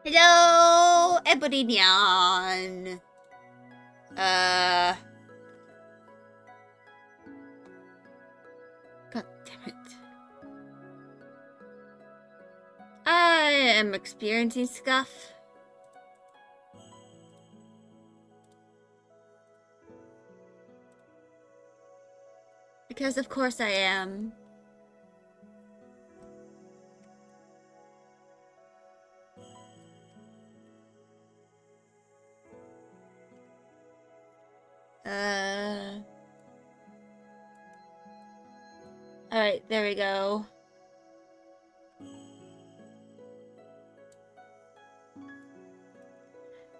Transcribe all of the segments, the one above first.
Hello, Ebony. Uh, God damn it. I am experiencing scuff. Because of course I am. Alright, there we go.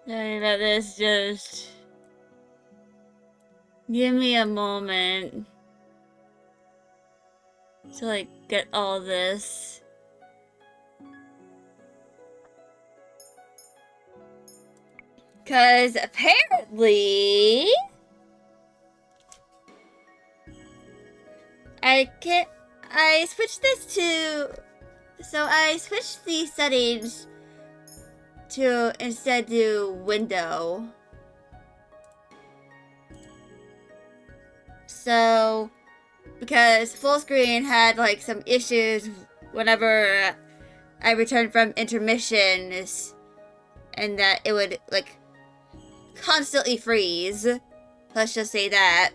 Sorry about this, just give me a moment to like get all this. Cause apparently I switched this to, so I switched the settings to instead do window. So, because full screen had like some issues whenever I returned from intermissions, and that it would like constantly freeze. Let's just say that.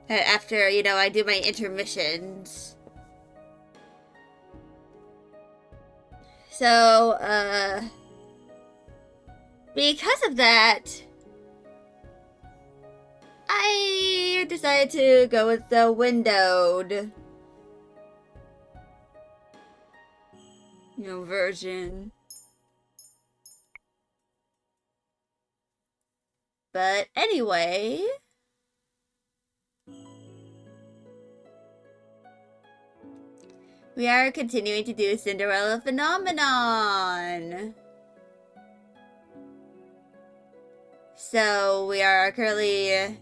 After, you know, I do my intermissions. So, because of that, I decided to go with the windowed, version. But anyway, we are continuing to do Cinderella Phenomenon. So we are currently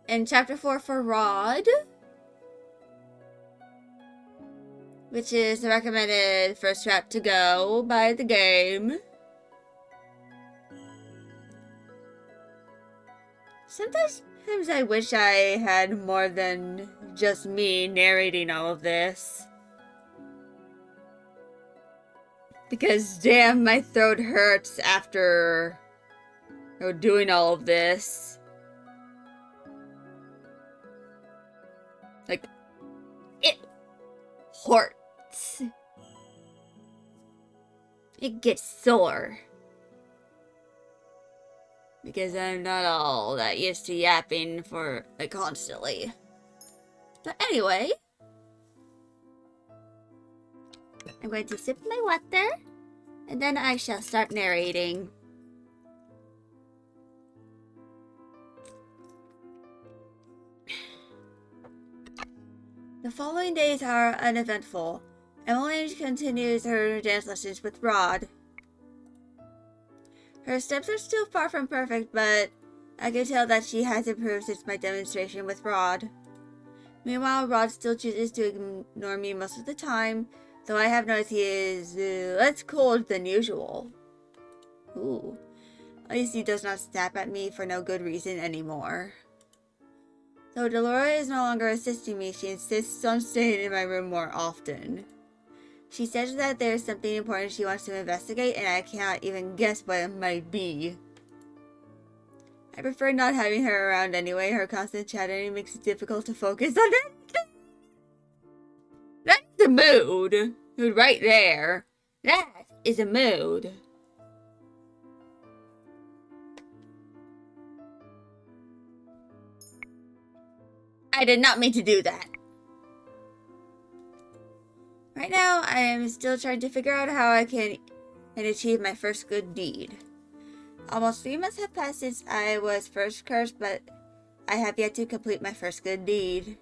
in chapter 4 for Rod, which is the recommended first route to go by the game. Sometimes I wish I had more than just me narrating all of this. Because damn, my throat hurts after doing all of this. Like, it hurts. It gets sore. Because I'm not all that used to yapping for, like, constantly. But anyway, I'm going to sip my water, and then I shall start narrating. The following days are uneventful. Emily continues her dance lessons with Rod. Her steps are still far from perfect, but I can tell that she has improved since my demonstration with Rod. Meanwhile, Rod still chooses to ignore me most of the time, though I have noticed he is less cold than usual. Ooh. At least he does not snap at me for no good reason anymore. Though Delora is no longer assisting me, she insists on staying in my room more often. She says that there is something important she wants to investigate, and I cannot even guess what it might be. I prefer not having her around anyway. Her constant chattering makes it difficult to focus on anything. That's the mood. Right there. That is a mood. I did not mean to do that. Right now, I am still trying to figure out how I can achieve my first good deed. Almost 3 months have passed since I was first cursed, but I have yet to complete my first good deed.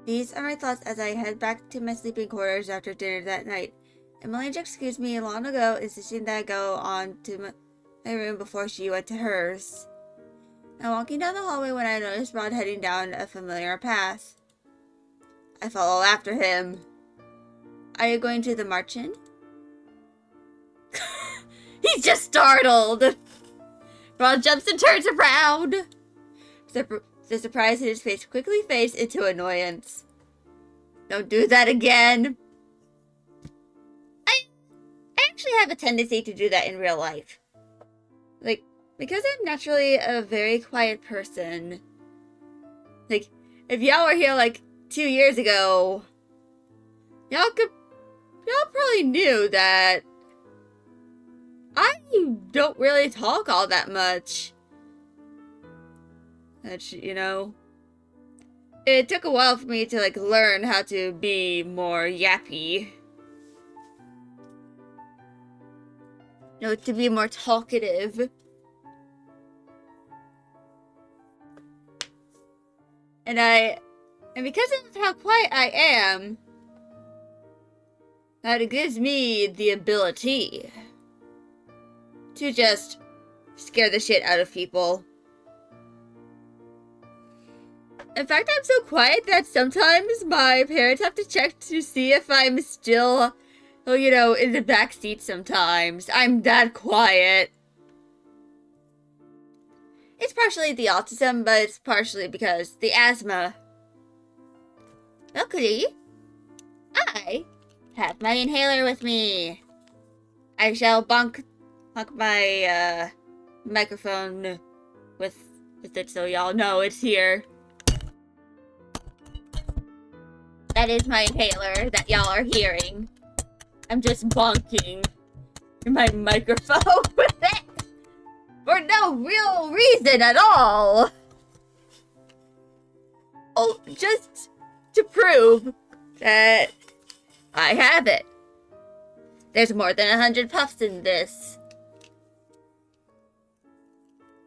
These are my thoughts as I head back to my sleeping quarters after dinner that night. Emily excused me long ago, insisting that I go on to my room before she went to hers. I'm walking down the hallway when I notice Rod heading down a familiar path. I follow after him. Are you going to the march-in? He's just startled! Rod jumps and turns around! The surprise in his face quickly fades into annoyance. Don't do that again! I actually have a tendency to do that in real life. Like, because I'm naturally a very quiet person. Like, if y'all were here like 2 years ago, y'all probably knew that I don't really talk all that much. That's, you know, it took a while for me to like learn how to be more yappy. You know, to be more talkative. And because of how quiet I am, that it gives me the ability to just scare the shit out of people. In fact, I'm so quiet that sometimes my parents have to check to see if I'm still, you know, in the back seat sometimes. I'm that quiet. It's partially the autism, but it's partially because the asthma. Luckily, I have my inhaler with me. I shall bonk my microphone with it so y'all know it's here. That is my inhaler that y'all are hearing. I'm just bonking my microphone with it for no real reason at all. Oh, just to prove that I have it. There's more than 100 puffs in this.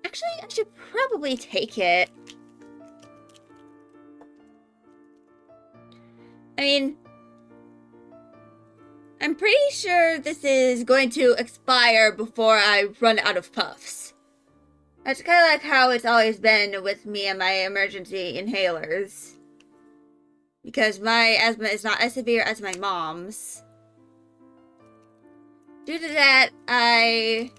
Actually, I should probably take it. I mean, I'm pretty sure this is going to expire before I run out of puffs. That's kind of like how it's always been with me and my emergency inhalers. Because my asthma is not as severe as my mom's. Due to that, I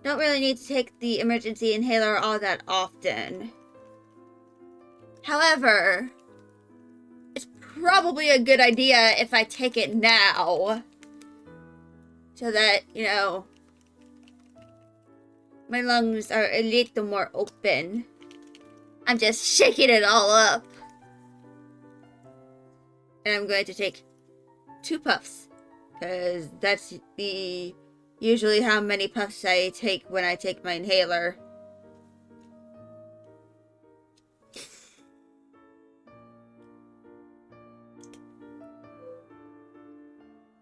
don't really need to take the emergency inhaler all that often. However, it's probably a good idea if I take it now. So that, you know, my lungs are a little more open. I'm just shaking it all up. And I'm going to take 2 puffs. Because that's usually how many puffs I take when I take my inhaler.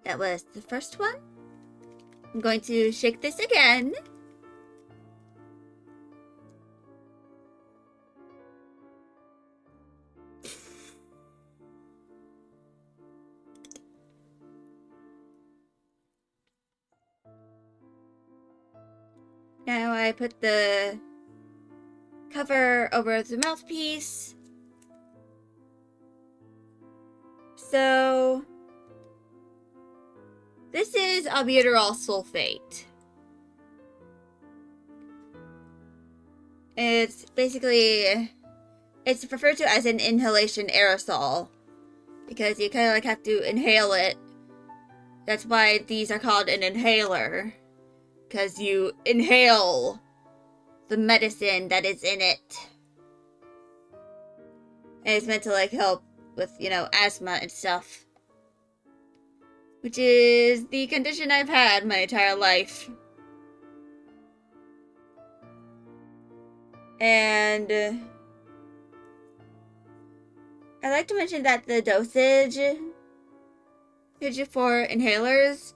That was the first one. I'm going to shake this again. Now I put the cover over the mouthpiece. So this is albuterol sulfate. It's basically, it's referred to as an inhalation aerosol because you kind of like have to inhale it. That's why these are called an inhaler, because you inhale the medicine that is in it. And it's meant to like help with, you know, asthma and stuff. Which is the condition I've had my entire life. And I'd like to mention that the dosage for inhalers,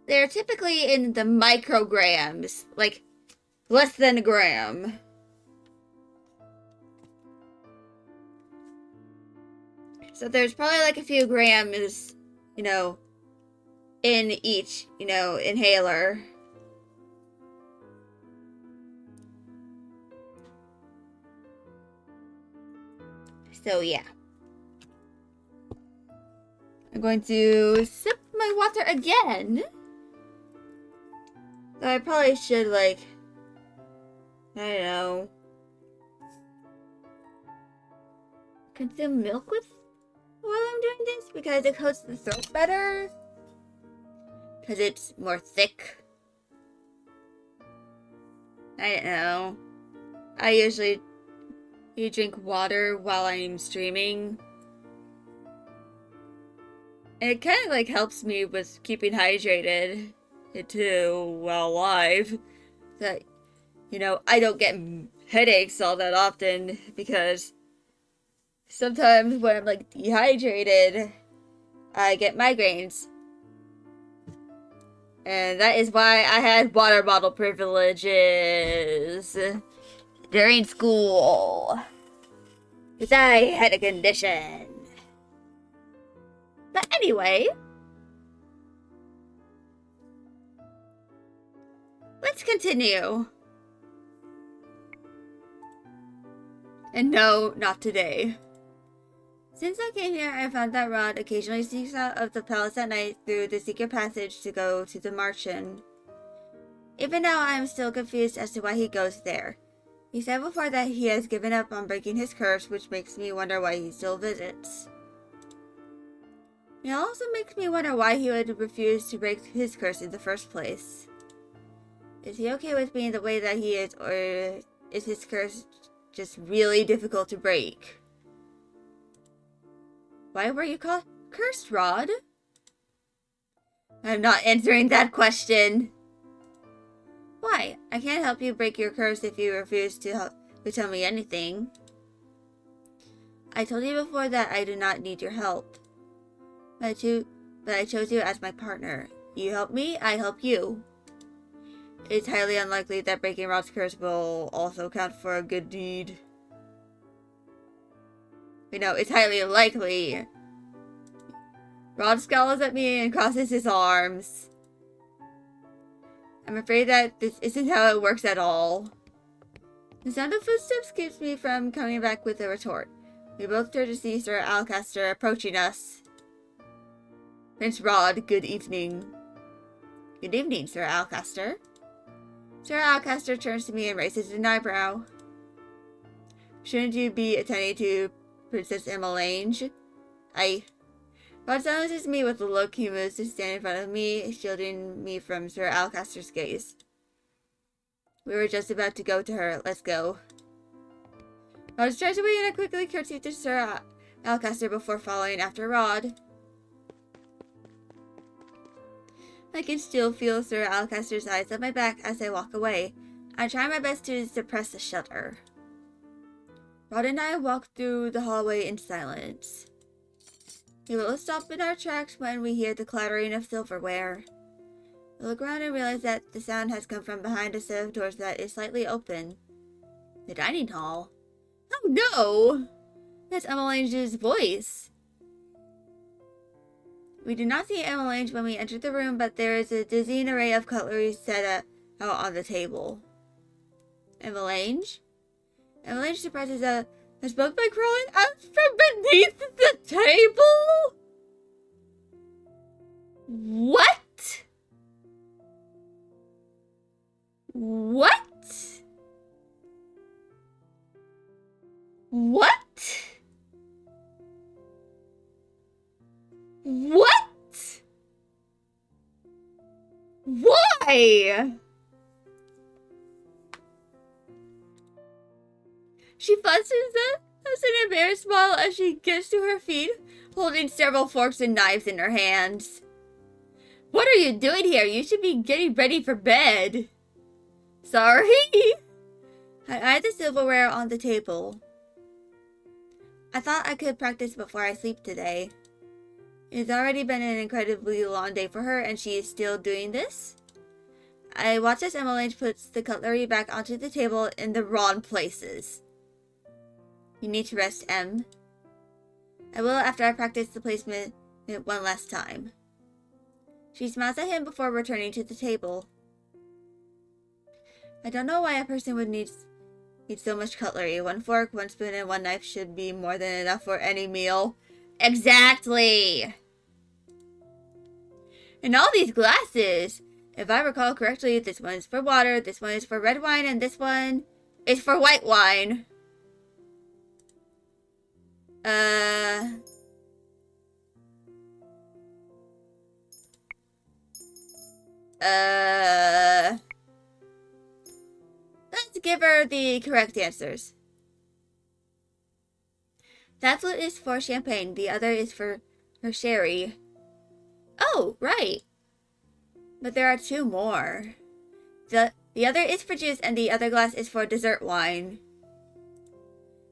they're typically in the micrograms, like less than a gram. So there's probably like a few grams, you know, in each, you know, inhaler. So yeah. I'm going to sip my water again. Though I probably should, like, I don't know, consume milk with while I'm doing this because it coats the throat better. Because it's more thick. I don't know. I usually drink water while I'm streaming. And it kind of like helps me with keeping hydrated too while live. That, you know, I don't get headaches all that often because sometimes when I'm like dehydrated, I get migraines. And that is why I had water bottle privileges during school. Because I had a condition. But anyway, let's continue. And no, not today. Since I came here, I found that Rod occasionally sneaks out of the palace at night through the secret passage to go to the Martian. Even now, I am still confused as to why he goes there. He said before that he has given up on breaking his curse, which makes me wonder why he still visits. It also makes me wonder why he would refuse to break his curse in the first place. Is he okay with being the way that he is, or is his curse just really difficult to break? Why were you called cursed, Rod? I'm not answering that question. Why? I can't help you break your curse if you refuse to tell me anything. I told you before that I do not need your help. But I chose you as my partner. You help me, I help you. It's highly unlikely that breaking Rod's curse will also count for a good deed. You know, it's highly likely. Rod scowls at me and crosses his arms. I'm afraid that this isn't how it works at all. The sound of footsteps keeps me from coming back with a retort. We both turn to see Sir Alcaster approaching us. Prince Rod, good evening. Good evening, Sir Alcaster. Sir Alcaster turns to me and raises an eyebrow. Shouldn't you be attending to Princess Emmelange? Rod silences me with a look. He moves to stand in front of me, shielding me from Sir Alcaster's gaze. We were just about to go to her. Let's go. Rod strides away and I quickly curtsy to Sir Alcaster before following after Rod. I can still feel Sir Alcaster's eyes on my back as I walk away. I try my best to suppress a shudder. Rod and I walk through the hallway in silence. We will stop in our tracks when we hear the clattering of silverware. We look around and realize that the sound has come from behind a set of doors that is slightly open. The dining hall. Oh no! That's Emmelange's voice. We do not see Emmelange when we enter the room, but there is a dizzying array of cutlery set out on the table. Emmelange? Emmelange surprises us both by crawling out from beneath the table? What? What? What? What? Why? She fusses us an embarrassed smile as she gets to her feet, holding several forks and knives in her hands. What are you doing here? You should be getting ready for bed. Sorry? I eyed the silverware on the table. I thought I could practice before I sleep today. It's already been an incredibly long day for her, and she is still doing this. I watch as Emmelange puts the cutlery back onto the table in the wrong places. You need to rest, Em. I will after I practice the placement one last time. She smiles at him before returning to the table. I don't know why a person would need so much cutlery. One fork, one spoon, and one knife should be more than enough for any meal. Exactly! And all these glasses! If I recall correctly, this one is for water, this one is for red wine, and this one is for white wine. Let's give her the correct answers. That flute is for champagne, the other is for sherry. Oh, right. But there are two more. The other is for juice and the other glass is for dessert wine.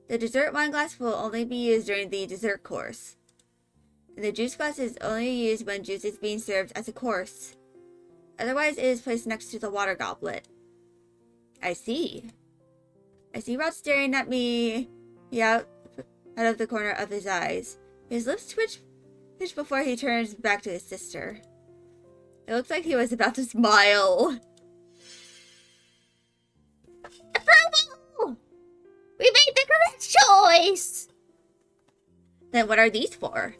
The dessert wine glass will only be used during the dessert course. And the juice glass is only used when juice is being served as a course. Otherwise, it is placed next to the water goblet. I see. I see Rod staring at me out of the corner of his eyes. His lips twitch before he turns back to his sister. It looks like he was about to smile. Approval! We made the correct choice! Then what are these for?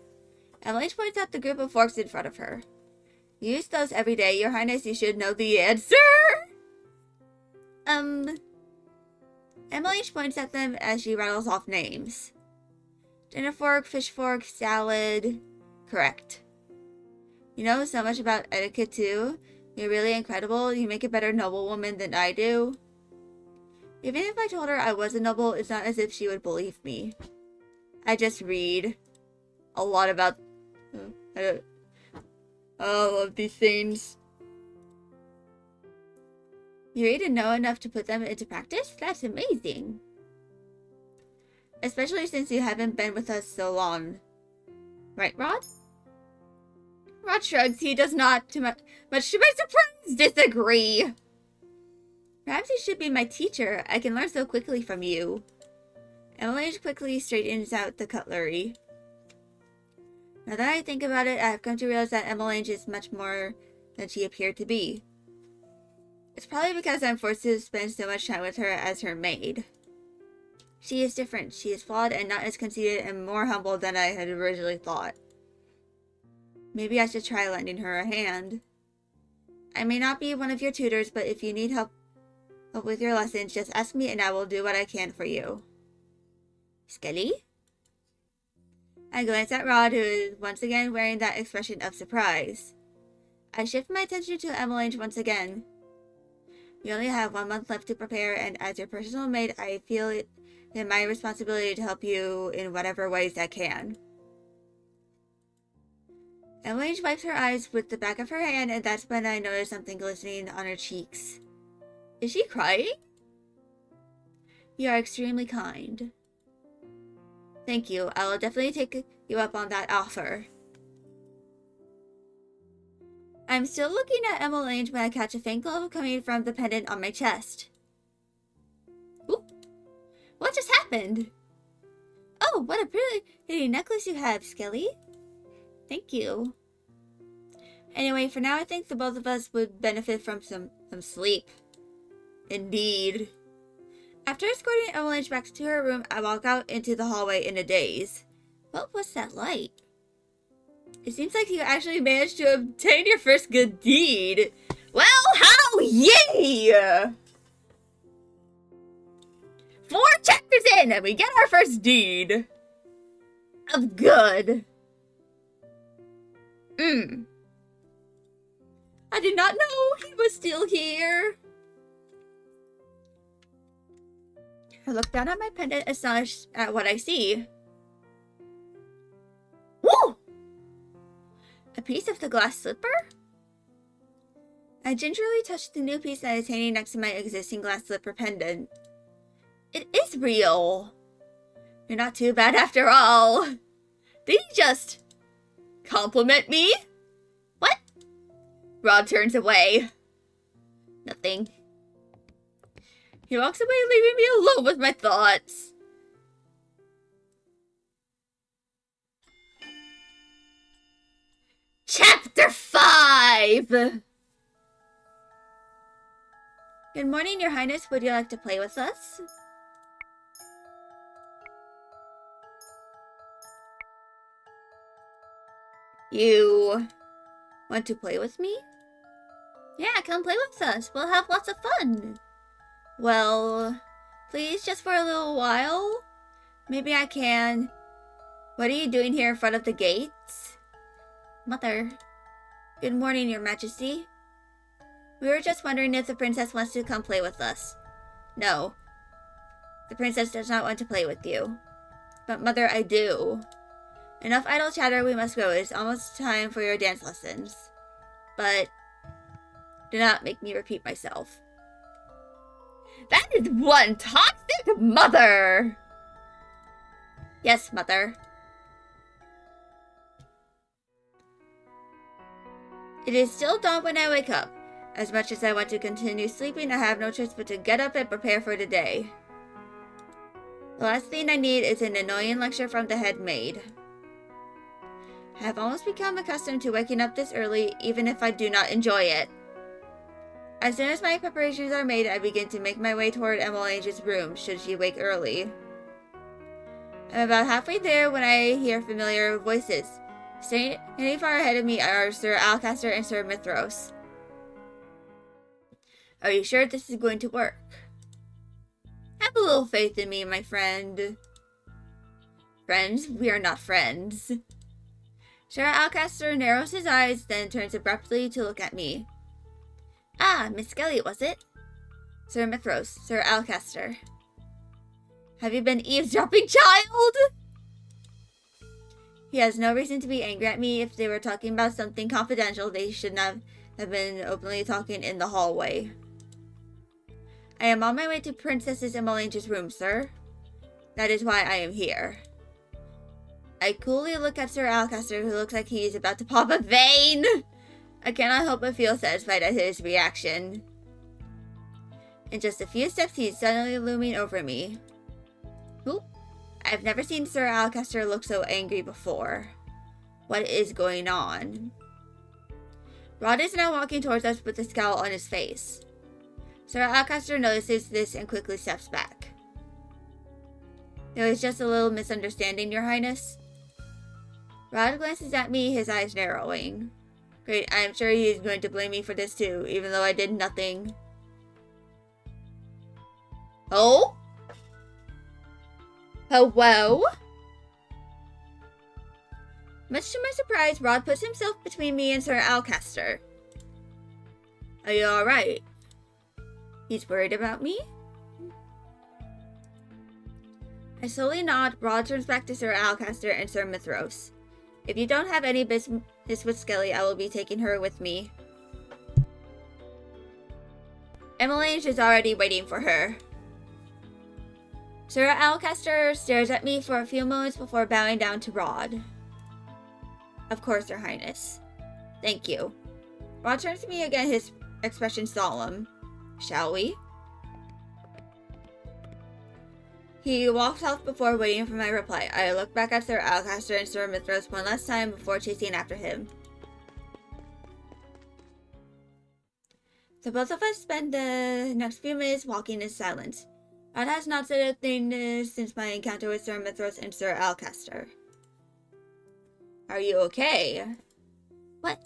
Emily points out the group of forks in front of her. You use those every day, Your Highness, you should know the answer! Emily points at them as she rattles off names. Dinner fork, fish fork, salad. Correct. You know so much about etiquette too. You're really incredible. You make a better noblewoman than I do. Even if I told her I was a noble, it's not as if she would believe me. I just read a lot about all of these things. You read and know enough to put them into practice? That's amazing. Especially since you haven't been with us so long. Right, Rod? Rod shrugs. He does not, to much to my surprise, disagree. Perhaps you should be my teacher. I can learn so quickly from you. Emily quickly straightens out the cutlery. Now that I think about it, I have come to realize that Emmeline is much more than she appeared to be. It's probably because I'm forced to spend so much time with her as her maid. She is different. She is flawed and not as conceited and more humble than I had originally thought. Maybe I should try lending her a hand. I may not be one of your tutors, but if you need help with your lessons, just ask me and I will do what I can for you. Skelly? I glance at Rod, who is once again wearing that expression of surprise. I shift my attention to Emmeline once again. You only have 1 month left to prepare, and as your personal maid, I feel it in my responsibility to help you in whatever ways I can. Emily wipes her eyes with the back of her hand, and that's when I notice something glistening on her cheeks. Is she crying? You are extremely kind. Thank you. I will definitely take you up on that offer. I'm still looking at Emmeline when I catch a faint glow coming from the pendant on my chest. Ooh. What just happened? Oh, what a pretty necklace you have, Skelly. Thank you. Anyway, for now I think the both of us would benefit from some sleep. Indeed. After escorting Emmeline back to her room, I walk out into the hallway in a daze. What was that light? It seems like you actually managed to obtain your first good deed. Well, how yay! 4 chapters in and we get our first deed. Of good. I did not know he was still here. I look down at my pendant, astonished at what I see. Whoa! A piece of the glass slipper? I gingerly touch the new piece that is hanging next to my existing glass slipper pendant. It is real. You're not too bad after all. Did he just compliment me? What? Rod turns away. Nothing. He walks away, leaving me alone with my thoughts. Chapter 5! Good morning, Your Highness. Would you like to play with us? You Want to play with me? Yeah, come play with us. We'll have lots of fun. Well, please, just for a little while? Maybe I can. What are you doing here in front of the gates? Mother. Good morning, Your Majesty. We were just wondering if the princess wants to come play with us. No. The princess does not want to play with you. But Mother, I do. Enough idle chatter, we must go. It is almost time for your dance lessons. But do not make me repeat myself. That is one toxic mother! Yes, Mother. It is still dawn when I wake up. As much as I want to continue sleeping, I have no choice but to get up and prepare for the day. The last thing I need is an annoying lecture from the head maid. I have almost become accustomed to waking up this early, even if I do not enjoy it. As soon as my preparations are made, I begin to make my way toward Emmeline's room, should she wake early. I'm about halfway there when I hear familiar voices. Standing far ahead of me are Sir Alcaster and Sir Mithros. Are you sure this is going to work? Have a little faith in me, my friend. Friends? We are not friends. Sir Alcaster narrows his eyes, then turns abruptly to look at me. Ah, Miss Skelly, was it? Sir Mithros, Sir Alcaster. Have you been eavesdropping, child? He has no reason to be angry at me. If they were talking about something confidential, they should not have been openly talking in the hallway. I am on my way to Princess Emmeline's room, sir. That is why I am here. I coolly look at Sir Alcaster, who looks like he is about to pop a vein. I cannot help but feel satisfied at his reaction. In just a few steps, he is suddenly looming over me. Who? I've never seen Sir Alcaster look so angry before. What is going on? Rod is now walking towards us with a scowl on his face. Sir Alcaster notices this and quickly steps back. There was just a little misunderstanding, Your Highness. Rod glances at me, his eyes narrowing. Great, I am sure he is going to blame me for this too, even though I did nothing. Oh? Hello? Much to my surprise, Rod puts himself between me and Sir Alcaster. Are you alright? He's worried about me? I slowly nod. Rod turns back to Sir Alcaster and Sir Mithros. If you don't have any business with Skelly, I will be taking her with me. Emmeline is already waiting for her. Sir Alcaster stares at me for a few moments before bowing down to Rod. Of course, Your Highness. Thank you. Rod turns to me again, his expression solemn. Shall we? He walks off before waiting for my reply. I look back at Sir Alcaster and Sir Mithros one last time before chasing after him. The both of us spend the next few minutes walking in silence. Rod has not said a thing since my encounter with Sir Mithros and Sir Alcaster. Are you okay? What?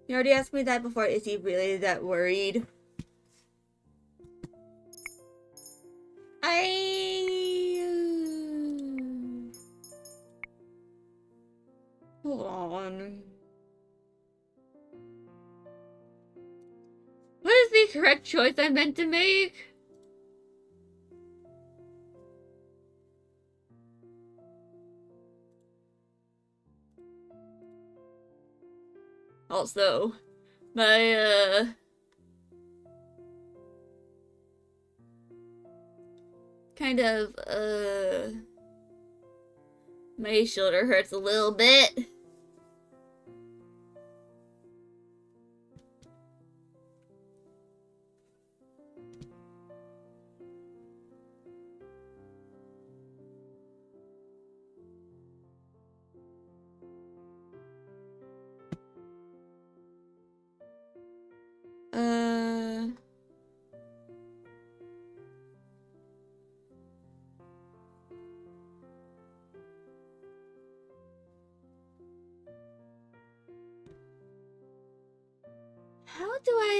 You already asked me that before. Is he really that worried? Hold on. What is the correct choice I meant to make? Also, my, my shoulder hurts a little bit. How do I,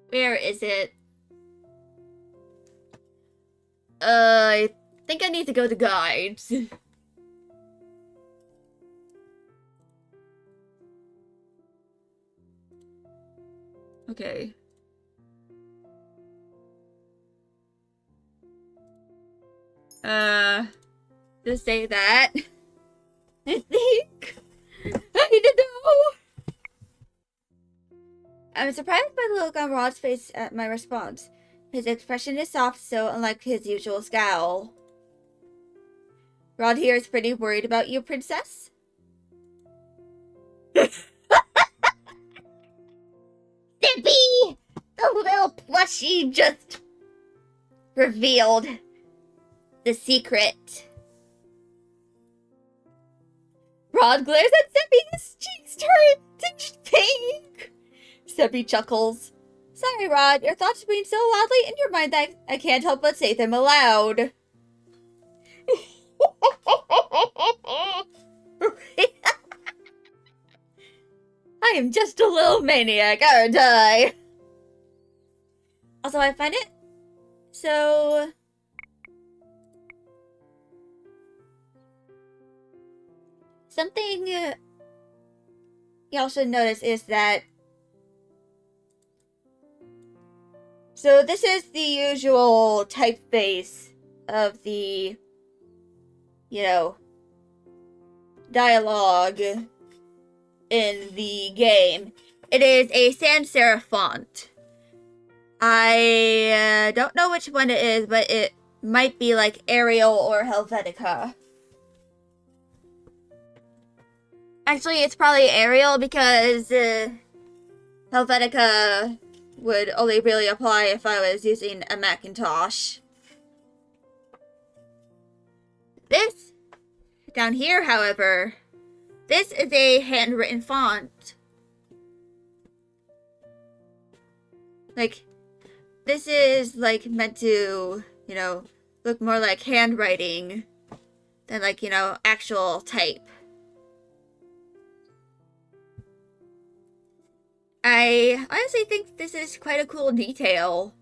Where is it? I think I need to go to guides. Okay. To say that, I think I need to know. I'm surprised by the look on Rod's face at my response. His expression is soft, so unlike his usual scowl. Rod here is pretty worried about you, princess. Zippy! The little plushie just revealed the secret. Rod glares at Zippy, his cheeks turn tinged pink. Zippy chuckles. Sorry, Rod, your thoughts being so loudly in your mind that I can't help but say them aloud. I am just a little maniac, aren't I? Also, I find it so... Something y'all should notice is that... So this is the usual typeface of the, you know, dialogue in the game. It is a sans serif font. I don't know which one it is, but it might be like Arial or Helvetica. Actually, it's probably Arial because Helvetica would only really apply if I was using a Macintosh. This, down here, however, this is a handwritten font. Like, this is, like, meant to, you know, look more like handwriting than, like, you know, actual type. I honestly think this is quite a cool detail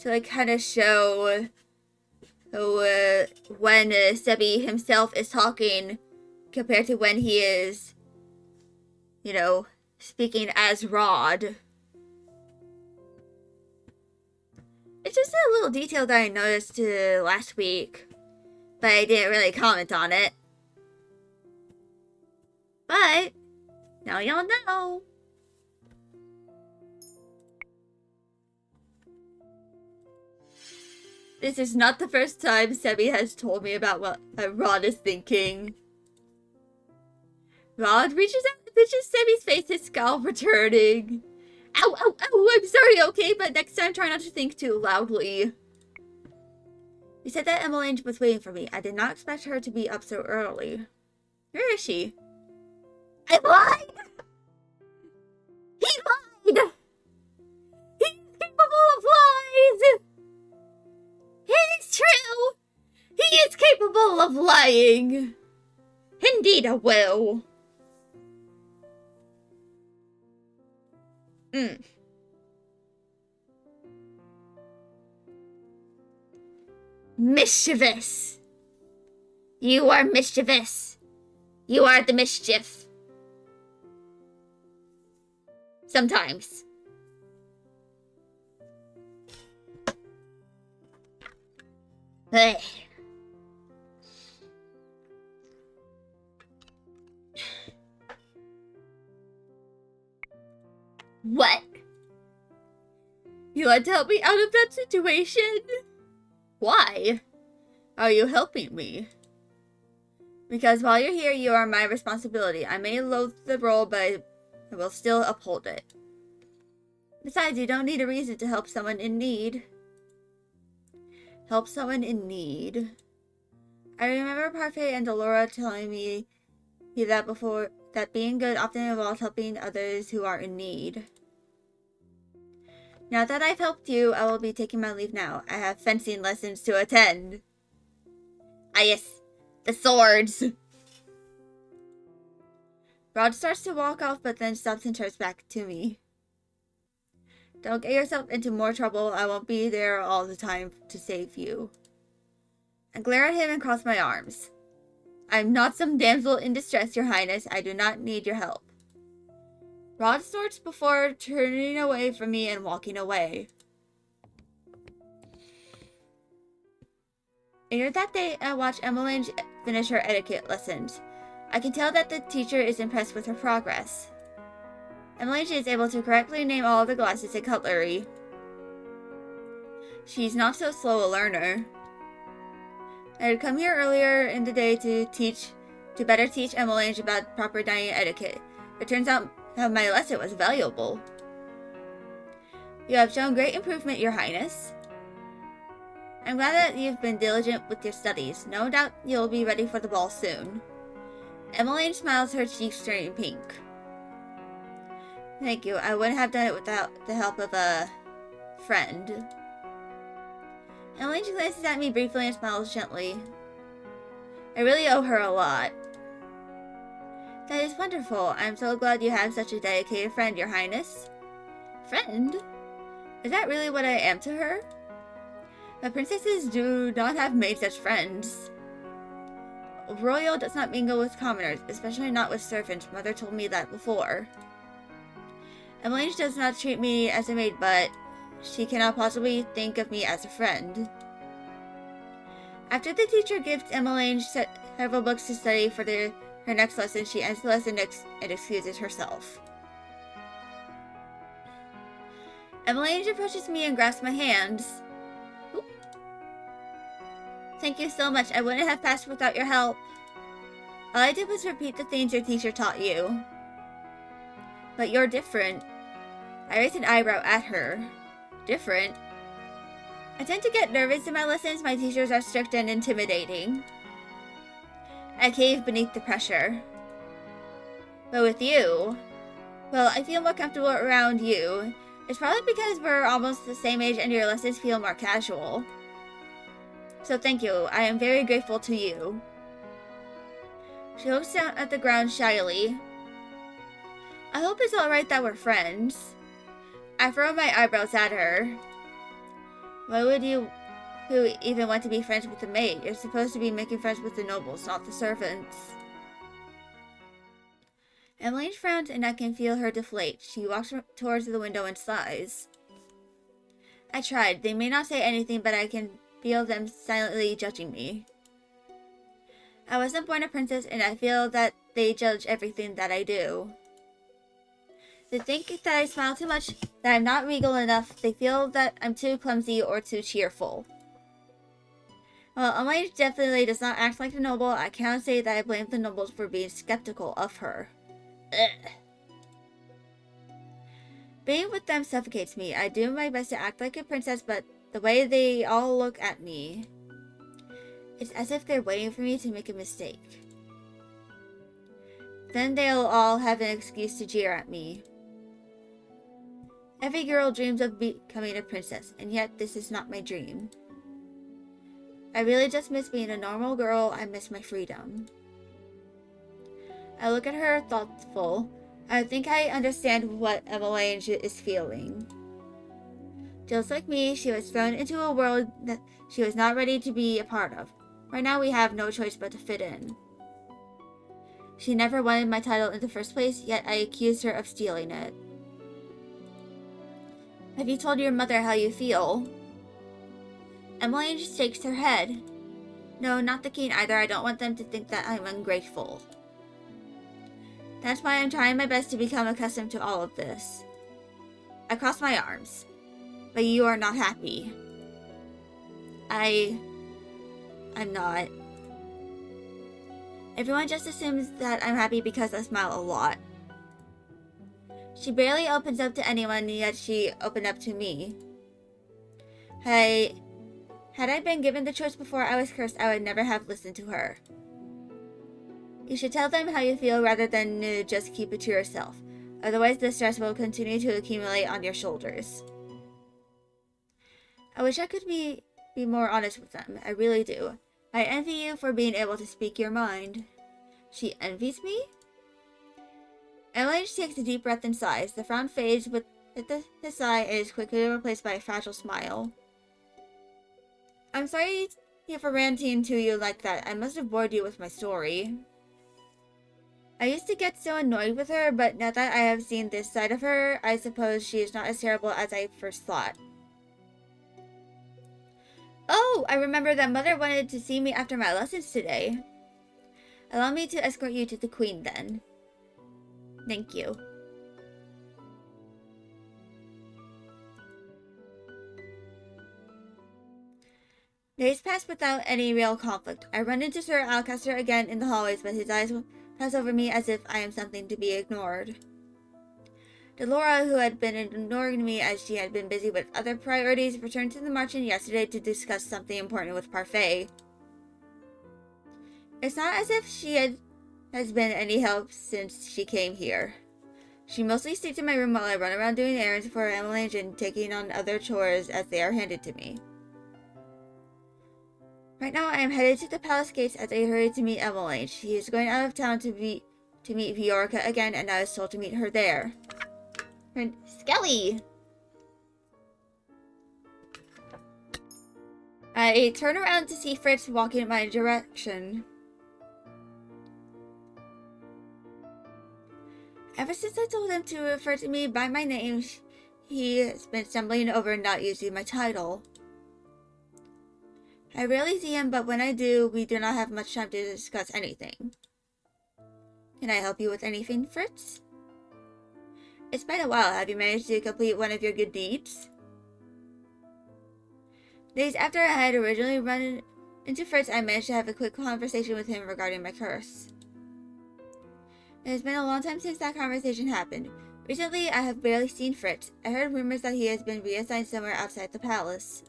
to, like, kind of show when Sebi himself is talking compared to when he is, you know, speaking as Rod. It's just a little detail that I noticed last week, but I didn't really comment on it. But now y'all know. This is not the first time Sebi has told me about what Rod is thinking. Rod reaches out and pinches Sebi's face, his scowl returning. Ow, ow, ow, I'm sorry, okay, but next time try not to think too loudly. You said that Emmeline was waiting for me. I did not expect her to be up so early. Where is she? I lied! He lied! He's capable of lies! It is true! He is capable of lying! Indeed, I will. Mischievous! You are mischievous! You are the mischief. Sometimes. Ugh. What? You want to help me out of that situation? Why? Are you helping me? Because while you're here, you are my responsibility. I may loathe the role, but I will still uphold it. Besides, you don't need a reason to help someone in need. Help someone in need? I remember Parfait and Delora telling me that before that being good often involves helping others who are in need. Now that I've helped you, I will be taking my leave now. I have fencing lessons to attend. Ah yes, the swords! Rod starts to walk off, but then stops and turns back to me. Don't get yourself into more trouble. I won't be there all the time to save you. I glare at him and cross my arms. I'm not some damsel in distress, Your Highness. I do not need your help. Rod snorts before turning away from me and walking away. Later that day, I watch Emmeline finish her etiquette lessons. I can tell that the teacher is impressed with her progress. Emmeline is able to correctly name all the glasses and cutlery. She's not so slow a learner. I had come here earlier in the day to better teach Emmeline about proper dining etiquette. It turns out that my lesson was valuable. You have shown great improvement, Your Highness. I'm glad that you've been diligent with your studies. No doubt you'll be ready for the ball soon. Emmeline smiles, her cheeks turning pink. Thank you. I wouldn't have done it without the help of a friend. Emmeline glances at me briefly and smiles gently. I really owe her a lot. That is wonderful. I'm so glad you have such a dedicated friend, Your Highness. Friend? Is that really what I am to her? But princesses do not have made such friends. Royal does not mingle with commoners, especially not with servants. Mother told me that before. Emmeline does not treat me as a maid, but she cannot possibly think of me as a friend. After the teacher gives Emmeline several books to study for her next lesson, she ends the lesson and excuses herself. Emmeline approaches me and grasps my hands. Oop. Thank you so much. I wouldn't have passed without your help. All I did was repeat the things your teacher taught you. But you're different. I raised an eyebrow at her. Different? I tend to get nervous in my lessons. My teachers are strict and intimidating. I cave beneath the pressure. But with you, well, I feel more comfortable around you. It's probably because we're almost the same age and your lessons feel more casual. So thank you. I am very grateful to you. She looks down at the ground shyly. I hope it's alright that we're friends. I furrow my eyebrows at her. Why would you who even want to be friends with the maid? You're supposed to be making friends with the nobles, not the servants. Emmeline frowns and I can feel her deflate. She walks towards the window and sighs. I tried. They may not say anything, but I can feel them silently judging me. I wasn't born a princess, and I feel that they judge everything that I do. They think that I smile too much, that I'm not regal enough. They feel that I'm too clumsy or too cheerful. Well, Emmeline definitely does not act like a noble. I cannot say that I blame the nobles for being skeptical of her. Ugh. Being with them suffocates me. I do my best to act like a princess, but the way they all look at me, it's as if they're waiting for me to make a mistake. Then they'll all have an excuse to jeer at me. Every girl dreams of becoming a princess, and yet this is not my dream. I really just miss being a normal girl. I miss my freedom. I look at her thoughtful. I think I understand what Emmeline is feeling. Just like me, she was thrown into a world that she was not ready to be a part of. Right now we have no choice but to fit in. She never wanted my title in the first place, yet I accused her of stealing it. Have you told your mother how you feel? Emmeline just shakes her head. No, not the king either. I don't want them to think that I'm ungrateful. That's why I'm trying my best to become accustomed to all of this. I cross my arms. But you are not happy. I'm not. Everyone just assumes that I'm happy because I smile a lot. She barely opens up to anyone, yet she opened up to me. Had I been given the choice before I was cursed, I would never have listened to her. You should tell them how you feel rather than just keep it to yourself. Otherwise, the stress will continue to accumulate on your shoulders. I wish I could be more honest with them. I really do. I envy you for being able to speak your mind. She envies me? Emily takes a deep breath and sighs. The frown fades with the sigh and is quickly replaced by a fragile smile. I'm sorry for ranting to you like that. I must have bored you with my story. I used to get so annoyed with her, but now that I have seen this side of her, I suppose she is not as terrible as I first thought. Oh, I remember that Mother wanted to see me after my lessons today. Allow me to escort you to the Queen, then. Thank you. Days pass without any real conflict. I run into Sir Alcaster again in the hallways, but his eyes pass over me as if I am something to be ignored. Delora, who had been ignoring me as she had been busy with other priorities, returned to the Marchand yesterday to discuss something important with Parfait. It's not as if she has been any help since she came here. She mostly stays in my room while I run around doing errands for Emily and taking on other chores as they are handed to me. Right now, I am headed to the palace gates as I hurry to meet Emily. She is going out of town to meet Viorica again, and I was told to meet her there. And Skelly! I turn around to see Fritz walking in my direction. Ever since I told him to refer to me by my name, he has been stumbling over and not using my title. I rarely see him, but when I do, we do not have much time to discuss anything. Can I help you with anything, Fritz? It's been a while. Have you managed to complete one of your good deeds? Days after I had originally run into Fritz, I managed to have a quick conversation with him regarding my curse. It has been a long time since that conversation happened. Recently, I have barely seen Fritz. I heard rumors that he has been reassigned somewhere outside the palace.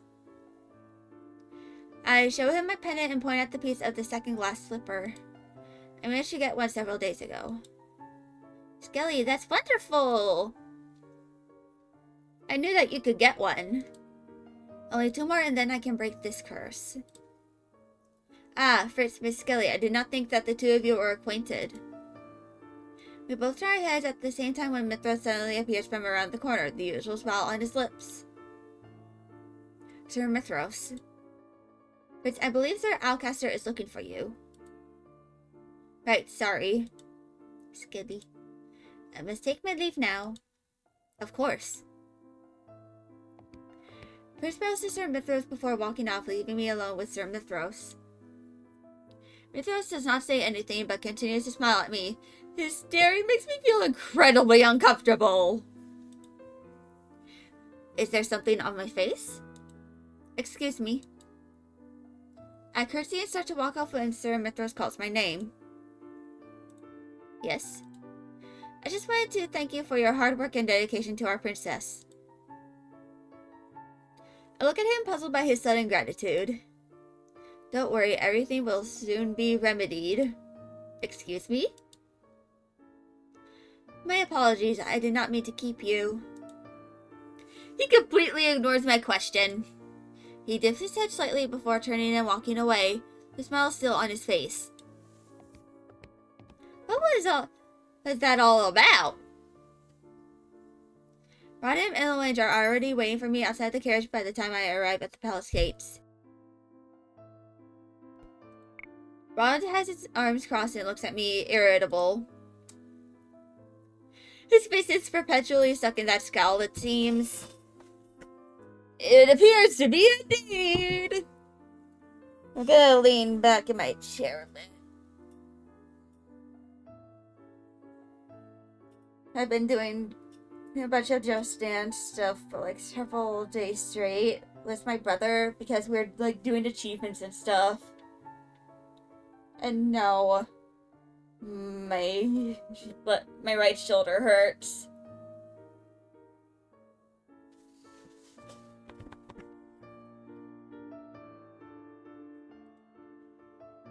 I show him my pendant and point at the piece of the second glass slipper. I managed to get one several days ago. Skelly, that's wonderful! I knew that you could get one. Only 2 more and then I can break this curse. Ah, Fritz, Miss Skelly, I did not think that the two of you were acquainted. We both turn our heads at the same time when Mithras suddenly appears from around the corner, the usual smile on his lips. Sir Mithras. Fritz, I believe Sir Alcaster is looking for you. Right, sorry. Skibby. I must take my leave now. Of course. Fritz bows to Sir Mithras before walking off, leaving me alone with Sir Mithras. Mithras does not say anything, but continues to smile at me. His staring makes me feel incredibly uncomfortable. Is there something on my face? Excuse me. I curtsy and start to walk off when Sir Mithras calls my name. Yes? I just wanted to thank you for your hard work and dedication to our princess. I look at him, puzzled by his sudden gratitude. Don't worry, everything will soon be remedied. Excuse me? My apologies, I did not mean to keep you. He completely ignores my question. He dips his head slightly before turning and walking away, the smile still on his face. What was that all about? Rod and Elaine are already waiting for me outside the carriage by the time I arrive at the palace gates. Rod has his arms crossed and looks at me, irritable. His face is perpetually stuck in that scowl, it seems. It appears to be indeed. I'm gonna lean back in my chair a bit. I've been doing a bunch of Just Dance stuff for like several days straight with my brother because we're like doing achievements and stuff. And now my right shoulder hurts.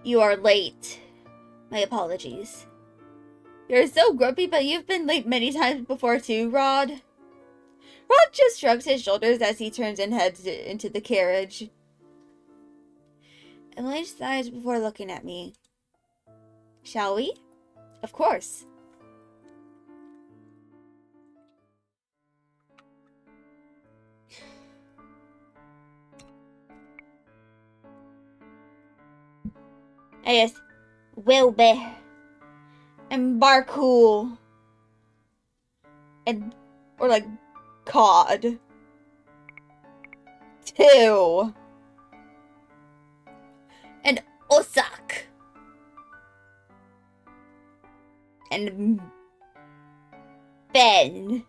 You are late. My apologies. You're so grumpy, but you've been late many times before too, Rod. Rod just shrugs his shoulders as he turns and heads into the carriage. Emily sighs before looking at me. Shall we? Of course. Yes, will be. And Barcool. And, or like, Cod. 2. And Osak. And Ben.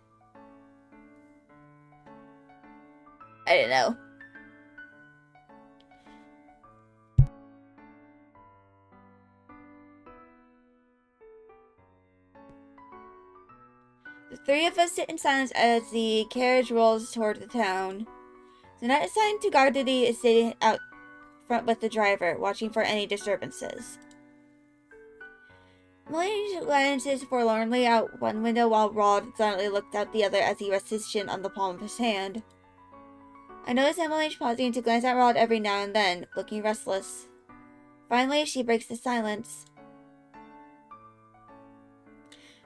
I don't know. The 3 of us sit in silence as the carriage rolls toward the town. The knight assigned to guard duty is sitting out front with the driver, watching for any disturbances. Millie glances forlornly out one window while Rod silently looks out the other as he rests his chin on the palm of his hand. I notice Emily pausing to glance at Rod every now and then, looking restless. Finally, she breaks the silence.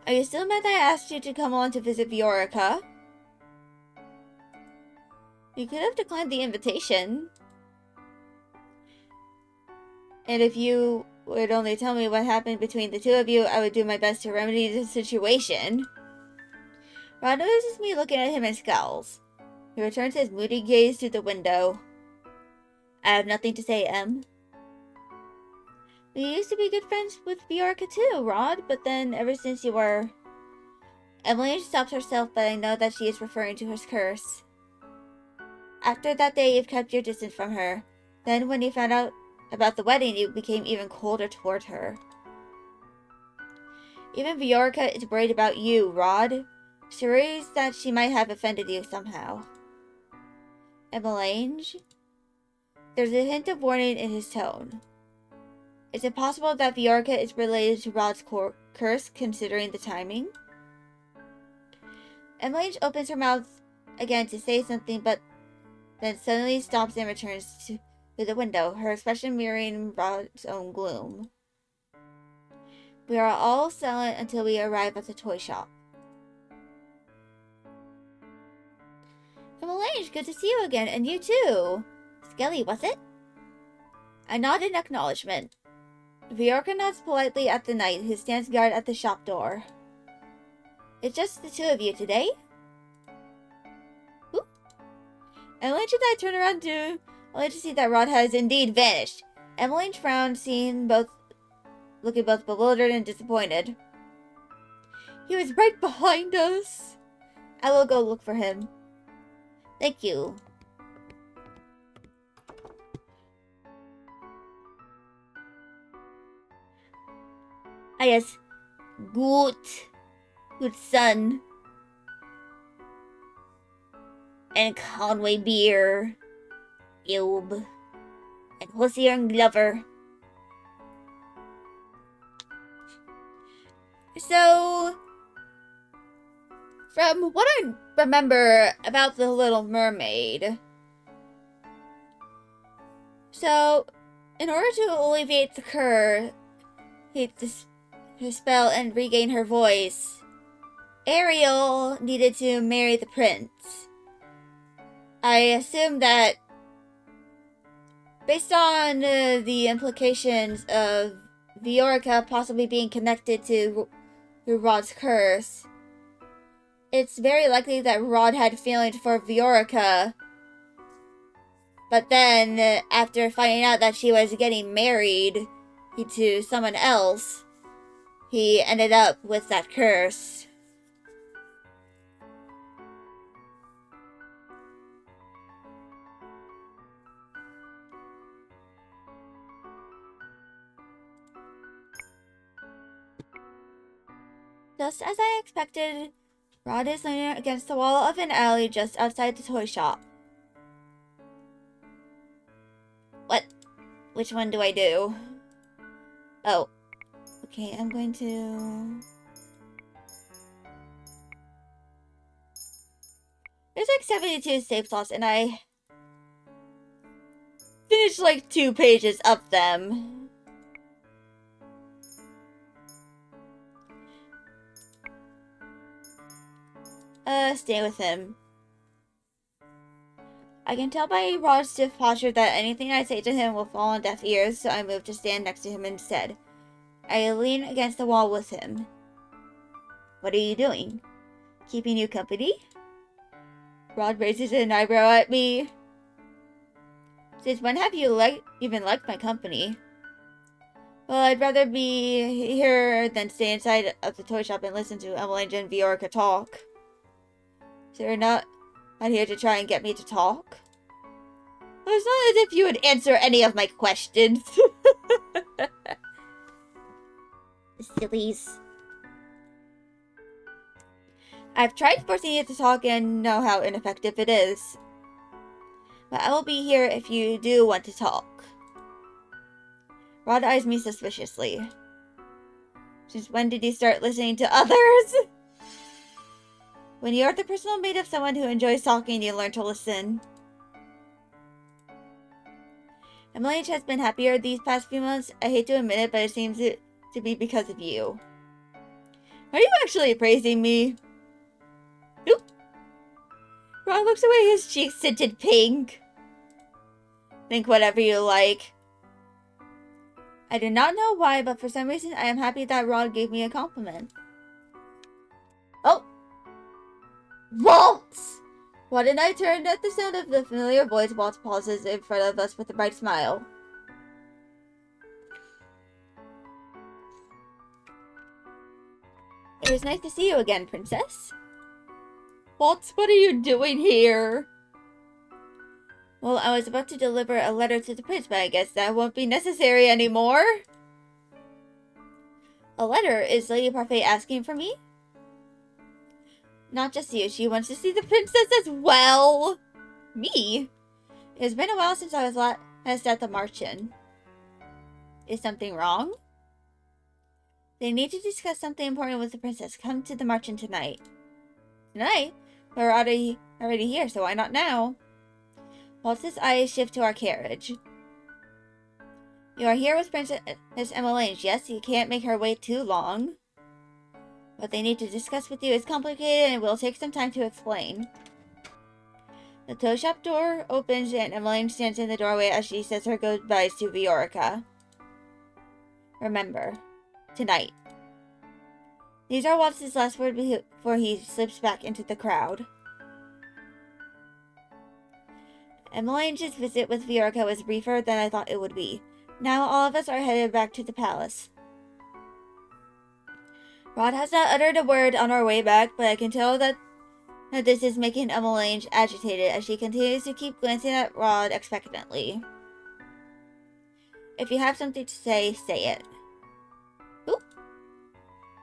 Are you still mad that I asked you to come along to visit Viorica? You could have declined the invitation. And if you would only tell me what happened between the two of you, I would do my best to remedy the situation. Rod notices me looking at him and scowls. He returns his moody gaze to the window. I have nothing to say, Em. We used to be good friends with Viorica too, Rod, but then ever since you were... Emily stops herself, but I know that she is referring to his curse. After that day, you've kept your distance from her. Then, when you found out about the wedding, you became even colder toward her. Even Viorica is worried about you, Rod. She worries that she might have offended you somehow. Emmelange? There's a hint of warning in his tone. Is it possible that Viorica is related to Rod's curse, considering the timing? Emmelange opens her mouth again to say something, but then suddenly stops and returns to the window, her expression mirroring Rod's own gloom. We are all silent until we arrive at the toy shop. Emmelange, good to see you again, and you too. Skelly, was it? I nod in acknowledgement. Viorica nods politely at the knight, who stands guard at the shop door. It's just the two of you today? Oop. Emmelange and I turn around only to see that Rod has indeed vanished. Emmelange frowned, looking both bewildered and disappointed. He was right behind us. I will go look for him. Thank you. Ah, yes. Good son. And Conway beer. Ilb. And Hussy and Glover. So, from what I remember about the Little Mermaid, so in order to alleviate the spell and regain her voice, Ariel needed to marry the prince. I assume that based on the implications of Viorica possibly being connected to Rod's curse, it's very likely that Rod had feelings for Viorica, but then after finding out that she was getting married to someone else, he ended up with that curse. Just as I expected, Rod is leaning against the wall of an alley just outside the toy shop. What? Which one do I do? Oh, Okay, I'm going to... There's like 72 save slots, and I finished like 2 pages of them. Stay with him. I can tell by Rod's stiff posture that anything I say to him will fall on deaf ears, so I move to stand next to him instead. I lean against the wall with him. What are you doing? Keeping you company? Rod raises an eyebrow at me. Since when have you even liked my company? Well, I'd rather be here than stay inside of the toy shop and listen to Emily and Viorca talk. So you're not here to try and get me to talk? Well, it's not as if you would answer any of my questions. Sillies. I've tried forcing you to talk and know how ineffective it is. But I will be here if you do want to talk. Rod eyes me suspiciously. Since when did you start listening to others? When you are the personal mate of someone who enjoys talking, you learn to listen. Emily has been happier these past few months. I hate to admit it, but it seems to be because of you. Are you actually praising me? Oop. Rod looks away, his cheeks tinted pink. Think whatever you like. I do not know why, but for some reason I am happy that Rod gave me a compliment. Oh! Waltz! Rod and I turned at the sound of the familiar voice. Waltz pauses in front of us with a bright smile. It was nice to see you again, Princess. Waltz, what are you doing here? Well, I was about to deliver a letter to the prince, but I guess that won't be necessary anymore. A letter? Is Lady Parfait asking for me? Not just you, she wants to see the princess as well. Me? It has been a while since I was last at the Marchen. Is something wrong? They need to discuss something important with the princess. Come to the Marchen tonight. Tonight? We're already here, so why not now? Waltz's eyes shift to our carriage. You are here with Princess Emmeline. Yes, you can't make her wait too long. What they need to discuss with you is complicated and will take some time to explain. The toy shop door opens and Emmeline stands in the doorway as she says her goodbyes to Viorca. Remember, tonight. These are Waltz's last words before he slips back into the crowd. Emmeline's visit with Viorca was briefer than I thought it would be. Now all of us are headed back to the palace. Rod has not uttered a word on our way back, but I can tell that this is making Emmeline agitated as she continues to keep glancing at Rod expectantly. If you have something to say, say it. Oop.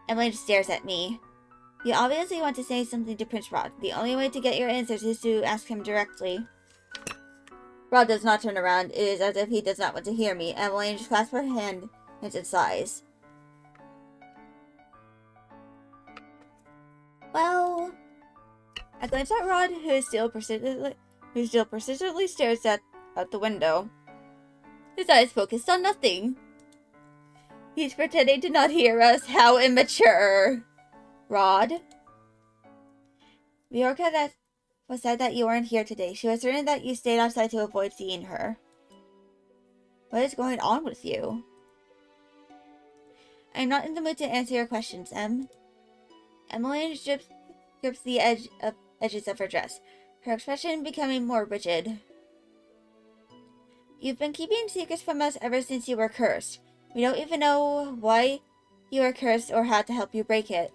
Emmeline stares at me. You obviously want to say something to Prince Rod. The only way to get your answers is to ask him directly. Rod does not turn around. It is as if he does not want to hear me. Emmeline just clasps her hand and sighs. Well, I glance at Rod, who still persistently stares out the window. His eyes focused on nothing. He's pretending to not hear us. How immature. Rod? Viorca said that you weren't here today. She was certain that you stayed outside to avoid seeing her. What is going on with you? I'm not in the mood to answer your questions, Em. Emmeline grips the edges of her dress, her expression becoming more rigid. You've been keeping secrets from us ever since you were cursed. We don't even know why you were cursed or how to help you break it.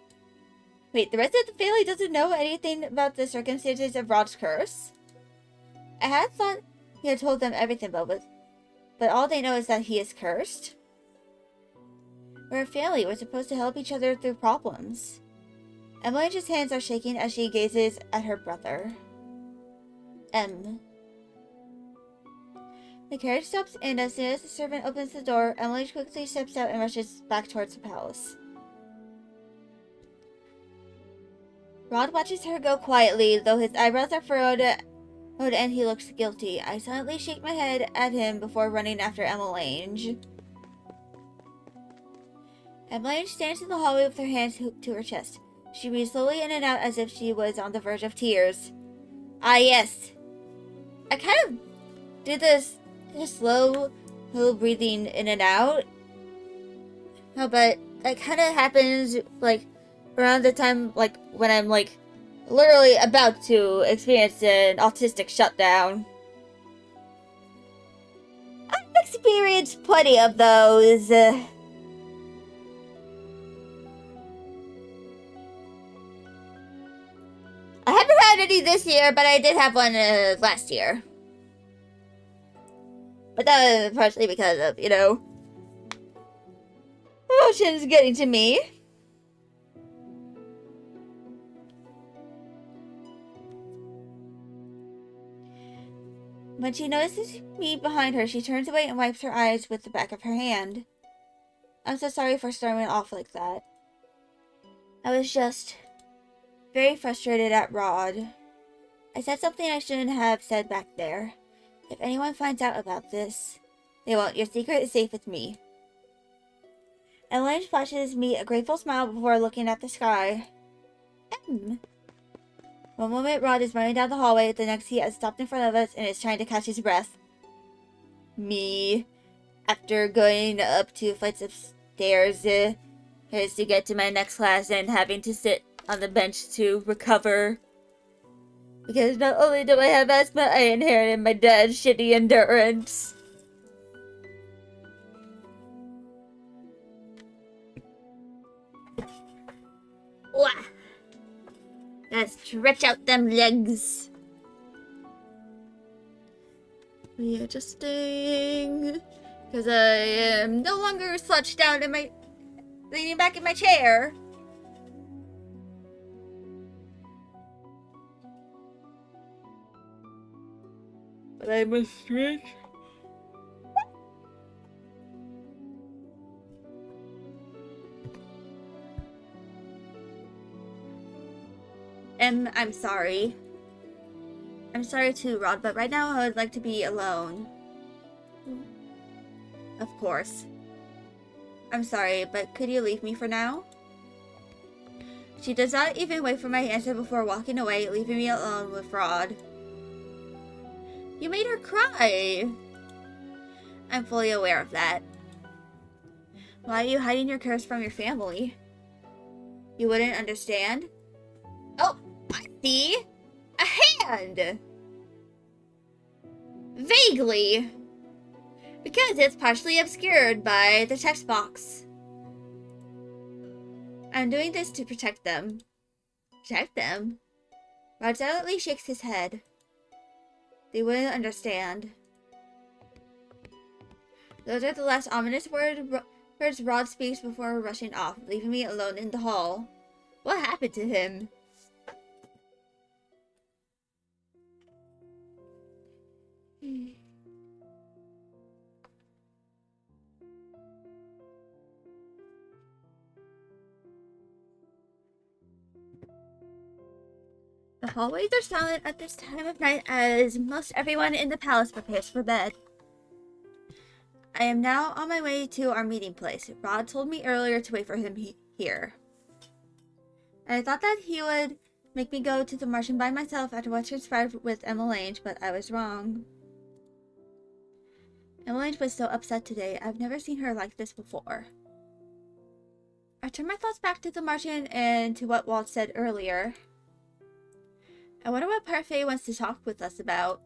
Wait, the rest of the family doesn't know anything about the circumstances of Rod's curse? I had thought he had told them everything, but all they know is that he is cursed? We're a family. We're supposed to help each other through problems. Emmeline's hands are shaking as she gazes at her brother. The carriage stops, and as soon as the servant opens the door, Emily quickly steps out and rushes back towards the palace. Rod watches her go quietly, though his eyebrows are furrowed and he looks guilty. I silently shake my head at him before running after Emmeline. Emmeline stands in the hallway with her hands hooked to her chest. She breathes slowly in and out as if she was on the verge of tears. Ah, yes. I kind of did this slow breathing in and out. No, but that kind of happens, like, around the time, like, when I'm, like, literally about to experience an autistic shutdown. I've experienced plenty of those. I haven't had any this year, but I did have one last year. But that was partially because of, you know, emotions getting to me. When she notices me behind her, she turns away and wipes her eyes with the back of her hand. I'm so sorry for storming off like that. I was just very frustrated at Rod. I said something I shouldn't have said back there. If anyone finds out about this, they won't. Your secret is safe with me. Elaine flashes me a grateful smile before looking at the sky. One moment, Rod is running down the hallway. The next, he has stopped in front of us and is trying to catch his breath. Me, after going up 2 flights of stairs to get to my next class and having to sit on the bench to recover. Because not only do I have asthma, I inherited my dad's shitty endurance. Wah! Gotta stretch out them legs. Readjusting. Because I am no longer slouched down in my... leaning back in my chair. But I must stretch. I'm sorry. I'm sorry too, Rod, but right now I would like to be alone. Of course. I'm sorry, but could you leave me for now? She does not even wait for my answer before walking away, leaving me alone with Rod. You made her cry! I'm fully aware of that. Why are you hiding your curse from your family? You wouldn't understand? Oh, I see! A hand! Vaguely! Because it's partially obscured by the text box. I'm doing this to protect them. Protect them? Rod silently shakes his head. They wouldn't understand. Those are the last ominous words Rod speaks before rushing off, leaving me alone in the hall. What happened to him? The hallways are silent at this time of night as most everyone in the palace prepares for bed. I am now on my way to our meeting place. Rod told me earlier to wait for him here. I thought that he would make me go to the Martian by myself after what transpired with Emmeline, but I was wrong. Emmeline was so upset today. I've never seen her like this before. I turned my thoughts back to the Martian and to what Walt said earlier. I wonder what Parfait wants to talk with us about.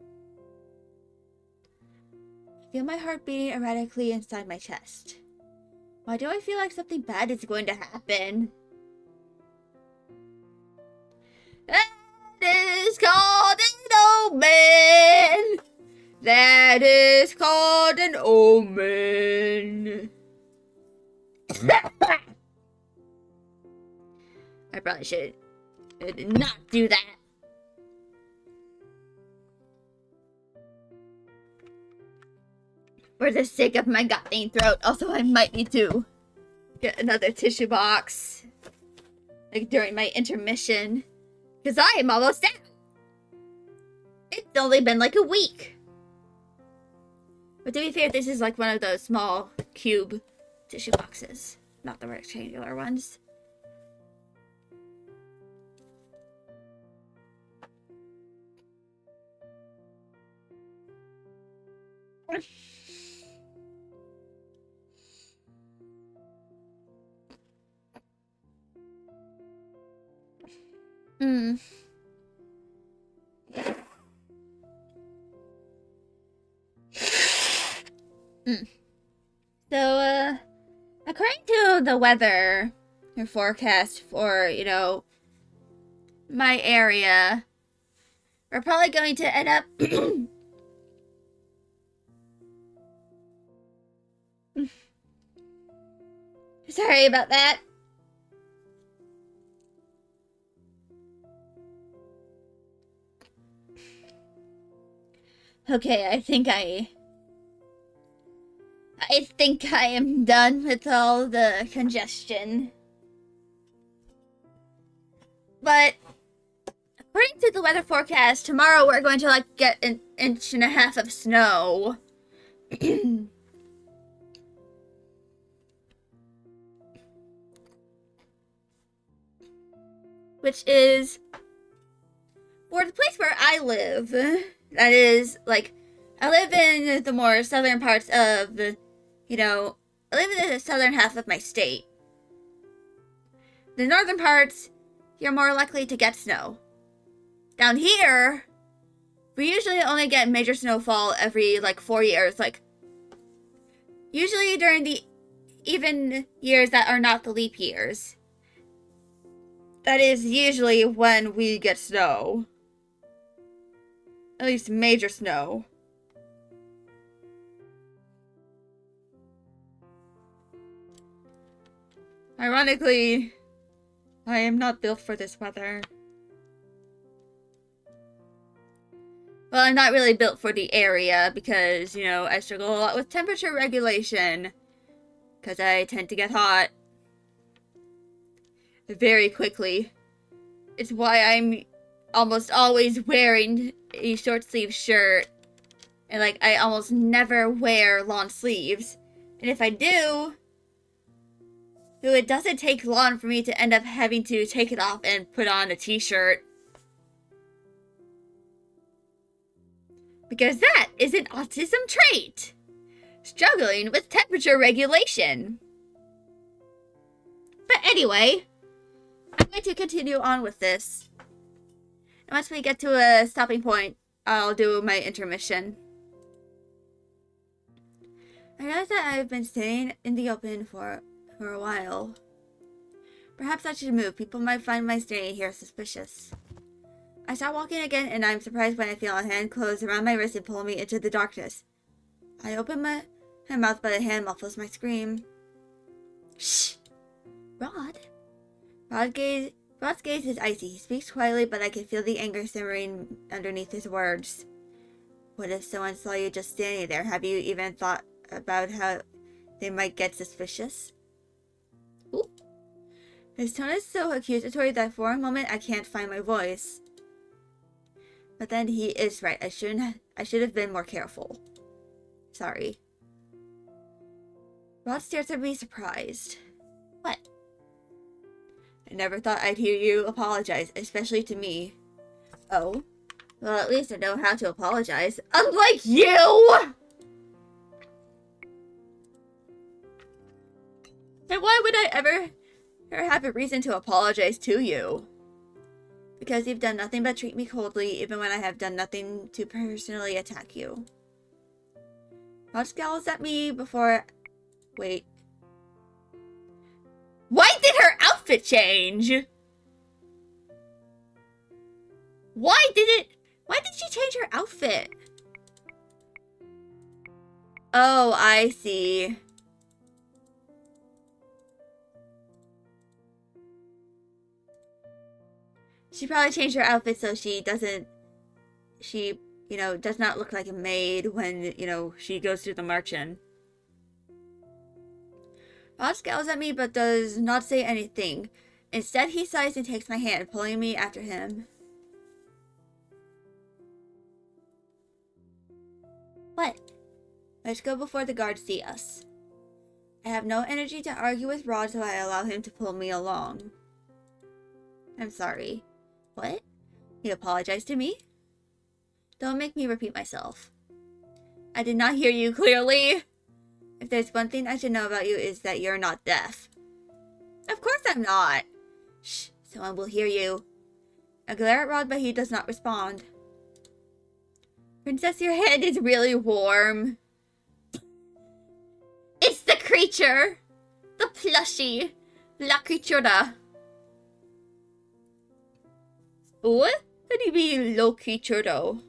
I feel my heart beating erratically inside my chest. Why do I feel like something bad is going to happen? That is called an omen! That is called an omen! I probably should not do that. For the sake of my goddamn throat. Also, I might need to get another tissue box. Like, during my intermission. Because I am almost out. It's only been like a week. But to be fair, this is like one of those small cube tissue boxes. Not the rectangular ones. Hmm. So, according to the weather forecast for, my area, we're probably going to end up sorry about that. Okay, I think I am done with all the congestion. But according to the weather forecast, tomorrow we're going to get an inch and a half of snow. Which is, for the place where I live, that is, I live in the more southern parts of, I live in the southern half of my state. The northern parts, you're more likely to get snow. Down here, we usually only get major snowfall every, 4 years. Usually during the even years that are not the leap years. That is usually when we get snow. At least major snow. Ironically, I am not built for this weather. Well, I'm not really built for the area because, I struggle a lot with temperature regulation. Because I tend to get hot very quickly. It's why I'm almost always wearing a short sleeve shirt. And I almost never wear long sleeves. And if I do, it doesn't take long for me to end up having to take it off and put on a t-shirt. Because that is an autism trait. Struggling with temperature regulation. But anyway, I'm going to continue on with this. And once we get to a stopping point, I'll do my intermission. I realize that I've been staying in the open for a while. Perhaps I should move. People might find my staying here suspicious. I start walking again, and I'm surprised when I feel a hand close around my wrist and pull me into the darkness. I open my mouth, but a hand muffles my scream. Shh! Rod? Rod's gaze is icy. He speaks quietly, but I can feel the anger simmering underneath his words. What if someone saw you just standing there? Have you even thought about how they might get suspicious? Ooh. His tone is so accusatory that for a moment I can't find my voice. But then he is right. I should have been more careful. Sorry. Rod stares at me surprised. What? I never thought I'd hear you apologize, especially to me. Oh? Well, at least I know how to apologize. Unlike you! And why would I ever have a reason to apologize to you? Because you've done nothing but treat me coldly, even when I have done nothing to personally attack you. Rod scowls at me before... Wait. Why did her outfit change? Why did she change her outfit? Oh, I see. She probably changed her outfit so she does not look like a maid when, she goes through the march-in. Rod scowls at me but does not say anything. Instead, he sighs and takes my hand, pulling me after him. What? Let's go before the guards see us. I have no energy to argue with Rod, so I allow him to pull me along. I'm sorry. What? You apologize to me? Don't make me repeat myself. I did not hear you clearly. If there's one thing I should know about you, is that you're not deaf. Of course I'm not. Shh, someone will hear you. I glare at Rod, but he does not respond. Princess, your hand is really warm. It's the creature! The plushie! La criatura! What? How do you mean, lo criatura?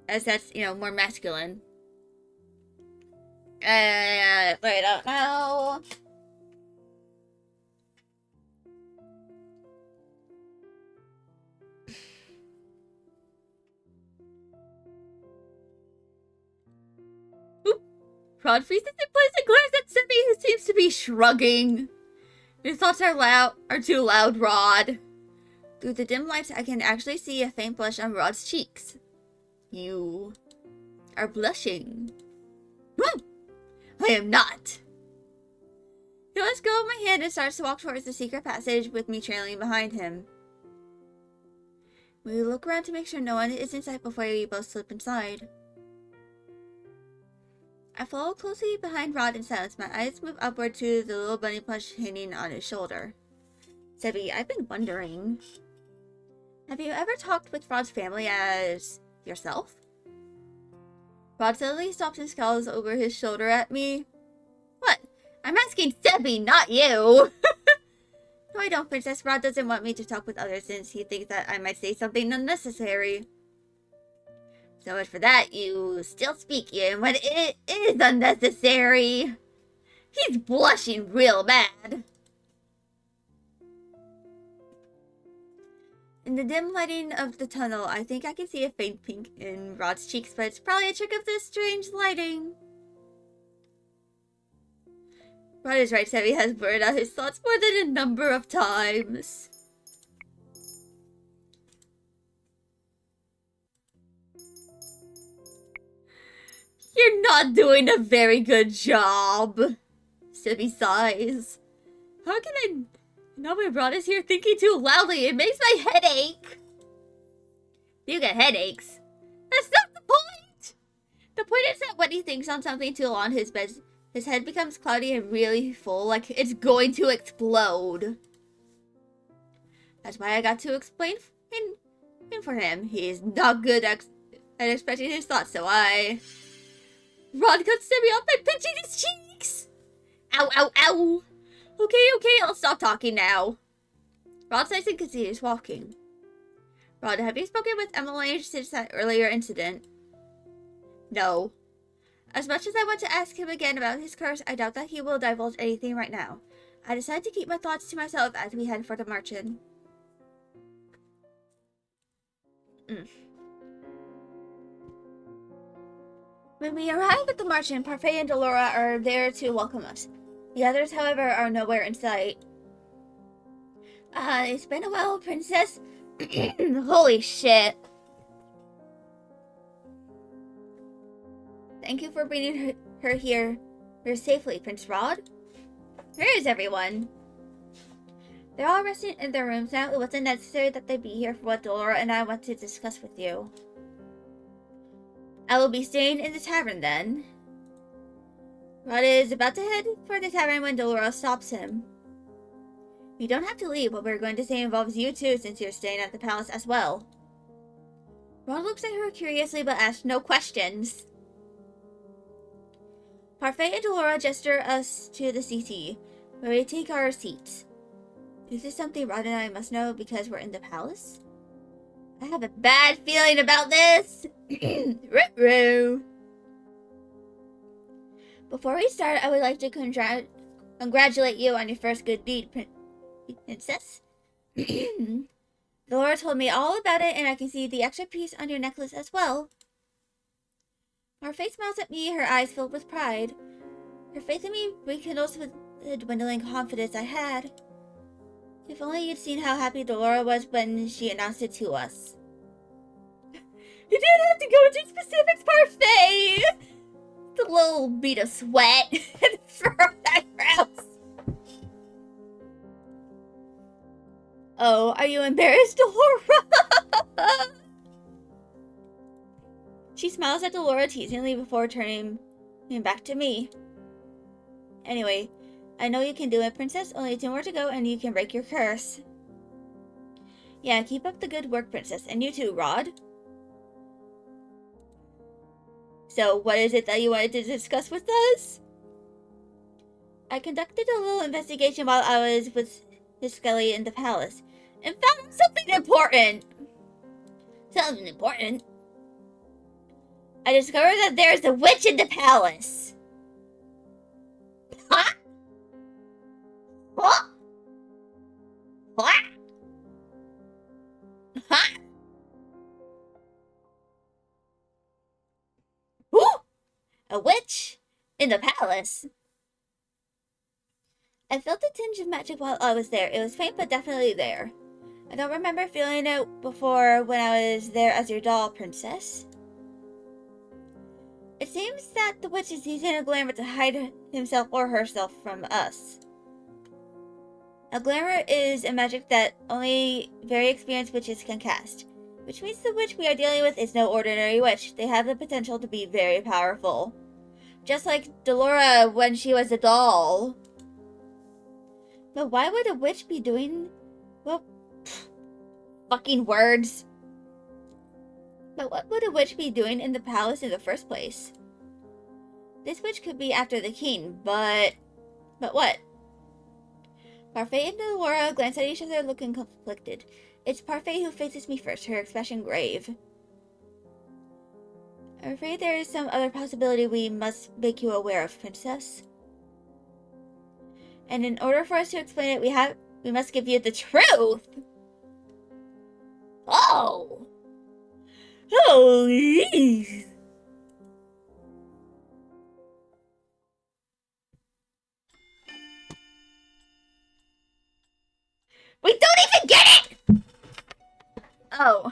As that's, more masculine. I don't know. Rod freezes in place and glares at Seppi, who seems to be shrugging. Your thoughts are too loud, Rod. Through the dim lights, I can actually see a faint blush on Rod's cheeks. You are blushing. Whoa! I am not. He lets go of my hand and starts to walk towards the secret passage with me trailing behind him. We look around to make sure no one is in sight before we both slip inside. I follow closely behind Rod in silence. My eyes move upward to the little bunny plush hanging on his shoulder. Seppi, I've been wondering. Have you ever talked with Rod's family as yourself? Rod suddenly stops and scowls over his shoulder at me. What? I'm asking Seppi, not you! No, I don't, Princess. Rod doesn't want me to talk with others since he thinks that I might say something unnecessary. So much for that, you still speak in when it is unnecessary. He's blushing real bad. In the dim lighting of the tunnel, I think I can see a faint pink in Rod's cheeks, but it's probably a trick of this strange lighting. Rod is right, Seppi has blurred out his thoughts more than a number of times. You're not doing a very good job. Seppi sighs. How can I... Now my Rod is here thinking too loudly. It makes my head ache. You get headaches. That's not the point. The point is that when he thinks on something too long, his head becomes cloudy and really full, like it's going to explode. That's why I got to explain in for him. He is not good at expressing his thoughts, so I... Rod cuts Seppi off by pinching his cheeks! Ow, ow, ow! Okay, I'll stop talking now. Rod sighs and continues walking. Rod, have you spoken with Emily since that earlier incident? No. As much as I want to ask him again about his curse, I doubt that he will divulge anything right now. I decide to keep my thoughts to myself as we head for the march-in. When we arrive at the march-in, Parfait and Delora are there to welcome us. The others, however, are nowhere in sight. It's been a while, Princess. Holy shit. Thank you for bringing her here safely, Prince Rod. Where is everyone? They're all resting in their rooms now. It wasn't necessary that they be here for what Delora and I want to discuss with you. I will be staying in the tavern then. Rod is about to head for the tavern when Delora stops him. You don't have to leave. What we're going to say involves you too, since you're staying at the palace as well. Rod looks at her curiously but asks no questions. Parfait and Delora gesture us to the CT, where we take our seats. Is this something Rod and I must know because we're in the palace? I have a bad feeling about this. Ruh-roh. Before we start, I would like to congratulate you on your first good deed, Princess. Laura told me all about it, and I can see the extra piece on your necklace as well. Parfait smiles at me, her eyes filled with pride. Her faith in me rekindles with the dwindling confidence I had. If only you'd seen how happy Delora was when she announced it to us. You didn't have to go into specifics, Parfait! The little bead of sweat and furrowed eyebrows. Oh, are you embarrassed, Delora? She smiles at Delora teasingly before turning back to me. Anyway, I know you can do it, Princess. Only 2 more to go and you can break your curse. Yeah, keep up the good work, Princess. And you too, Rod. So, what is it that you wanted to discuss with us? I conducted a little investigation while I was with Miss Skelly in the palace, and found something important. Something important? I discovered that there's a witch in the palace. Huh? What? What? Huh? Who? A witch? In the palace? I felt a tinge of magic while I was there. It was faint, but definitely there. I don't remember feeling it before when I was there as your doll, Princess. It seems that the witch is using a glamour to hide himself or herself from us. A glamour is a magic that only very experienced witches can cast, which means the witch we are dealing with is no ordinary witch. They have the potential to be very powerful. Just like Delora when she was a doll. But why would a witch be doing... Well, fucking words. But what would a witch be doing in the palace in the first place? This witch could be after the king, but... But what? Parfait and Delora glance at each other looking conflicted. It's Parfait who faces me first, her expression grave. I'm afraid there is some other possibility we must make you aware of, Princess. And in order for us to explain it, we must give you the truth! Oh! Oh, jeez! We don't even get it! Oh.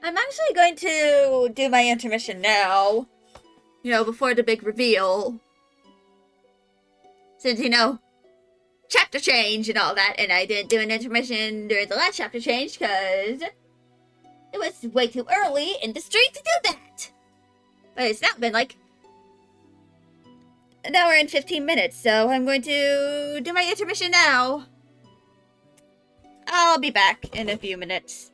I'm actually going to do my intermission now. You know, before the big reveal. Since, you know, chapter change and all that, and I didn't do an intermission during the last chapter change because it was way too early in the street to do that. But it's now been like an hour and 15 minutes, so I'm going to do my intermission now. I'll be back in a few minutes.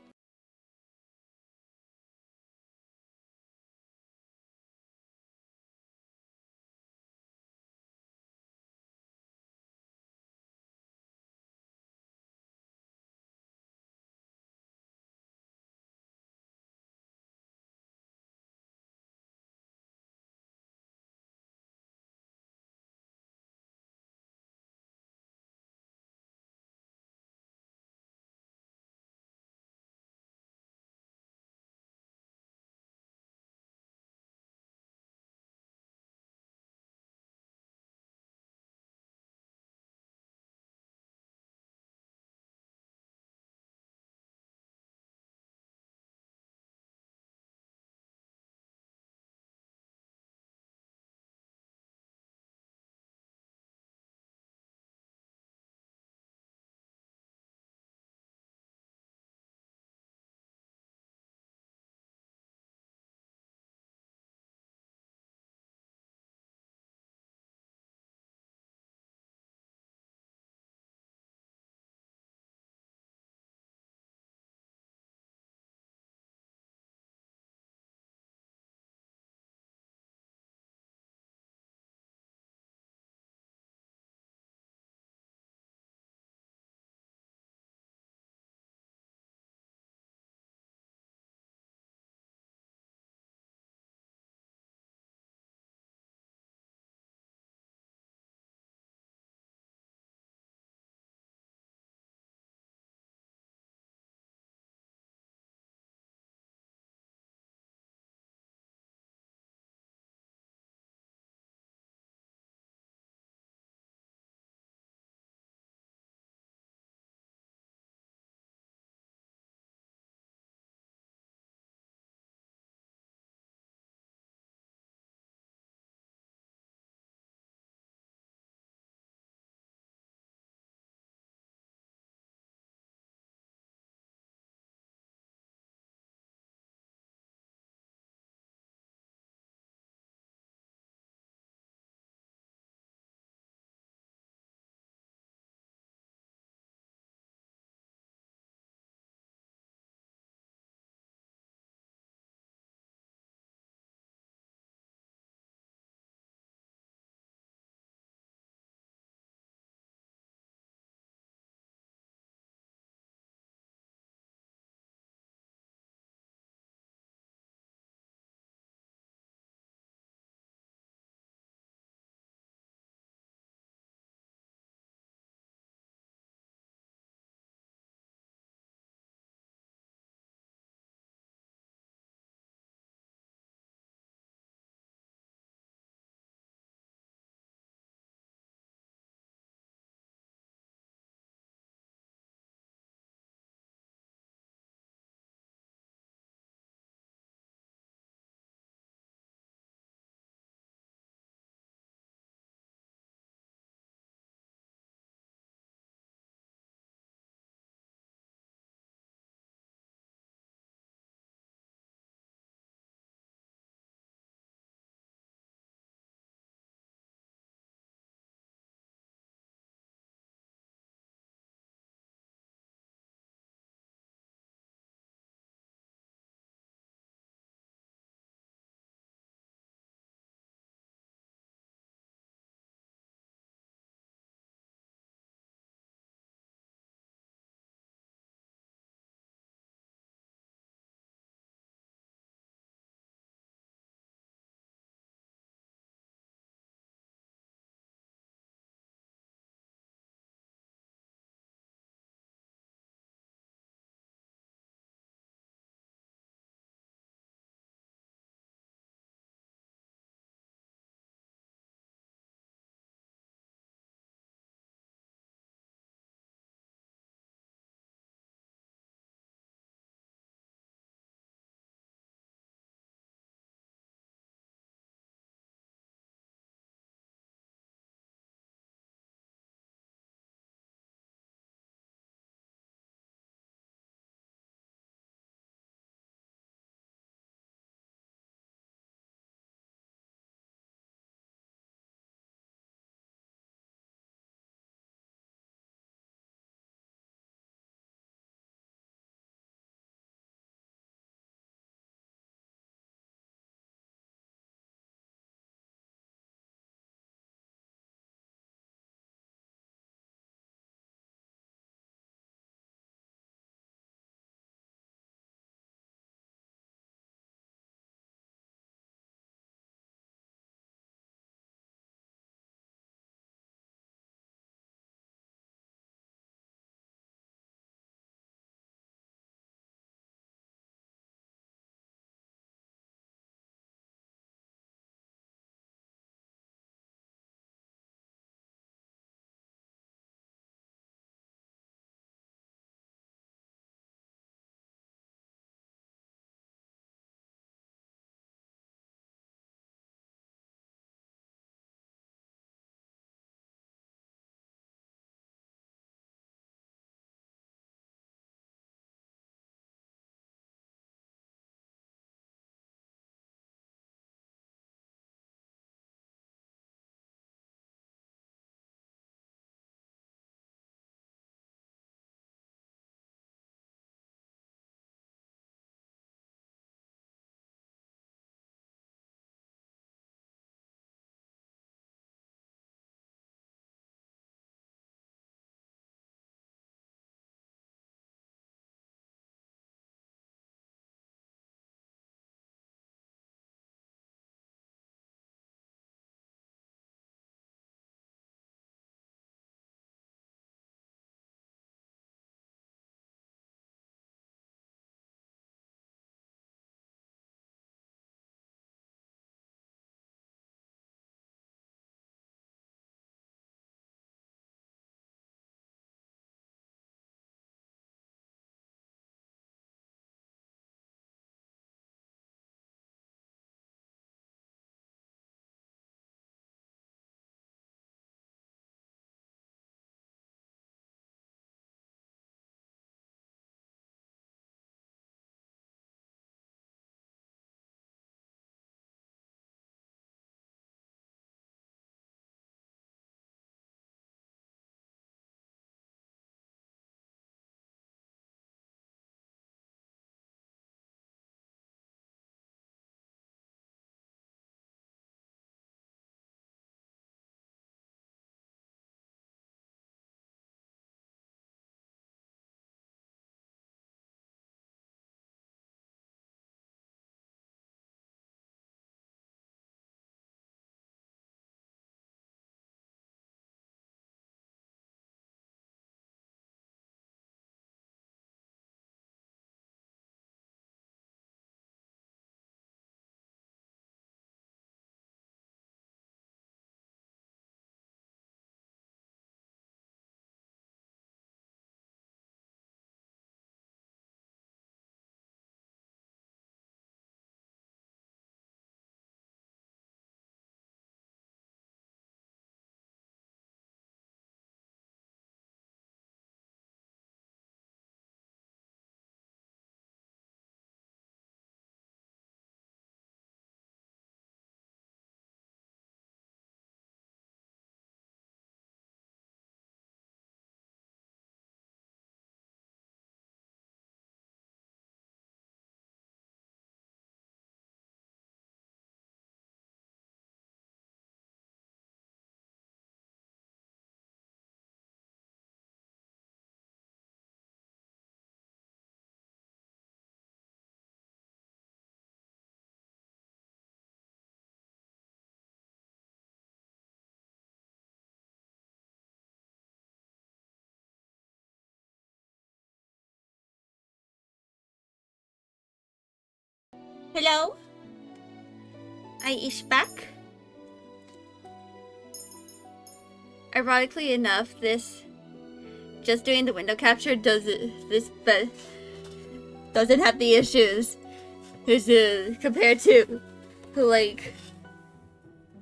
Hello? Aish back? Ironically enough, this just doing the window capture doesn't have the issues compared to like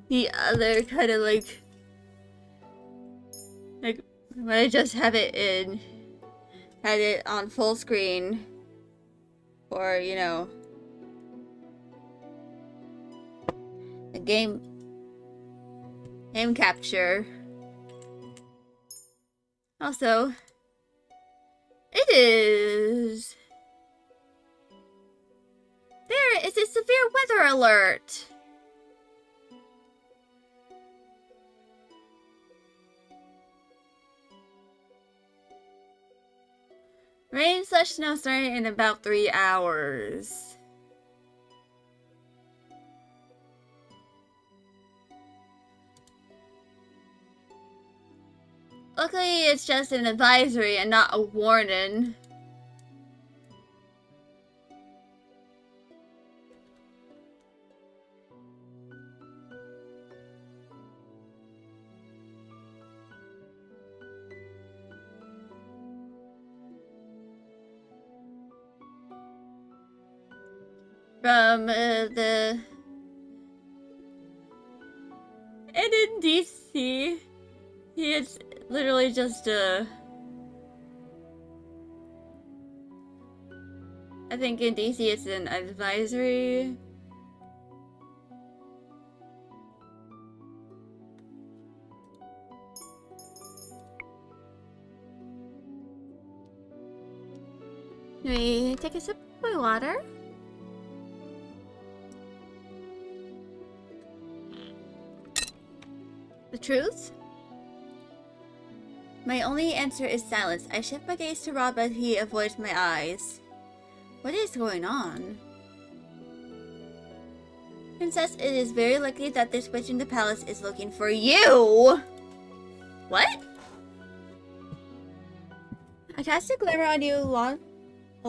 the other kind of like when I just had it on full screen for, you know, the game capture. Also, it is... There is a severe weather alert! Rain/snow starting in about 3 hours. Luckily, it's just an advisory and not a warning. From and in DC, it's literally just I think in DC it's an advisory. Can we take a sip of my water? The truth? My only answer is silence. I shift my gaze to Rob, but he avoids my eyes. What is going on? Princess, it is very likely that this witch in the palace is looking for you! What? I cast a glimmer on you a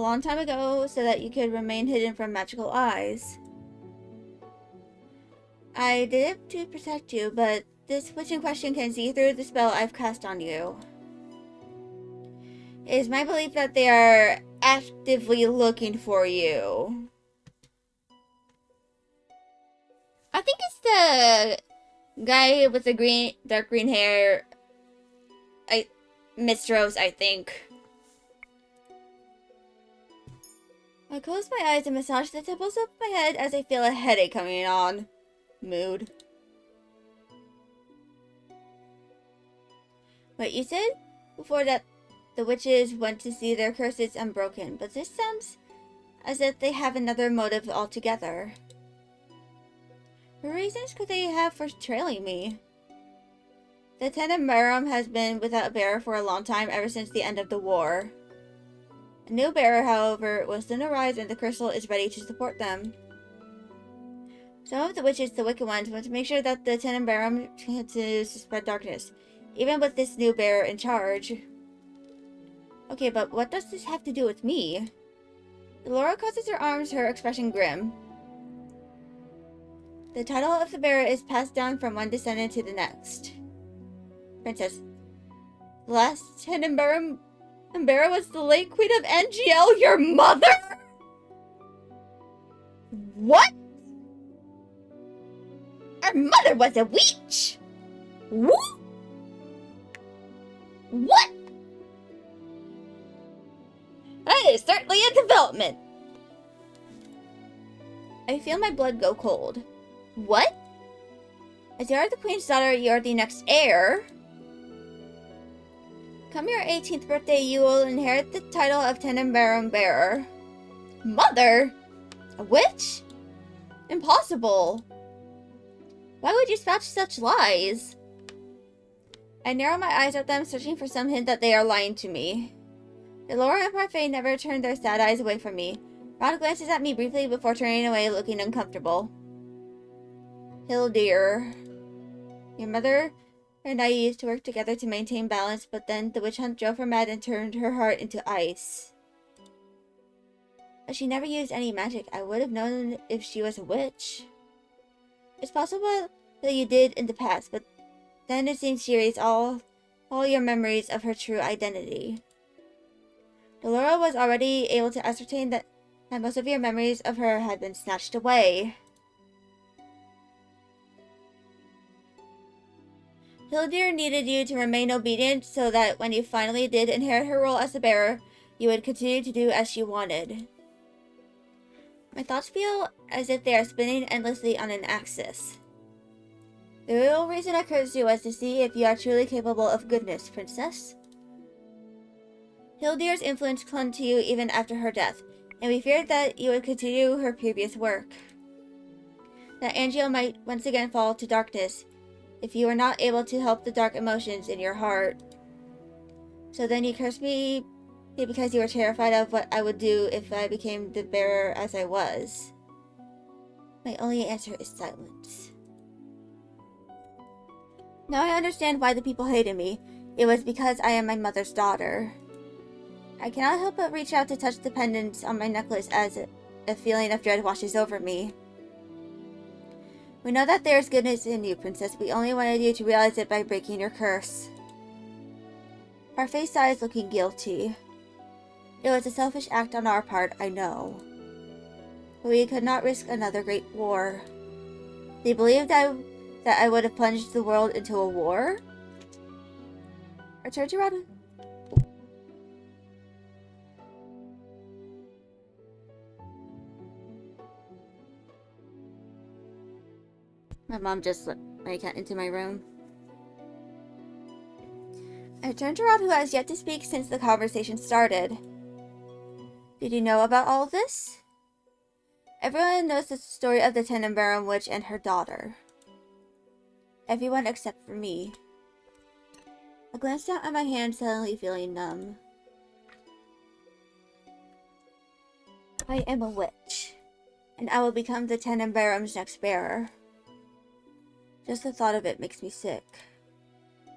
long time ago so that you could remain hidden from magical eyes. I did it to protect you, but this witch in question can see through the spell I've cast on you. It is my belief that they are actively looking for you. I think it's the guy with the dark green hair. Mistros, I think. I close my eyes and massage the temples of my head as I feel a headache coming on. Mood. Wait, you said before that the witches went to see their curses unbroken, but this sounds as if they have another motive altogether. What reasons could they have for trailing me? The Tenenbaum has been without a bearer for a long time, ever since the end of the war. A new bearer, however, will soon arise, and the crystal is ready to support them. Some of the witches, the wicked ones, want to make sure that the Tenenbaum continues to spread darkness, even with this new bearer in charge. Okay, but what does this have to do with me? Laura crosses her arms, her expression grim. The title of the bearer is passed down from one descendant to the next. Princess. The last Tenenbaum bearer was the late Queen of NGL, your mother? What? Our mother was a witch! What? What? That is certainly a development. I feel my blood go cold. What? As you are the queen's daughter, you are the next heir. Come your 18th birthday, you will inherit the title of Tenenbaum bearer. Mother? A witch? Impossible. Why would you spout such lies? I narrow my eyes at them, searching for some hint that they are lying to me. Delora and Parfait never turned their sad eyes away from me. Rod glances at me briefly before turning away, looking uncomfortable. Hill dear. Your mother and I used to work together to maintain balance, but then the witch hunt drove her mad and turned her heart into ice. But she never used any magic. I would have known if she was a witch. It's possible that you did in the past, but then it seems she erased all your memories of her true identity. Delora was already able to ascertain that most of your memories of her had been snatched away. Hildir needed you to remain obedient so that when you finally did inherit her role as the bearer, you would continue to do as she wanted. My thoughts feel as if they are spinning endlessly on an axis. The real reason I cursed you was to see if you are truly capable of goodness, princess. Hildir's influence clung to you even after her death, and we feared that you would continue her previous work. That Angel might once again fall to darkness if you were not able to help the dark emotions in your heart. So then you cursed me because you were terrified of what I would do if I became the bearer as I was. My only answer is silence. Now I understand why the people hated me. It was because I am my mother's daughter. I cannot help but reach out to touch the pendants on my necklace as a feeling of dread washes over me. We know that there is goodness in you, princess. We only wanted you to realize it by breaking your curse. Parfait sighs, looking guilty. It was a selfish act on our part, I know. But we could not risk another great war. They believed that I would have plunged the world into a war? I turned around. My mom just let my cat into my room. I turned to Rod, who has yet to speak since the conversation started. Did you know about all of this? Everyone knows the story of the Tenenbaum witch and her daughter. Everyone except for me. I glanced down at my hand, suddenly feeling numb. I am a witch, and I will become the Tenenbaum's next bearer. Just the thought of it makes me sick.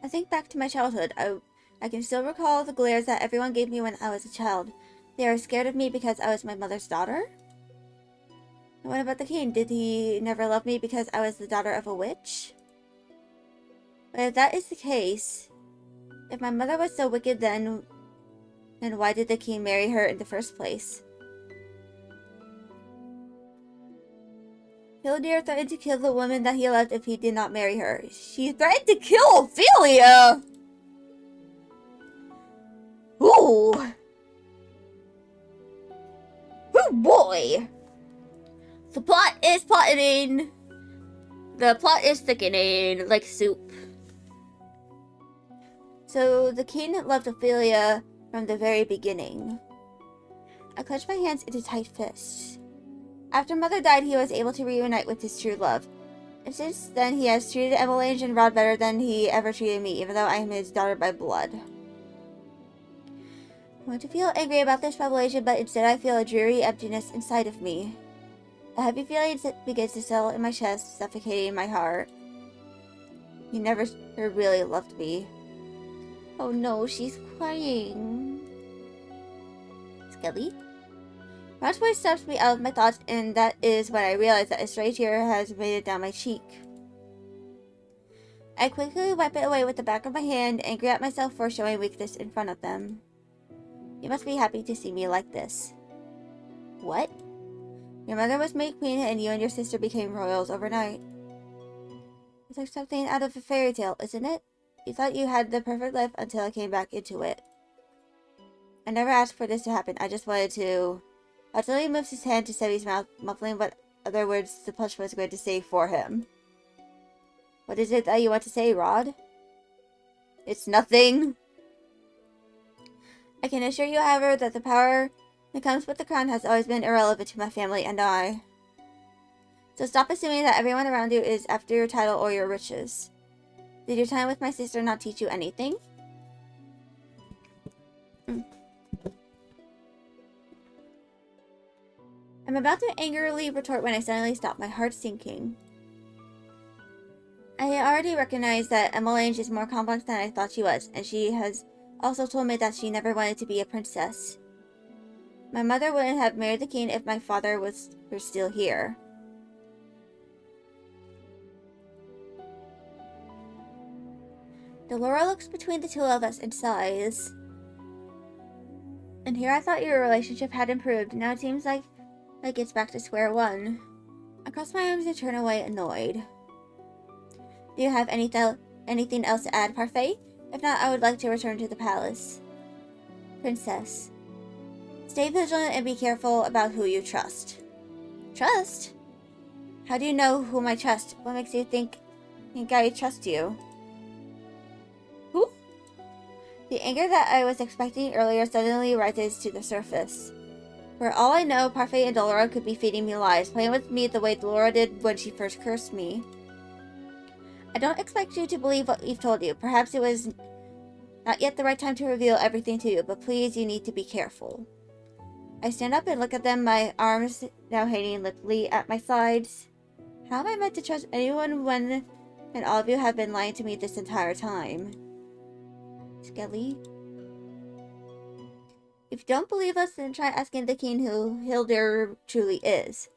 I think back to my childhood. I can still recall the glares that everyone gave me when I was a child. They were scared of me because I was my mother's daughter? And what about the king? Did he never love me because I was the daughter of a witch? But if that is the case, if my mother was so wicked then why did the king marry her in the first place? Hildir threatened to kill the woman that he loved if he did not marry her. She threatened to kill Ophelia! Ooh! Oh boy! The plot is plotting. The plot is thickening like soup. So the king loved Ophelia from the very beginning. I clenched my hands into tight fists. After Mother died, he was able to reunite with his true love. And since then, he has treated Emmeline and Rod better than he ever treated me, even though I am his daughter by blood. I want to feel angry about this revelation, but instead I feel a dreary emptiness inside of me. A heavy feeling begins to settle in my chest, suffocating my heart. You never really loved me. Oh no, she's crying. Skelly? Rod's voice stops me out of my thoughts, and that is when I realize that a stray tear has made it down my cheek. I quickly wipe it away with the back of my hand, angry at myself for showing weakness in front of them. You must be happy to see me like this. What? Your mother was made queen, and you and your sister became royals overnight. It's like something out of a fairy tale, isn't it? You thought you had the perfect life until I came back into it. I never asked for this to happen, I just wanted to... Utterly moves his hand to Sebi's mouth, muffling what other words the plush was going to say for him. What is it that you want to say, Rod? It's nothing. I can assure you, however, that the power that comes with the crown has always been irrelevant to my family and I. So stop assuming that everyone around you is after your title or your riches. Did your time with my sister not teach you anything? I'm about to angrily retort when I suddenly stop, my heart sinking. I already recognize that Emmeline is more complex than I thought she was, and she has also told me that she never wanted to be a princess. My mother wouldn't have married the king if my father were still here. Delora looks between the two of us and sighs. And here I thought your relationship had improved. Now it seems like it's back to square one. I cross my arms and turn away, annoyed. Do you have anything else to add, Parfait? If not, I would like to return to the palace. Princess. Stay vigilant and be careful about who you trust. Trust? How do you know whom I trust? What makes you think I trust you? Who? The anger that I was expecting earlier suddenly rises to the surface. For all I know, Parfait and Delora could be feeding me lies, playing with me the way Delora did when she first cursed me. I don't expect you to believe what we've told you. Perhaps it was not yet the right time to reveal everything to you, but please, you need to be careful. I stand up and look at them, my arms now hanging limply at my sides. How am I meant to trust anyone when all of you have been lying to me this entire time? Skelly? If you don't believe us, then try asking the king who Hildur truly is.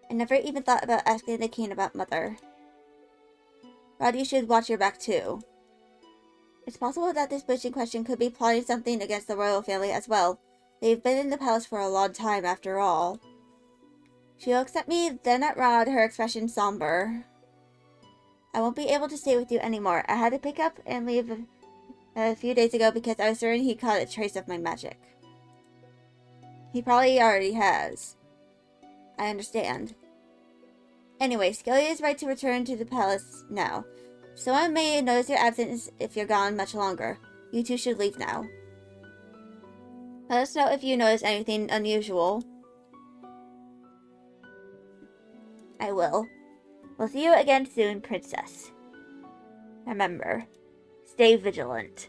I never even thought about asking the king about Mother. Rod, you should watch your back too. It's possible that this bitch in question could be plotting something against the royal family as well. They've been in the palace for a long time after all. She looks at me, then at Rod, her expression somber. I won't be able to stay with you anymore. I had to pick up and leave a few days ago because I was certain he caught a trace of my magic. He probably already has. I understand. Anyway, Skelly is right to return to the palace now. Someone may notice your absence if you're gone much longer. You two should leave now. Let us know if you notice anything unusual. I will. We'll see you again soon, Princess. Remember, stay vigilant.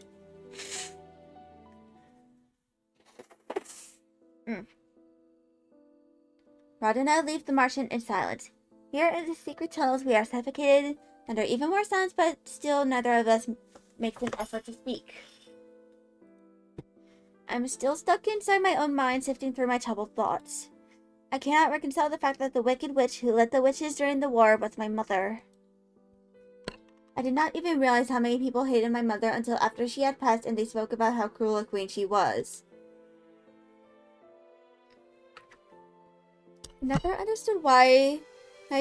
Rod and I leave the Martian in silence. Here in the secret tunnels, we are suffocated under even more sounds, but still neither of us makes an effort to speak. I'm still stuck inside my own mind, sifting through my troubled thoughts. I cannot reconcile the fact that the wicked witch who led the witches during the war was my mother. I did not even realize how many people hated my mother until after she had passed and they spoke about how cruel a queen she was. I never understood why,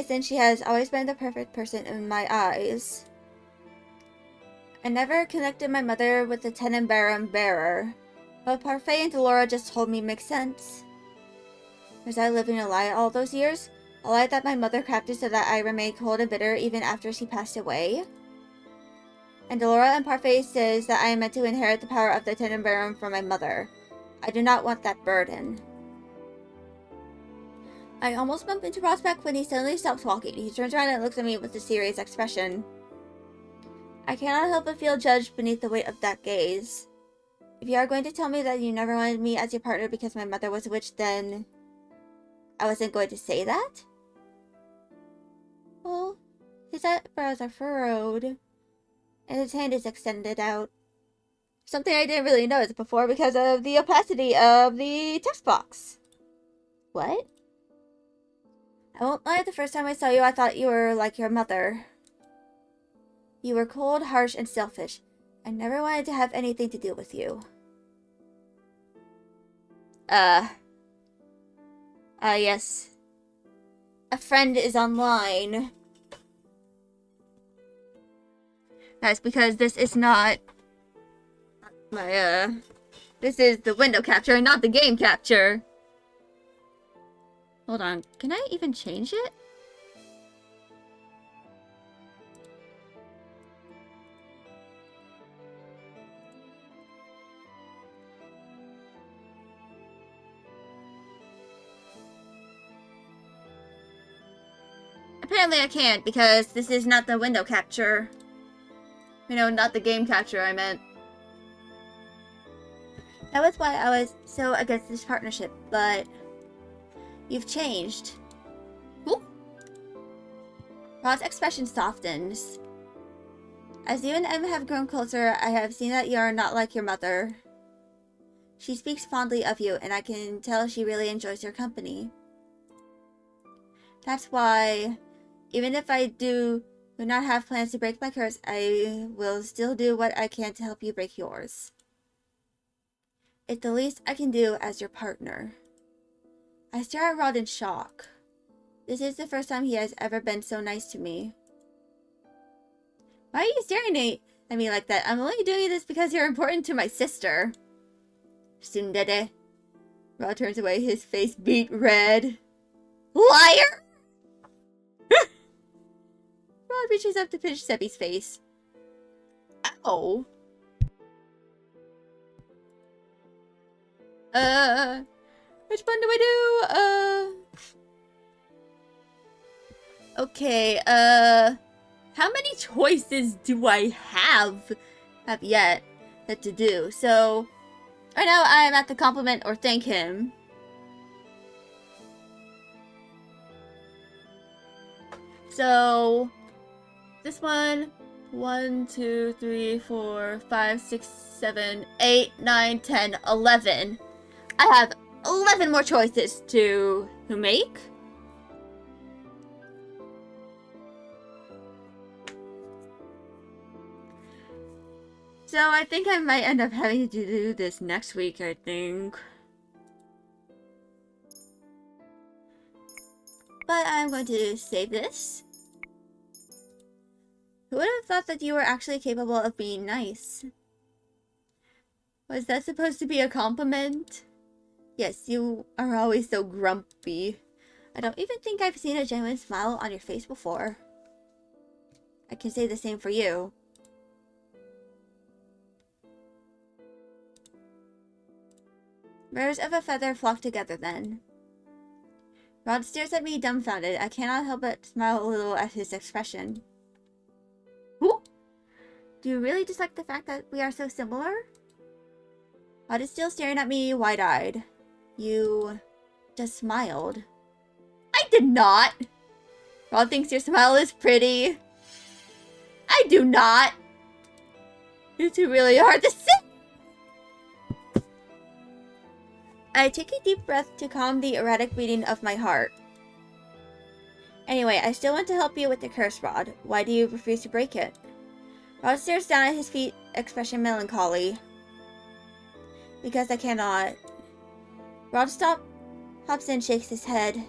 since she has always been the perfect person in my eyes. I never connected my mother with the Tenenbaum bearer. What Parfait and Delora just told me makes sense. Was I living a lie all those years? A lie that my mother crafted so that I remained cold and bitter even after she passed away? And Delora and Parfait says that I am meant to inherit the power of the Tenenbaum from my mother. I do not want that burden. I almost bump into Prospect when he suddenly stops walking. He turns around and looks at me with a serious expression. I cannot help but feel judged beneath the weight of that gaze. If you are going to tell me that you never wanted me as your partner because my mother was a witch, then I wasn't going to say that? Well, his eyebrows are furrowed, and his hand is extended out. Something I didn't really notice before because of the opacity of the text box. What? I won't lie, the first time I saw you, I thought you were like your mother. You were cold, harsh, and selfish. I never wanted to have anything to do with you. Yes. A friend is online. That's because this is not my, this is the window capture, not the game capture. Hold on, can I even change it? Apparently I can't, because this is not the window capture. You know, not the game capture, I meant. That was why I was so against this partnership, but you've changed. Who? Rod's expression softens. As you and Em have grown closer, I have seen that you are not like your mother. She speaks fondly of you, and I can tell she really enjoys your company. That's why, even if I do not have plans to break my curse, I will still do what I can to help you break yours. It's the least I can do as your partner. I stare at Rod in shock. This is the first time he has ever been so nice to me. Why are you staring at me like that? I'm only doing this because you're important to my sister. Tsundere. Rod turns away, his face beet red. Liar! Rod reaches up to pinch Seppi's face. Ow. Which one do I do? Okay, how many choices do I have yet that to do? So, right now I'm at the compliment or thank him. So, this one, 1, 2, 3, 4, 5, 6, 7, 8, 9, 10, 11. I have 11 more choices to make. So I think I might end up having to do this next week, I think. But I'm going to save this. Who would have thought that you were actually capable of being nice? Was that supposed to be a compliment? Yes, you are always so grumpy. I don't even think I've seen a genuine smile on your face before. I can say the same for you. Birds of a feather flock together then. Rod stares at me dumbfounded. I cannot help but smile a little at his expression. Ooh. Do you really dislike the fact that we are so similar? Rod is still staring at me wide-eyed. You just smiled. I did not! Rod thinks your smile is pretty. I do not! You two really are the same! I take a deep breath to calm the erratic beating of my heart. Anyway, I still want to help you with the curse, Rod. Why do you refuse to break it? Rod stares down at his feet, expression melancholy. Because I cannot. Rod hops in, shakes his head.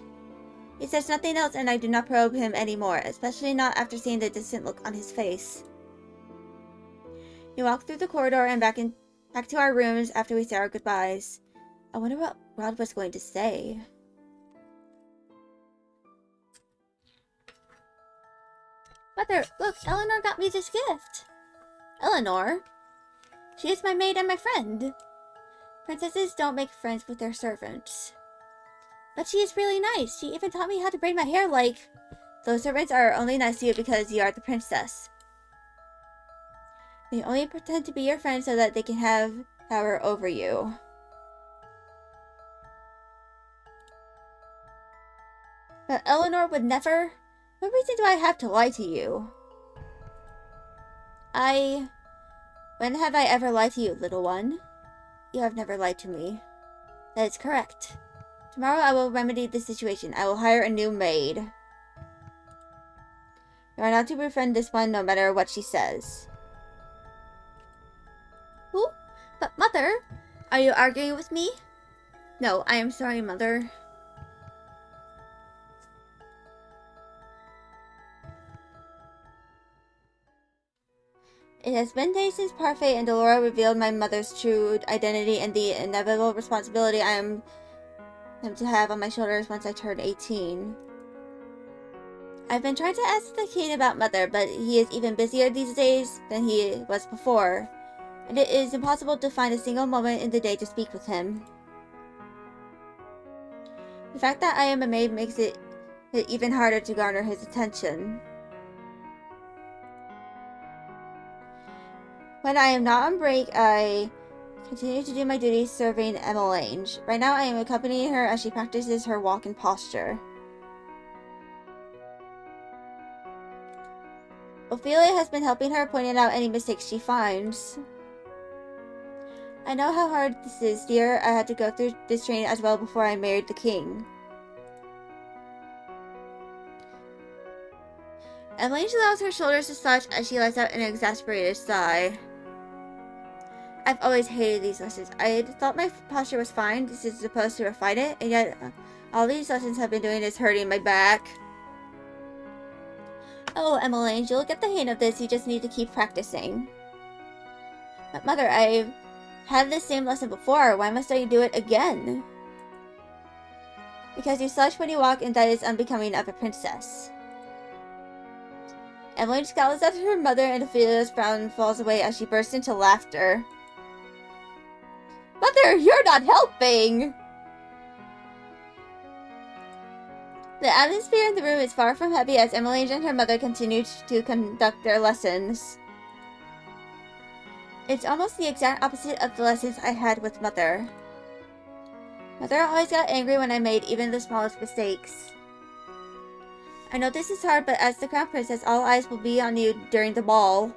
He says nothing else, and I do not probe him anymore, especially not after seeing the distant look on his face. We walk through the corridor and back to our rooms after we say our goodbyes. I wonder what Rod was going to say. Mother, look, Eleanor got me this gift. Eleanor? She is my maid and my friend. Princesses don't make friends with their servants. But she is really nice. She even taught me how to braid my hair like... Those servants are only nice to you because you are the princess. They only pretend to be your friends so that they can have power over you. But Eleanor would never... What reason do I have to lie to you? When have I ever lied to you, little one? You have never lied to me. That is correct. Tomorrow I will remedy the situation. I will hire a new maid. You are not to befriend this one no matter what she says. Who? But Mother, are you arguing with me? No, I am sorry, Mother. It has been days since Parfait and Delora revealed my mother's true identity and the inevitable responsibility I am to have on my shoulders once I turn 18. I've been trying to ask the king about Mother, but he is even busier these days than he was before, and it is impossible to find a single moment in the day to speak with him. The fact that I am a maid makes it even harder to garner his attention. When I am not on break, I continue to do my duties serving Emmelange. Right now I am accompanying her as she practices her walk and posture. Ophelia has been helping her, pointing out any mistakes she finds. I know how hard this is, dear. I had to go through this training as well before I married the king. Emily allows her shoulders to slouch as she lets out an exasperated sigh. I've always hated these lessons. I thought my posture was fine. This is supposed to refine it, and yet all these lessons have been doing is hurting my back. Oh, Emily, you'll get the hang of this. You just need to keep practicing. But Mother, I've had this same lesson before. Why must I do it again? Because you slouch when you walk, and that is unbecoming of a princess. Emily scowls at her mother, and Ophelia's frown falls away as she bursts into laughter. Mother, you're not helping! The atmosphere in the room is far from happy as Emily and her mother continue to conduct their lessons. It's almost the exact opposite of the lessons I had with Mother. Mother always got angry when I made even the smallest mistakes. I know this is hard, but as the crown princess, all eyes will be on you during the ball.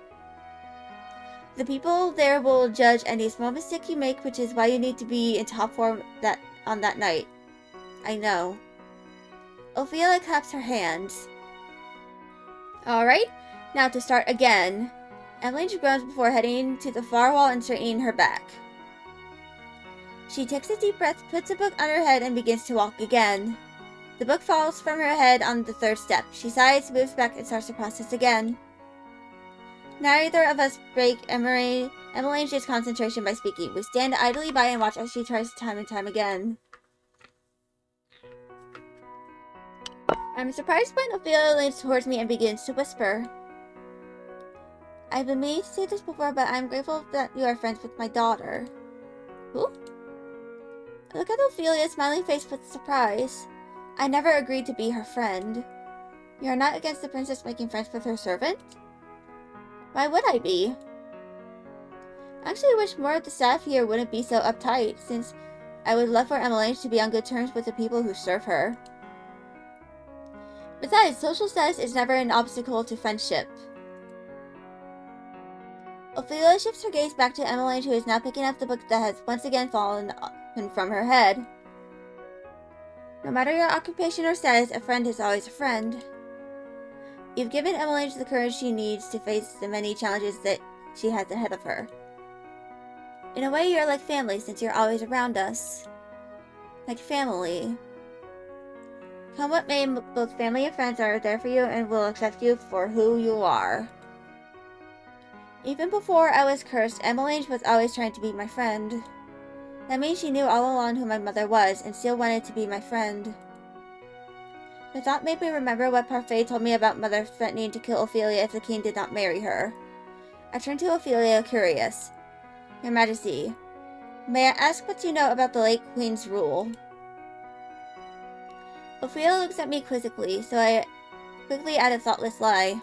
The people there will judge any small mistake you make, which is why you need to be in top form on that night. I know. Ophelia claps her hands. Alright, now to start again. Emily groans before heading to the far wall and straightening her back. She takes a deep breath, puts a book on her head, and begins to walk again. The book falls from her head on the third step. She sighs, moves back, and starts the process again. Neither of us break Emily's concentration by speaking. We stand idly by and watch as she tries time and time again. I'm surprised when Ophelia leans towards me and begins to whisper. I've been meaning to say this before, but I'm grateful that you are friends with my daughter. Who? I look at Ophelia's smiling face with surprise. I never agreed to be her friend. You are not against the princess making friends with her servant? Why would I be? I actually wish more of the staff here wouldn't be so uptight, since I would love for Emily to be on good terms with the people who serve her. Besides, social status is never an obstacle to friendship. Ophelia shifts her gaze back to Emily, who is now picking up the book that has once again fallen from her head. No matter your occupation or status, a friend is always a friend. You've given Emily the courage she needs to face the many challenges that she has ahead of her. In a way, you're like family since you're always around us. Like family. Come what may, both family and friends are there for you and will accept you for who you are. Even before I was cursed, Emily was always trying to be my friend. That means she knew all along who my mother was and still wanted to be my friend. The thought made me remember what Parfait told me about Mother threatening to kill Ophelia if the king did not marry her. I turned to Ophelia, curious. Your Majesty, may I ask what you know about the late Queen's rule? Ophelia looks at me quizzically, so I quickly add a thoughtless lie.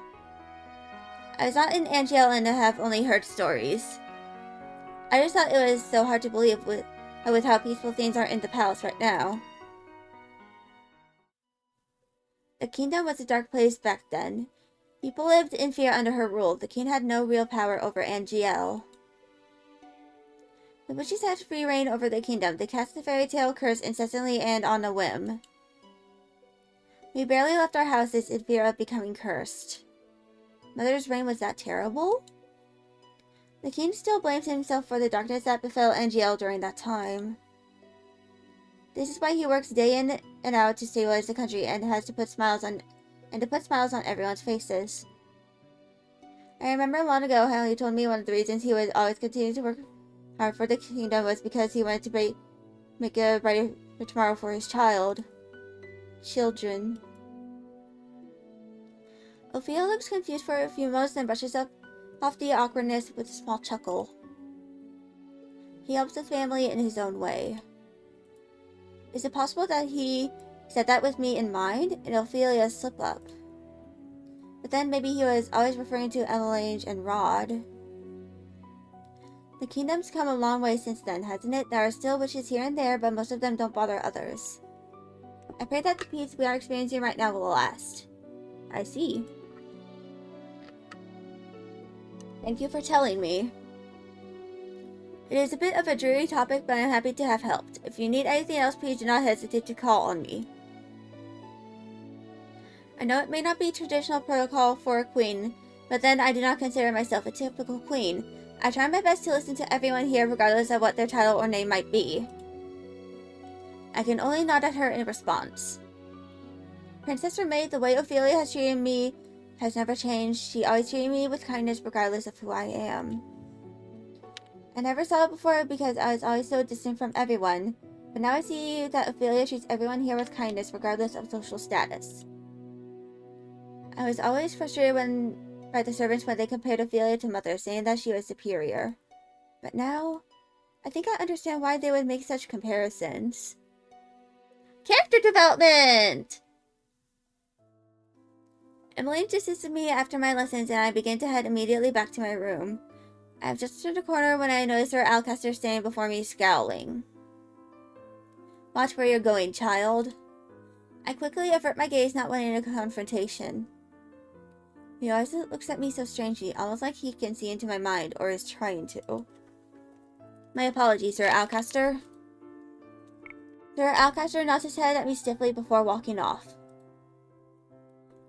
I was not in Angel and have only heard stories. I just thought it was so hard to believe with how peaceful things are in the palace right now. The kingdom was a dark place back then. People lived in fear under her rule. The king had no real power over Angiel. The witches had free reign over the kingdom. They cast the fairy tale curse incessantly and on a whim. We barely left our houses in fear of becoming cursed. Mother's reign was that terrible? The king still blames himself for the darkness that befell Angiel during that time. This is why he works day in and out to stabilize the country and has to put smiles on everyone's faces. I remember long ago how he told me one of the reasons he would always continue to work hard for the kingdom was because he wanted to make a brighter tomorrow for his children. Ophelia looks confused for a few moments and brushes off the awkwardness with a small chuckle. He helps his family in his own way. Is it possible that he said that with me in mind, and Ophelia's slip-up? But then maybe he was always referring to Emmeline and Rod. The kingdom's come a long way since then, hasn't it? There are still witches here and there, but most of them don't bother others. I pray that the peace we are experiencing right now will last. I see. Thank you for telling me. It is a bit of a dreary topic, but I'm happy to have helped. If you need anything else, please do not hesitate to call on me. I know it may not be traditional protocol for a queen, but then I do not consider myself a typical queen. I try my best to listen to everyone here regardless of what their title or name might be. I can only nod at her in response. Princess Maid, the way Ophelia has treated me has never changed. She always treated me with kindness regardless of who I am. I never saw it before because I was always so distant from everyone, but now I see that Ophelia treats everyone here with kindness regardless of social status. I was always frustrated by the servants when they compared Ophelia to Mother, saying that she was superior. But now, I think I understand why they would make such comparisons. Character development! Emily dismisses me after my lessons and I begin to head immediately back to my room. I have just turned a corner when I notice Sir Alcaster standing before me, scowling. Watch where you're going, child. I quickly avert my gaze, not wanting a confrontation. He always looks at me so strangely, almost like he can see into my mind, or is trying to. My apologies, Sir Alcaster. Sir Alcaster nods his head at me stiffly before walking off.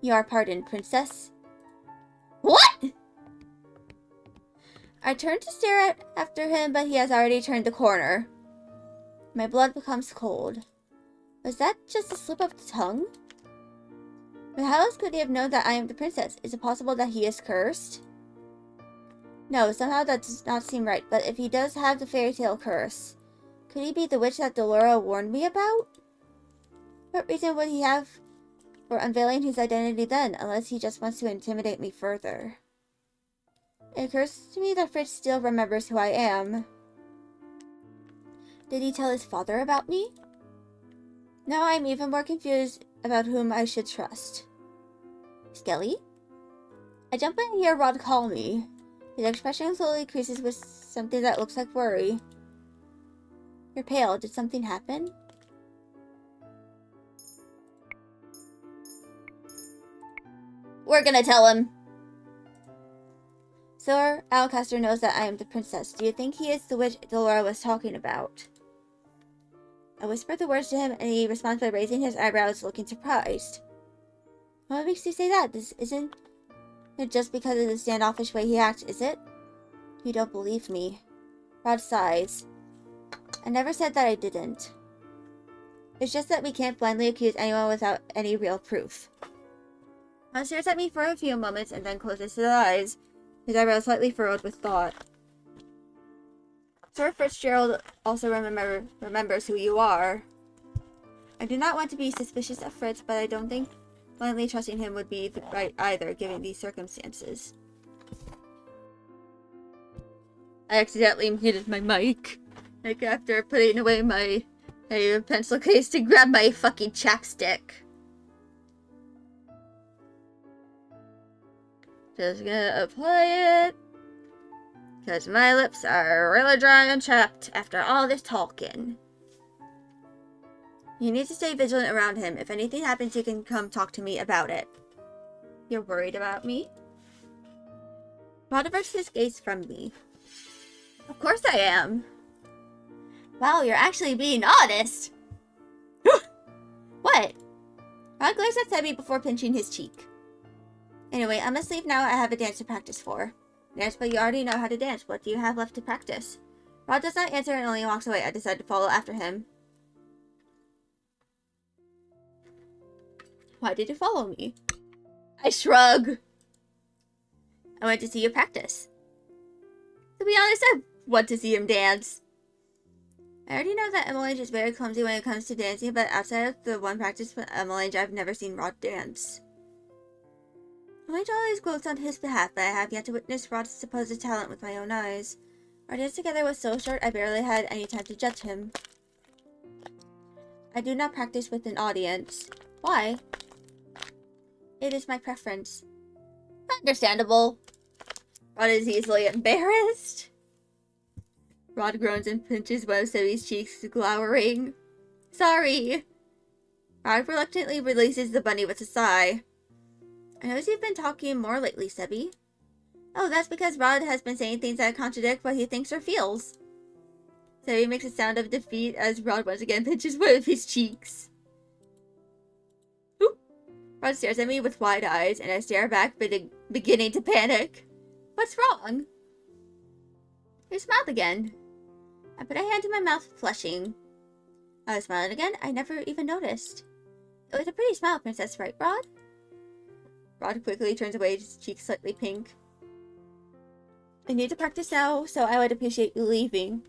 You are pardoned, Princess. What? I turn to stare after him, but he has already turned the corner. My blood becomes cold. Was that just a slip of the tongue? But how else could he have known that I am the princess? Is it possible that he is cursed? No, somehow that does not seem right, but if he does have the fairy tale curse, could he be the witch that Delora warned me about? What reason would he have for unveiling his identity then, unless he just wants to intimidate me further? It occurs to me that Fritz still remembers who I am. Did he tell his father about me? Now I'm even more confused about whom I should trust. Skelly? I jump in and hear Rod call me. His expression slowly creases with something that looks like worry. You're pale. Did something happen? We're gonna tell him. Sir Alcaster knows that I am the princess. Do you think he is the witch Delora was talking about? I whisper the words to him, and he responds by raising his eyebrows, looking surprised. What makes you say that? This isn't it just because of the standoffish way he acts, is it? You don't believe me. Rod sighs. I never said that I didn't. It's just that we can't blindly accuse anyone without any real proof. Rod stares at me for a few moments and then closes his eyes, his eyebrows slightly furrowed with thought. Sir Fitzgerald also remembers who you are. I do not want to be suspicious of Fritz, but I don't think blindly trusting him would be right either, given these circumstances. I accidentally muted my mic, like after putting away my pencil case to grab my fucking chapstick. Just gonna apply it, because my lips are really dry and chapped after all this talking. You need to stay vigilant around him. If anything happens, you can come talk to me about it. You're worried about me? Rod averts his gaze from me. Of course I am. Wow, you're actually being honest. What? Rod glares at Sebby before pinching his cheek. Anyway, I must leave now. I have a dance to practice for. Dance, but you already know how to dance. What do you have left to practice? Rod does not answer and only walks away. I decide to follow after him. Why did you follow me? I shrug. I went to see you practice. To be honest, I want to see him dance. I already know that Emmeline is very clumsy when it comes to dancing, but outside of the one practice with Emmeline, I've never seen Rod dance. Emmeline always gloats on his behalf, but I have yet to witness Rod's supposed talent with my own eyes. Our dance together was so short, I barely had any time to judge him. I do not practice with an audience. Why? It is my preference. Understandable. Rod is easily embarrassed. Rod groans and pinches one of Sebby's cheeks, glowering. Sorry. Rod reluctantly releases the bunny with a sigh. I notice you've been talking more lately, Sebby. Oh, that's because Rod has been saying things that contradict what he thinks or feels. Sammy makes a sound of defeat as Rod once again pinches one of his cheeks. Oop. Rod stares at me with wide eyes, and I stare back, beginning to panic. What's wrong? You smiled again. I put a hand to my mouth, flushing. I was smiling again. I never even noticed. It was a pretty smile, Princess, right, Rod? Rod quickly turns away, his cheeks slightly pink. I need to practice now, so I would appreciate you leaving.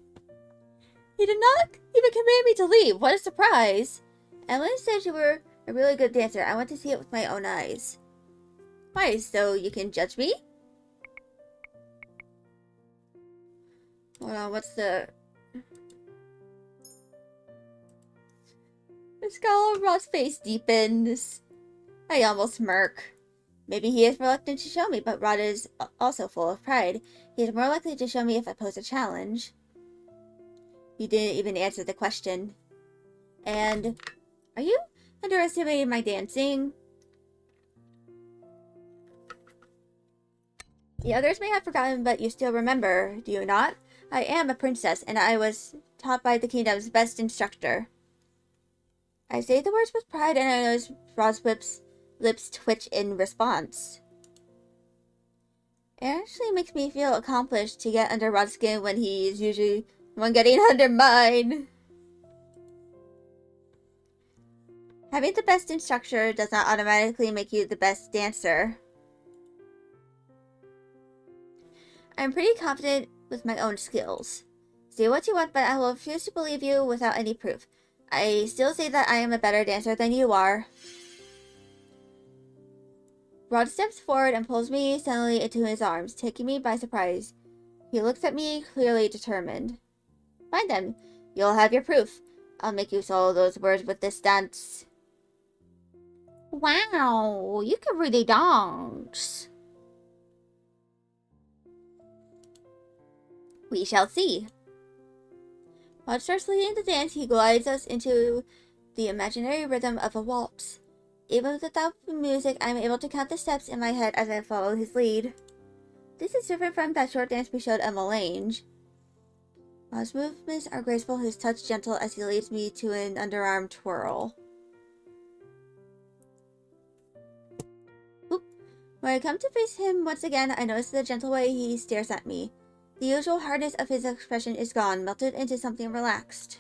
You did not even command me to leave. What a surprise. Emily said you were a really good dancer. I want to see it with my own eyes. Why, so you can judge me? Hold on, what's the... The scowl on Rod's face deepens. I almost smirk. Maybe he is reluctant to show me, but Rod is also full of pride. He is more likely to show me if I pose a challenge. You didn't even answer the question. And, are you underestimating my dancing? The others may have forgotten, but you still remember, do you not? I am a princess, and I was taught by the kingdom's best instructor. I say the words with pride, and I notice Rod's lips twitch in response. It actually makes me feel accomplished to get under Rod's skin when he is usually the one getting under mine. Having the best instructor does not automatically make you the best dancer. I'm pretty confident with my own skills. Say what you want, but I will refuse to believe you without any proof. I still say that I am a better dancer than you are. Rod steps forward and pulls me suddenly into his arms, taking me by surprise. He looks at me, clearly determined. Fine then, you'll have your proof. I'll make you swallow those words with this dance. Wow, you can really dance. We shall see. Rod starts leading the dance. He glides us into the imaginary rhythm of a waltz. Even without the music, I am able to count the steps in my head as I follow his lead. This is different from that short dance we showed Emma Lange. Rod's movements are graceful, his touch gentle as he leads me to an underarm twirl. Oop. When I come to face him once again, I notice the gentle way he stares at me. The usual hardness of his expression is gone, melted into something relaxed.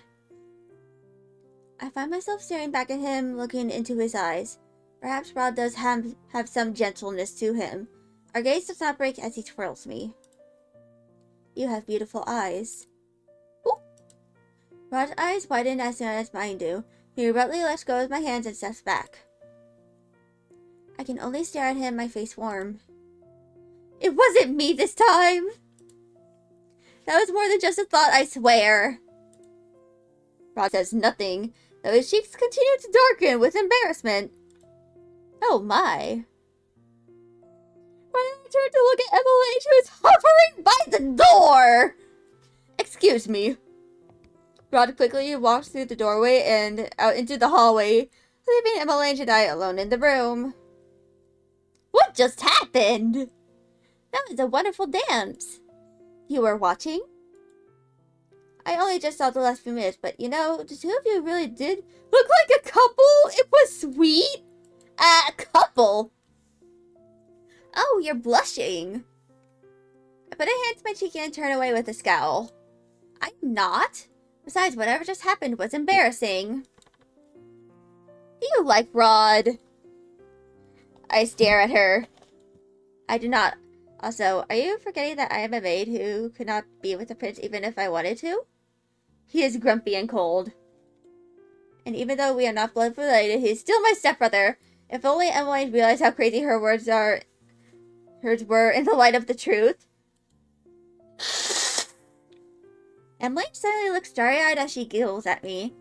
I find myself staring back at him, looking into his eyes. Perhaps Rod does have some gentleness to him. Our gaze does not break as he twirls me. You have beautiful eyes. Ooh. Rod's eyes widen as soon as mine do. He abruptly lets go of my hands and steps back. I can only stare at him, my face warm. It wasn't me this time! That was more than just a thought, I swear. Rod says nothing, though his cheeks continue to darken with embarrassment. Oh my. When I turned to look at Emily, she was hovering by the door! Excuse me. Rod quickly walks through the doorway and out into the hallway, leaving Emily and I alone in the room. What just happened? That was a wonderful dance. You were watching? I only just saw the last few minutes, but you know, the two of you really did look like a couple. It was sweet. A couple. Oh, you're blushing. I put a hand to my cheek and turn away with a scowl. I'm not. Besides, whatever just happened was embarrassing. Do you like Rod? I stare at her. I do not. Also, are you forgetting that I am a maid who could not be with the prince even if I wanted to? He is grumpy and cold. And even though we are not blood related, he is still my stepbrother. If only Emily realized how crazy her words were in the light of the truth. Emily suddenly looks starry-eyed as she giggles at me.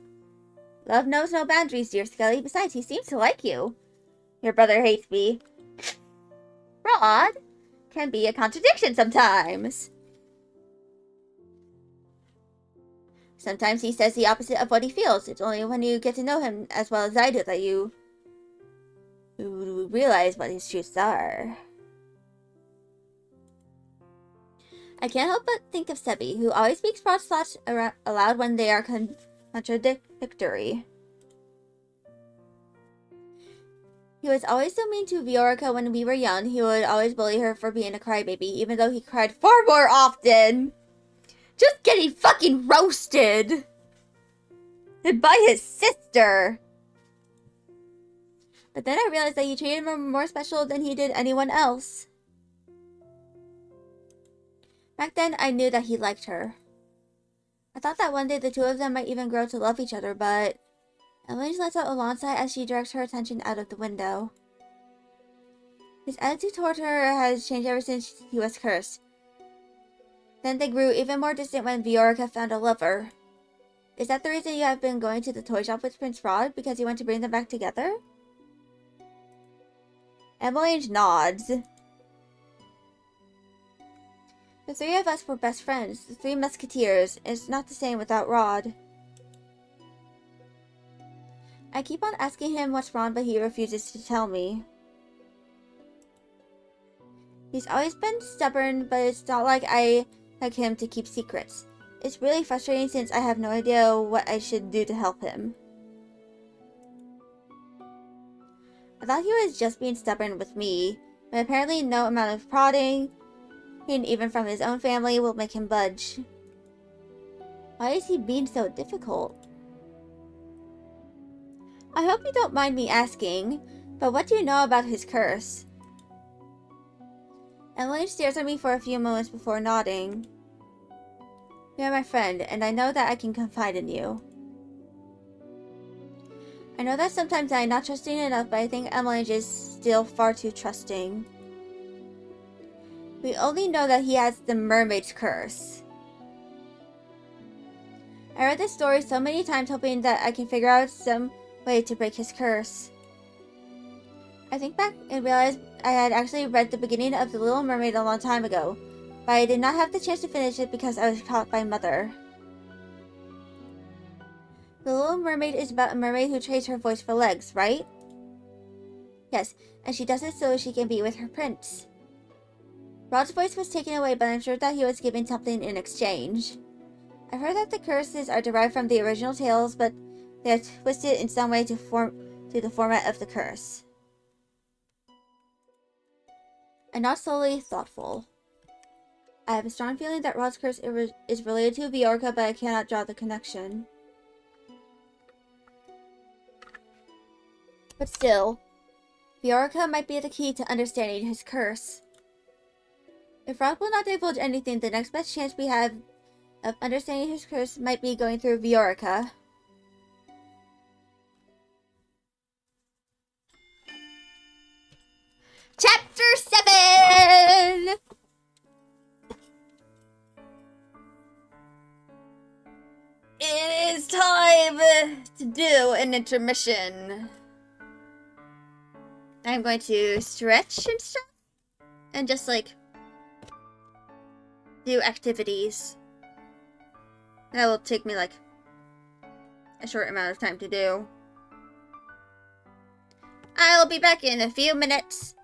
Love knows no boundaries, dear Scully. Besides, he seems to like you. Your brother hates me. Rod can be a contradiction sometimes. Sometimes he says the opposite of what he feels. It's only when you get to know him as well as I do that you realize what his truths are. I can't help but think of Sebi, who always speaks broad thoughts aloud when they are contradictory. He was always so mean to Viorica when we were young. He would always bully her for being a crybaby, even though he cried far more often. Just getting fucking roasted! And by his sister! But then I realized that he treated her more special than he did anyone else. Back then, I knew that he liked her. I thought that one day the two of them might even grow to love each other, but Emily lets out a long sigh as she directs her attention out of the window. His attitude toward her has changed ever since he was cursed. Then they grew even more distant when Viorica found a lover. Is that the reason you have been going to the toy shop with Prince Rod? Because you want to bring them back together? Emily nods. The three of us were best friends, the three musketeers. It's not the same without Rod. I keep on asking him what's wrong, but he refuses to tell me. He's always been stubborn, but it's not like I like him to keep secrets. It's really frustrating since I have no idea what I should do to help him. I thought he was just being stubborn with me, but apparently no amount of prodding, and even from his own family, will make him budge. Why is he being so difficult? I hope you don't mind me asking, but what do you know about his curse? Emily stares at me for a few moments before nodding. You're my friend, and I know that I can confide in you. I know that sometimes I'm not trusting enough, but I think Emily is still far too trusting. We only know that he has the mermaid's curse. I read this story so many times hoping that I can figure out some way to break his curse. I think back and realized I had actually read the beginning of The Little Mermaid a long time ago, but I did not have the chance to finish it because I was caught by Mother. The Little Mermaid is about a mermaid who trades her voice for legs, right? Yes, and she does it so she can be with her prince. Rod's voice was taken away, but I'm sure that he was given something in exchange. I've heard that the curses are derived from the original tales, but they are twisted in some way to the format of the curse. I'm not solely thoughtful. I have a strong feeling that Rod's curse is related to Viorica, but I cannot draw the connection. But still, Viorica might be the key to understanding his curse. If Rod will not divulge anything, the next best chance we have of understanding his curse might be going through Viorica. Chapter 7! It is time to do an intermission. I'm going to stretch and stuff, and just like do activities. That will take me like a short amount of time to do. I'll be back in a few minutes.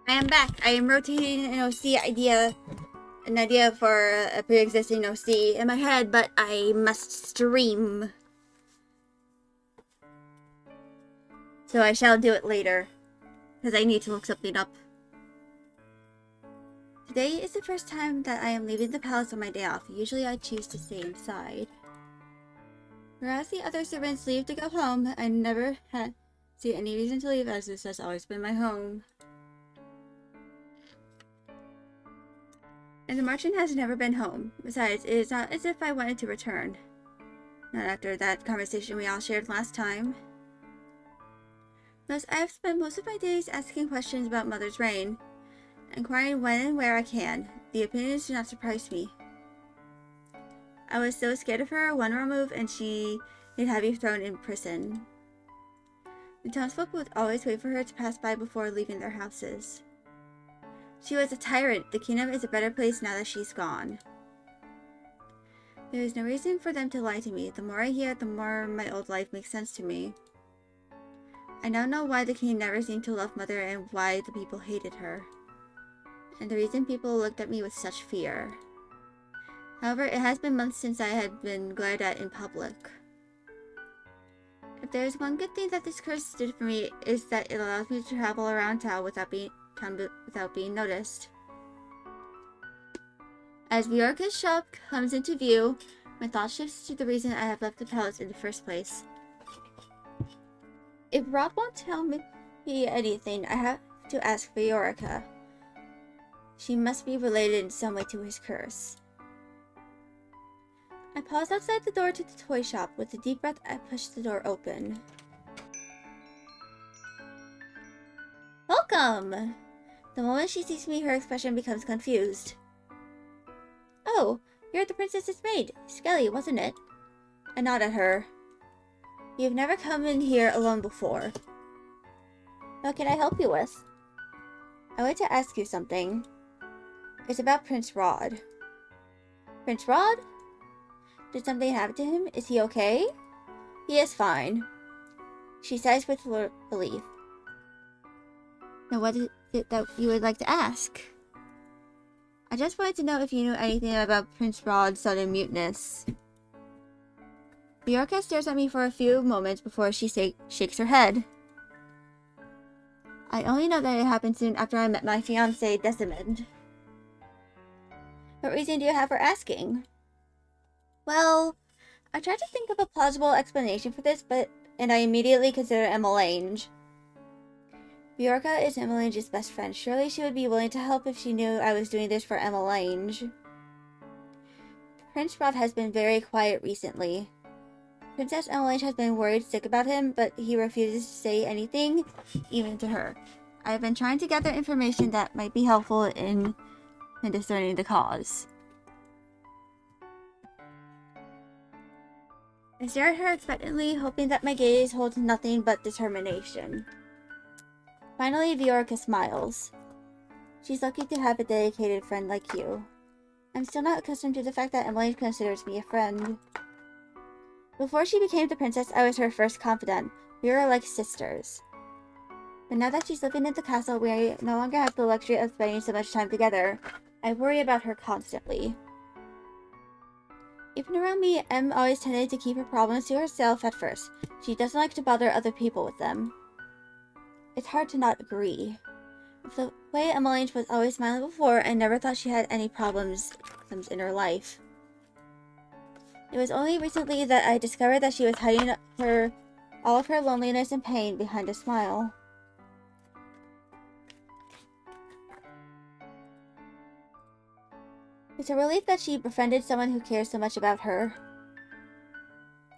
I am back. I am rotating an idea for a pre-existing OC in my head, but I must stream. So I shall do it later, because I need to look something up. Today is the first time that I am leaving the palace on my day off. Usually I choose to stay inside. Whereas the other servants leave to go home, I never had seen any reason to leave, as this has always been my home. And the merchant has never been home. Besides, it is not as if I wanted to return. Not after that conversation we all shared last time. Thus, I have spent most of my days asking questions about Mother's reign, inquiring when and where I can. The opinions do not surprise me. I was so scared of her, one wrong move and she would have you thrown in prison. The townsfolk would always wait for her to pass by before leaving their houses. She was a tyrant. The kingdom is a better place now that she's gone. There is no reason for them to lie to me. The more I hear, the more my old life makes sense to me. I now know why the king never seemed to love Mother and why the people hated her. And the reason people looked at me with such fear. However, it has been months since I had been glared at in public. If there is one good thing that this curse did for me, is that it allows me to travel around town without being noticed. As Viorka's shop comes into view, my thought shifts to the reason I have left the palace in the first place. If Rod won't tell me anything, I have to ask Viorka. She must be related in some way to his curse. I paused outside the door to the toy shop. With a deep breath, I pushed the door open. Welcome! The moment she sees me, her expression becomes confused. Oh, you're the princess's maid. Skelly, wasn't it? I nod at her. You've never come in here alone before. What can I help you with? I want to ask you something. It's about Prince Rod. Prince Rod? Did something happen to him? Is he okay? He is fine. She sighs with relief. Now what is it that you would like to ask? I just wanted to know if you knew anything about Prince Rod's sudden muteness. Viorka stares at me for a few moments before she shakes her head. I only know that it happened soon after I met my fiancé, Desmond. What reason do you have for asking? Well, I tried to think of a plausible explanation for this, and I immediately considered Emmelange. Viorka is Emmelange's best friend. Surely she would be willing to help if she knew I was doing this for Emmelange. Prince Rod has been very quiet recently. Princess Emmelange has been worried sick about him, but he refuses to say anything, even to her. I have been trying to gather information that might be helpful in discerning the cause. I stare at her expectantly, hoping that my gaze holds nothing but determination. Finally, Viorka smiles. She's lucky to have a dedicated friend like you. I'm still not accustomed to the fact that Emily considers me a friend. Before she became the princess, I was her first confidant. We were like sisters. But now that she's living in the castle, we no longer have the luxury of spending so much time together. I worry about her constantly. Even around me, Em always tended to keep her problems to herself at first. She doesn't like to bother other people with them. It's hard to not agree. With the way Emmelange was always smiling before, I never thought she had any problems in her life. It was only recently that I discovered that she was hiding all of her loneliness and pain behind a smile. It's a relief that she befriended someone who cares so much about her.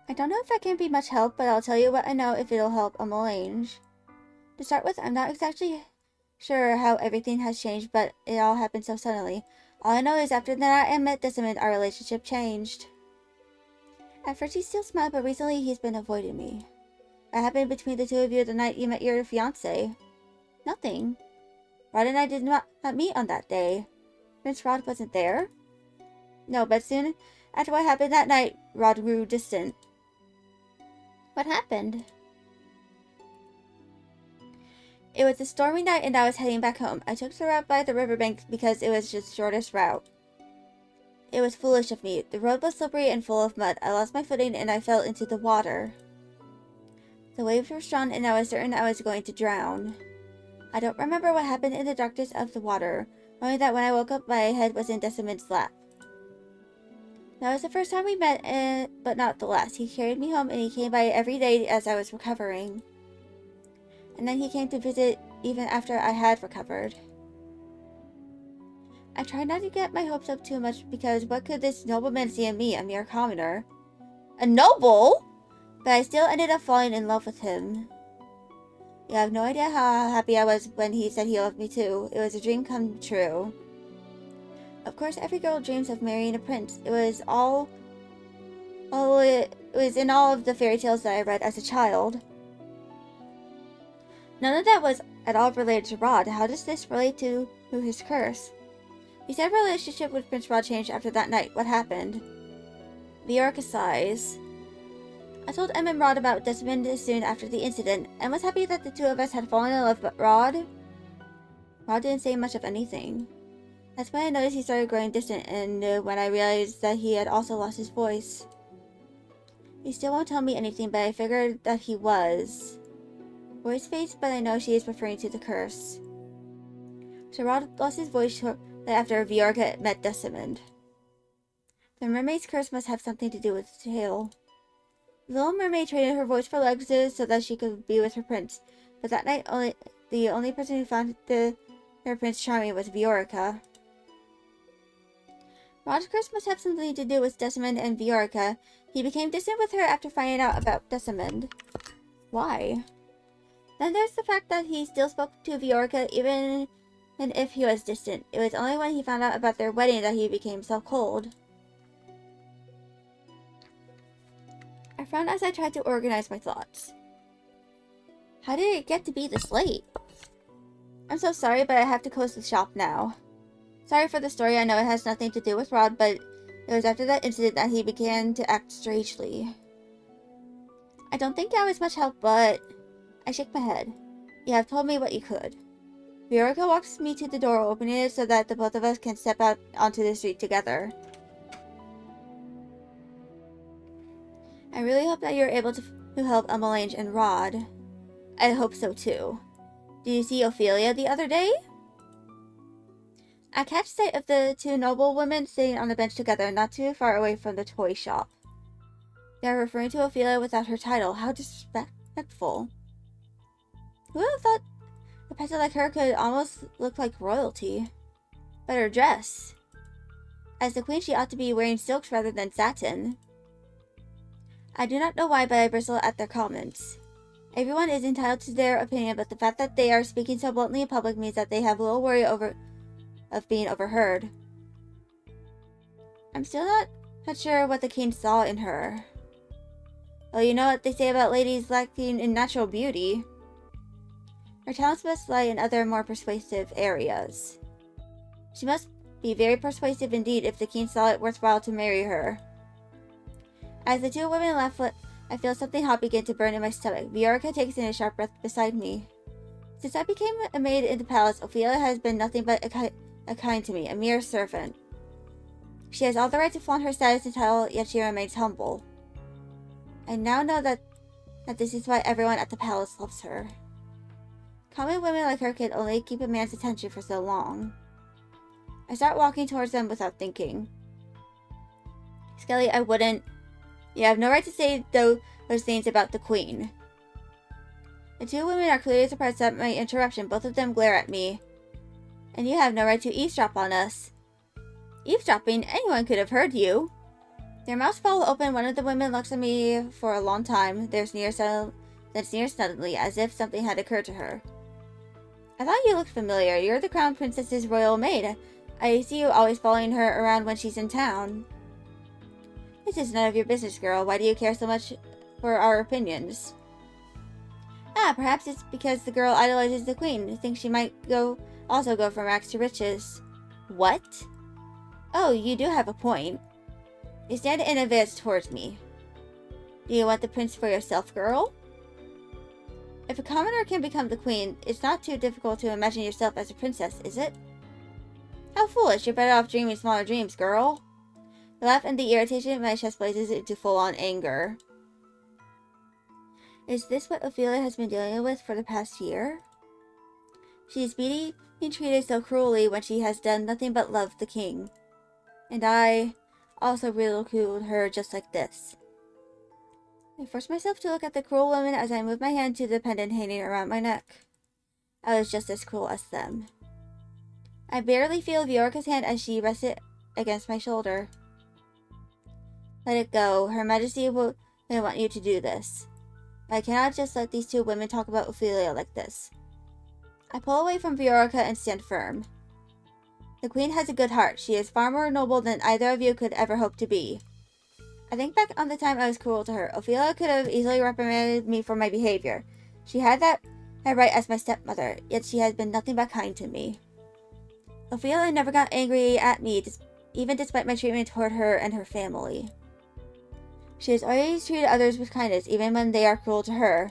I don't know if I can be much help, but I'll tell you what I know if it'll help Emmelange. To start with, I'm not exactly sure how everything has changed, but it all happened so suddenly. All I know is after that I met Desmond, our relationship changed. At first he still smiled, but recently he's been avoiding me. What happened between the two of you the night you met your fiancé? Nothing. Rod and I did not meet on that day. Prince Rod wasn't there? No, but soon after what happened that night, Rod grew distant. What happened? It was a stormy night and I was heading back home. I took the route by the riverbank because it was just the shortest route. It was foolish of me. The road was slippery and full of mud. I lost my footing and I fell into the water. The waves were strong and I was certain I was going to drown. I don't remember what happened in the darkness of the water, only that when I woke up my head was in Decimon's lap. That was the first time we met, but not the last. He carried me home and he came by every day as I was recovering. And then he came to visit even after I had recovered. I tried not to get my hopes up too much because what could this nobleman see in me, a mere commoner? A noble? But I still ended up falling in love with him. You have no idea how happy I was when he said he loved me too. It was a dream come true. Of course, every girl dreams of marrying a prince. It was in all of the fairy tales that I read as a child. None of that was at all related to Rod. How does this relate to his curse? He said her relationship with Prince Rod changed after that night. What happened? Viorka sighs. I told Em and Rod about Decimond soon after the incident, and was happy that the two of us had fallen in love, but Rod didn't say much of anything. That's when I noticed he started growing distant, and when I realized that he had also lost his voice. He still won't tell me anything, but I figured that he was. Voice fades, but I know she is referring to the curse. So Rod lost his voice shortly after Viorka met Decimond. The mermaid's curse must have something to do with the tale. The little mermaid traded her voice for legs so that she could be with her prince, but that night the only person who found her prince charming was Viorka. Rod's curse must have something to do with Decimond and Viorka. He became distant with her after finding out about Decimond. Why? Then there's the fact that he still spoke to Viorka even if he was distant. It was only when he found out about their wedding that he became so cold. I frowned as I tried to organize my thoughts. How did it get to be this late? I'm so sorry, but I have to close the shop now. Sorry for the story, I know it has nothing to do with Rod, but it was after that incident that he began to act strangely. I don't think I was much help, but... I shook my head. You have told me what you could. Viorka walks me to the door, opening it so that the both of us can step out onto the street together. I really hope that you're able to help Emalange and Rod. I hope so too. Did you see Ophelia the other day? I catch sight of the two noble women sitting on a bench together, not too far away from the toy shop. They are referring to Ophelia without her title. How disrespectful. Who would have thought a peasant like her could almost look like royalty? But her dress. As the queen, she ought to be wearing silks rather than satin. I do not know why, but I bristle at their comments. Everyone is entitled to their opinion, but the fact that they are speaking so bluntly in public means that they have little worry of being overheard. I'm still not sure what the king saw in her. Well, you know what they say about ladies lacking in natural beauty. Her talents must lie in other, more persuasive areas. She must be very persuasive indeed if the king saw it worthwhile to marry her. As the two women left, I feel something hot begin to burn in my stomach. Viorka takes in a sharp breath beside me. Since I became a maid in the palace, Ophelia has been nothing but a kind to me, a mere servant. She has all the right to flaunt her status and title, yet she remains humble. I now know that this is why everyone at the palace loves her. Common women like her can only keep a man's attention for so long. I start walking towards them without thinking. Skelly, I wouldn't. You have no right to say those things about the queen. The two women are clearly surprised at my interruption. Both of them glare at me. And you have no right to eavesdrop on us. Eavesdropping? Anyone could have heard you. Their mouths fall open. One of the women looks at me for a long time, then sneers suddenly, as if something had occurred to her. I thought you looked familiar. You're the crown princess's royal maid. I see you always following her around when she's in town. This is none of your business, girl. Why do you care so much for our opinions? Perhaps it's because the girl idolizes the queen, thinks she might also go from rags to riches. What? Oh, you do have a point. You stand and advance towards me. Do you want the prince for yourself, girl? If a commoner can become the queen, it's not too difficult to imagine yourself as a princess, is it? How foolish, you're better off dreaming smaller dreams, girl. The laugh and the irritation in my chest blazes into full-on anger. Is this what Ophelia has been dealing with for the past year? She is being treated so cruelly when she has done nothing but love the king. And I also ridiculed her just like this. I forced myself to look at the cruel woman as I moved my hand to the pendant hanging around my neck. I was just as cruel as them. I barely feel Viorca's hand as she rested against my shoulder. Let it go. Her Majesty will want you to do this. I cannot just let these two women talk about Ophelia like this. I pull away from Viorca and stand firm. The queen has a good heart. She is far more noble than either of you could ever hope to be. I think back on the time I was cruel to her. Ophelia could have easily reprimanded me for my behavior. She had that right as my stepmother, yet she has been nothing but kind to me. Ophelia never got angry at me, even despite my treatment toward her and her family. She has always treated others with kindness, even when they are cruel to her.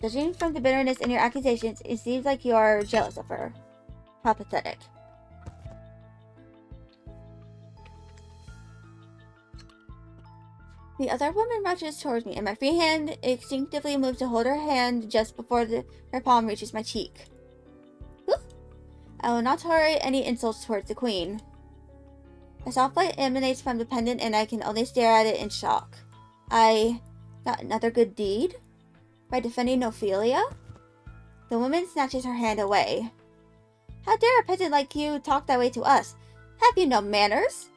Judging from the bitterness in your accusations, it seems like you are jealous of her. How pathetic. The other woman rushes towards me, and my free hand instinctively moves to hold her hand just before her palm reaches my cheek. Whew. I will not tolerate any insults towards the queen. A soft light emanates from the pendant, and I can only stare at it in shock. I got another good deed? By defending Ophelia? The woman snatches her hand away. How dare a peasant like you talk that way to us? Have you no manners?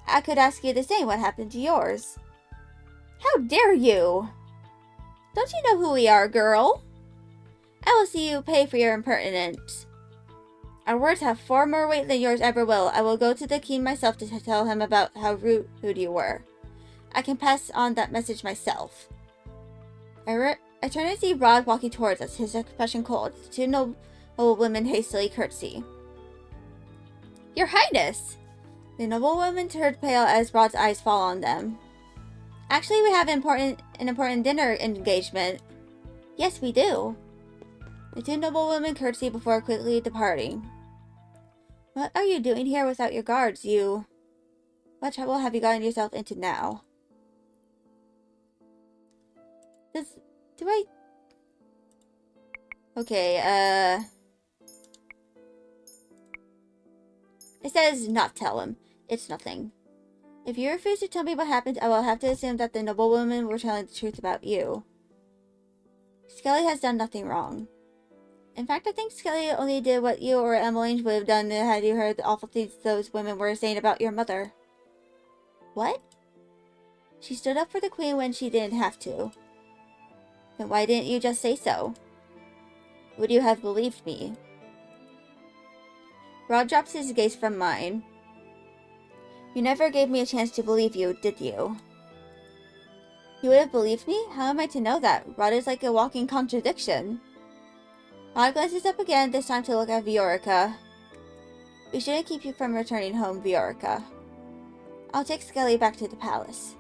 I could ask you the same. What happened to yours? How dare you? Don't you know who we are, girl? I will see you pay for your impertinence. Our words have far more weight than yours ever will. I will go to the king myself to tell him about how rude you were. I can pass on that message myself. I turn and see Rod walking towards us, his expression cold. The two noble women hastily curtsy. Your Highness! The noble woman turned pale as Rod's eyes fall on them. Actually, we have an important dinner engagement. Yes, we do. The two noble women curtsy before quickly departing. What are you doing here without your guards, you? What trouble have you gotten yourself into now? Okay, It says not tell him. It's nothing. If you refuse to tell me what happened, I will have to assume that the noblewomen were telling the truth about you. Skelly has done nothing wrong. In fact, I think Skelly only did what you or Emmeline would have done had you heard the awful things those women were saying about your mother. What? She stood up for the queen when she didn't have to. Then why didn't you just say so? Would you have believed me? Rod drops his gaze from mine. You never gave me a chance to believe you, did you? You would have believed me? How am I to know that? Rod is like a walking contradiction. Rod glances up again, this time to look at Viorica. We shouldn't keep you from returning home, Viorica. I'll take Skelly back to the palace.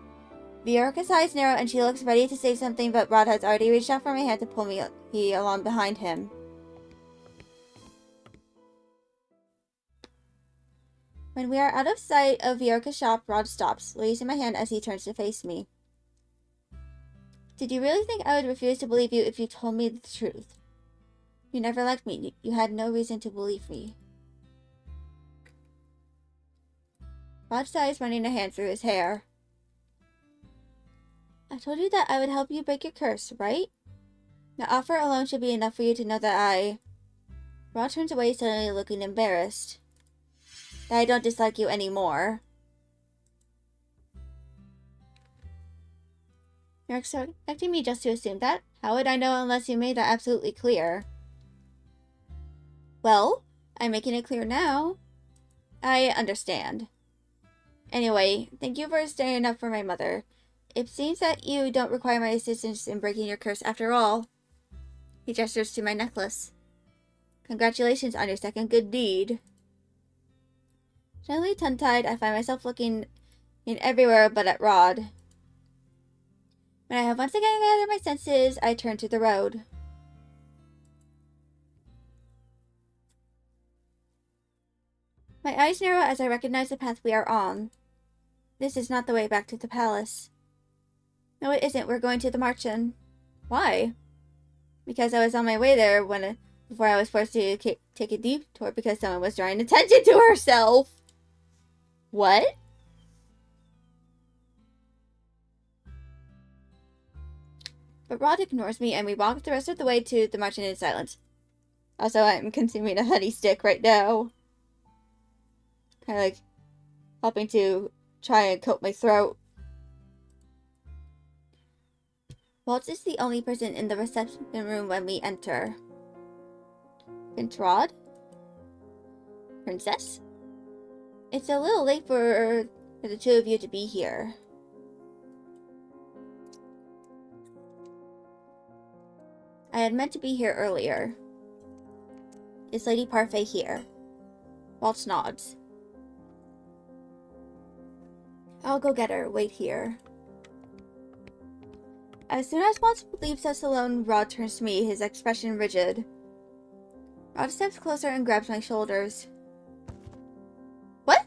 Viorica's eyes narrow and she looks ready to say something, but Rod has already reached out for my hand to pull me along behind him. When we are out of sight of Viorica's shop, Rod stops, releasing my hand as he turns to face me. Did you really think I would refuse to believe you if you told me the truth? You never liked me. You had no reason to believe me. Rod sighs, running a hand through his hair. I told you that I would help you break your curse, right? The offer alone should be enough for you to know that I... Rod turns away, suddenly looking embarrassed. That I don't dislike you anymore. You're expecting me just to assume that? How would I know unless you made that absolutely clear? Well, I'm making it clear now. I understand. Anyway, thank you for standing up for my mother. It seems that you don't require my assistance in breaking your curse after all. He gestures to my necklace. Congratulations on your second good deed. Suddenly tongue-tied, I find myself looking in everywhere but at Rod. When I have once again gathered my senses, I turn to the road. My eyes narrow as I recognize the path we are on. This is not the way back to the palace. No, it isn't. We're going to the Marchen. Why? Because I was on my way there before I was forced to take a detour because someone was drawing attention to herself. What? But Rod ignores me and we walk the rest of the way to the Marchen in silence. Also, I'm consuming a honey stick right now. Kind of like helping to try and coat my throat. Waltz is the only person in the reception room when we enter. Prince Rod? Princess? It's a little late for the two of you to be here. I had meant to be here earlier. Is Lady Parfait here? Waltz nods. I'll go get her. Wait here. As soon as Waltz leaves us alone, Rod turns to me, his expression rigid. Rod steps closer and grabs my shoulders. What?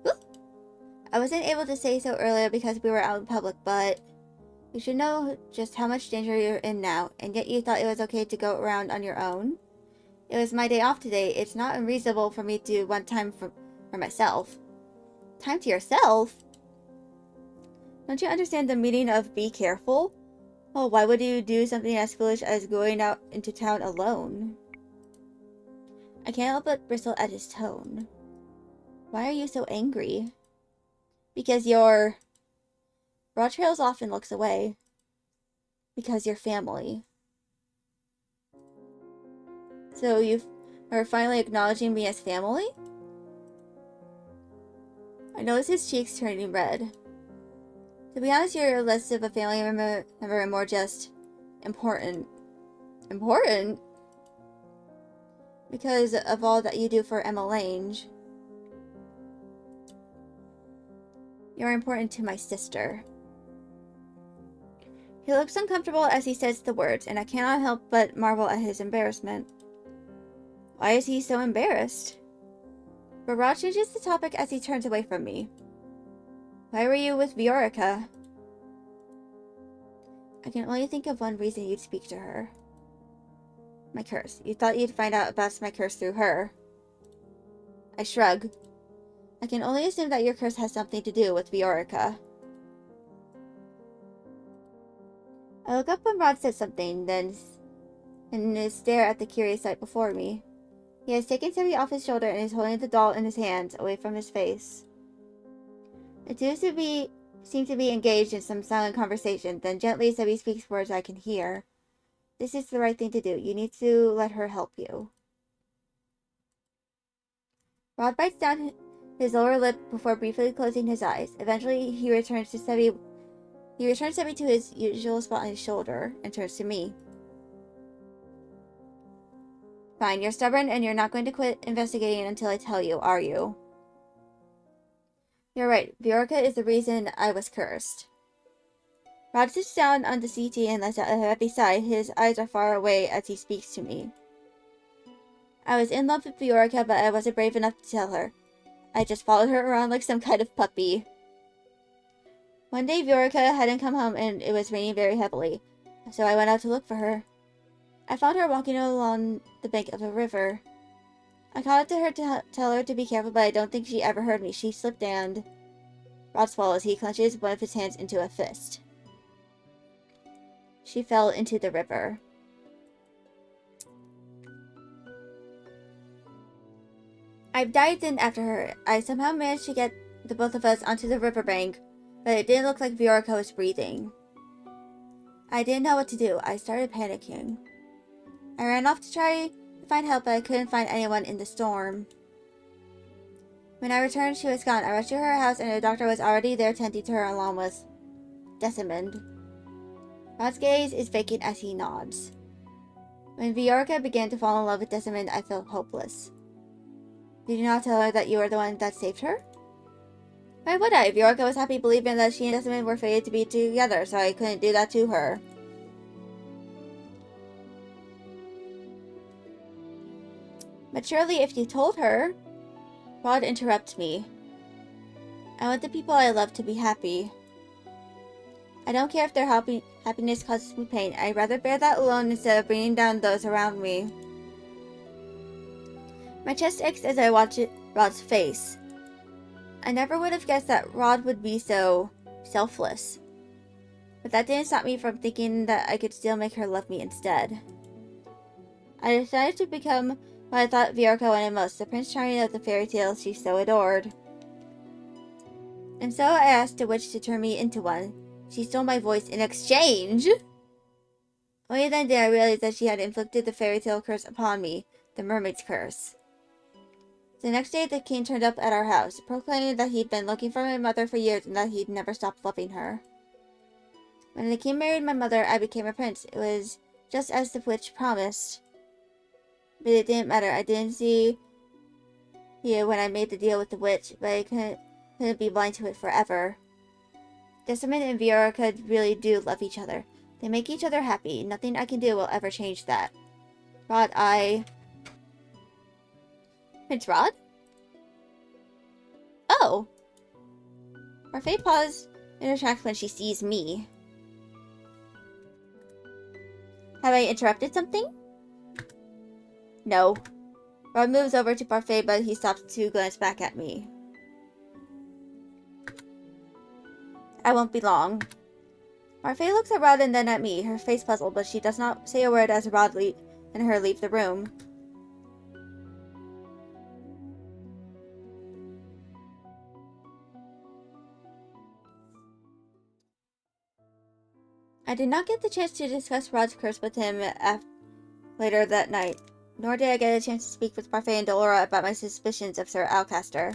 Ooh. I wasn't able to say so earlier because we were out in public, but you should know just how much danger you're in now, and yet you thought it was okay to go around on your own? It was my day off today. It's not unreasonable for me to want time for myself. Time to yourself? Don't you understand the meaning of be careful? Well, why would you do something as foolish as going out into town alone? I can't help but bristle at his tone. Why are you so angry? Because you're... Rod trails off and looks away. Because you're family. So you are finally acknowledging me as family? I notice his cheeks turning red. To be honest, you're less of a family member and more just important. Important? Because of all that you do for Emma Lange. You're important to my sister. He looks uncomfortable as he says the words, and I cannot help but marvel at his embarrassment. Why is he so embarrassed? But Rod changes the topic as he turns away from me. Why were you with Viorica? I can only think of one reason you'd speak to her. My curse. You thought you'd find out about my curse through her. I shrug. I can only assume that your curse has something to do with Viorica. I look up when Rod said something, then stare at the curious sight before me. He has taken Sebby off his shoulder and is holding the doll in his hands, away from his face. The two seem to be engaged in some silent conversation, then gently Sebby speaks words I can hear. This is the right thing to do. You need to let her help you. Rod bites down his lower lip before briefly closing his eyes. Eventually, he returns Sebby to his usual spot on his shoulder and turns to me. Fine, you're stubborn and you're not going to quit investigating until I tell you, are you? You're right. Viorica is the reason I was cursed. Rod sits down on the settee and lets out a heavy sigh. His eyes are far away as he speaks to me. I was in love with Viorica, but I wasn't brave enough to tell her. I just followed her around like some kind of puppy. One day, Viorica hadn't come home and it was raining very heavily, so I went out to look for her. I found her walking along the bank of a river. I called out to her to tell her to be careful, but I don't think she ever heard me. She slipped and... Rod swallows. He clenches one of his hands into a fist. She fell into the river. I dived in after her. I somehow managed to get the both of us onto the riverbank, but it didn't look like Viorica was breathing. I didn't know what to do. I started panicking. I ran off to try to find help, but I couldn't find anyone in the storm. When I returned, she was gone. I rushed to her house, and the doctor was already there tending to her along with Desmond. Rod's gaze is vacant as he nods. When Viorica began to fall in love with Desmond, I felt hopeless. Did you not tell her that you were the one that saved her? Why would I? Viorica was happy believing that she and Desmond were fated to be together, so I couldn't do that to her. But surely if you told her... Rod interrupts me. I want the people I love to be happy. I don't care if their happiness causes me pain. I'd rather bear that alone instead of bringing down those around me. My chest aches as I watch Rod's face. I never would have guessed that Rod would be so selfless. But that didn't stop me from thinking that I could still make her love me instead. I decided to become what I thought Viorica wanted most, the Prince Charming of the fairy tales she so adored. And so I asked the witch to turn me into one. She stole my voice in exchange! Only then did I realize that she had inflicted the fairy tale curse upon me, the mermaid's curse. The next day the king turned up at our house, proclaiming that he'd been looking for my mother for years and that he'd never stopped loving her. When the king married my mother, I became a prince. It was just as the witch promised. But it didn't matter. I didn't see it when I made the deal with the witch, but I couldn't be blind to it forever. Jessamine and Viorica really do love each other. They make each other happy. Nothing I can do will ever change that. Rod, Prince Rod? Oh! Parfait paused in her tracks when she sees me. Have I interrupted something? No. Rod moves over to Parfait, but he stops to glance back at me. I won't be long. Parfait looks at Rod and then at me, her face puzzled, but she does not say a word as Rod and her leave the room. I did not get the chance to discuss Rod's curse with him later that night, nor did I get a chance to speak with Parfait and Delora about my suspicions of Sir Alcaster.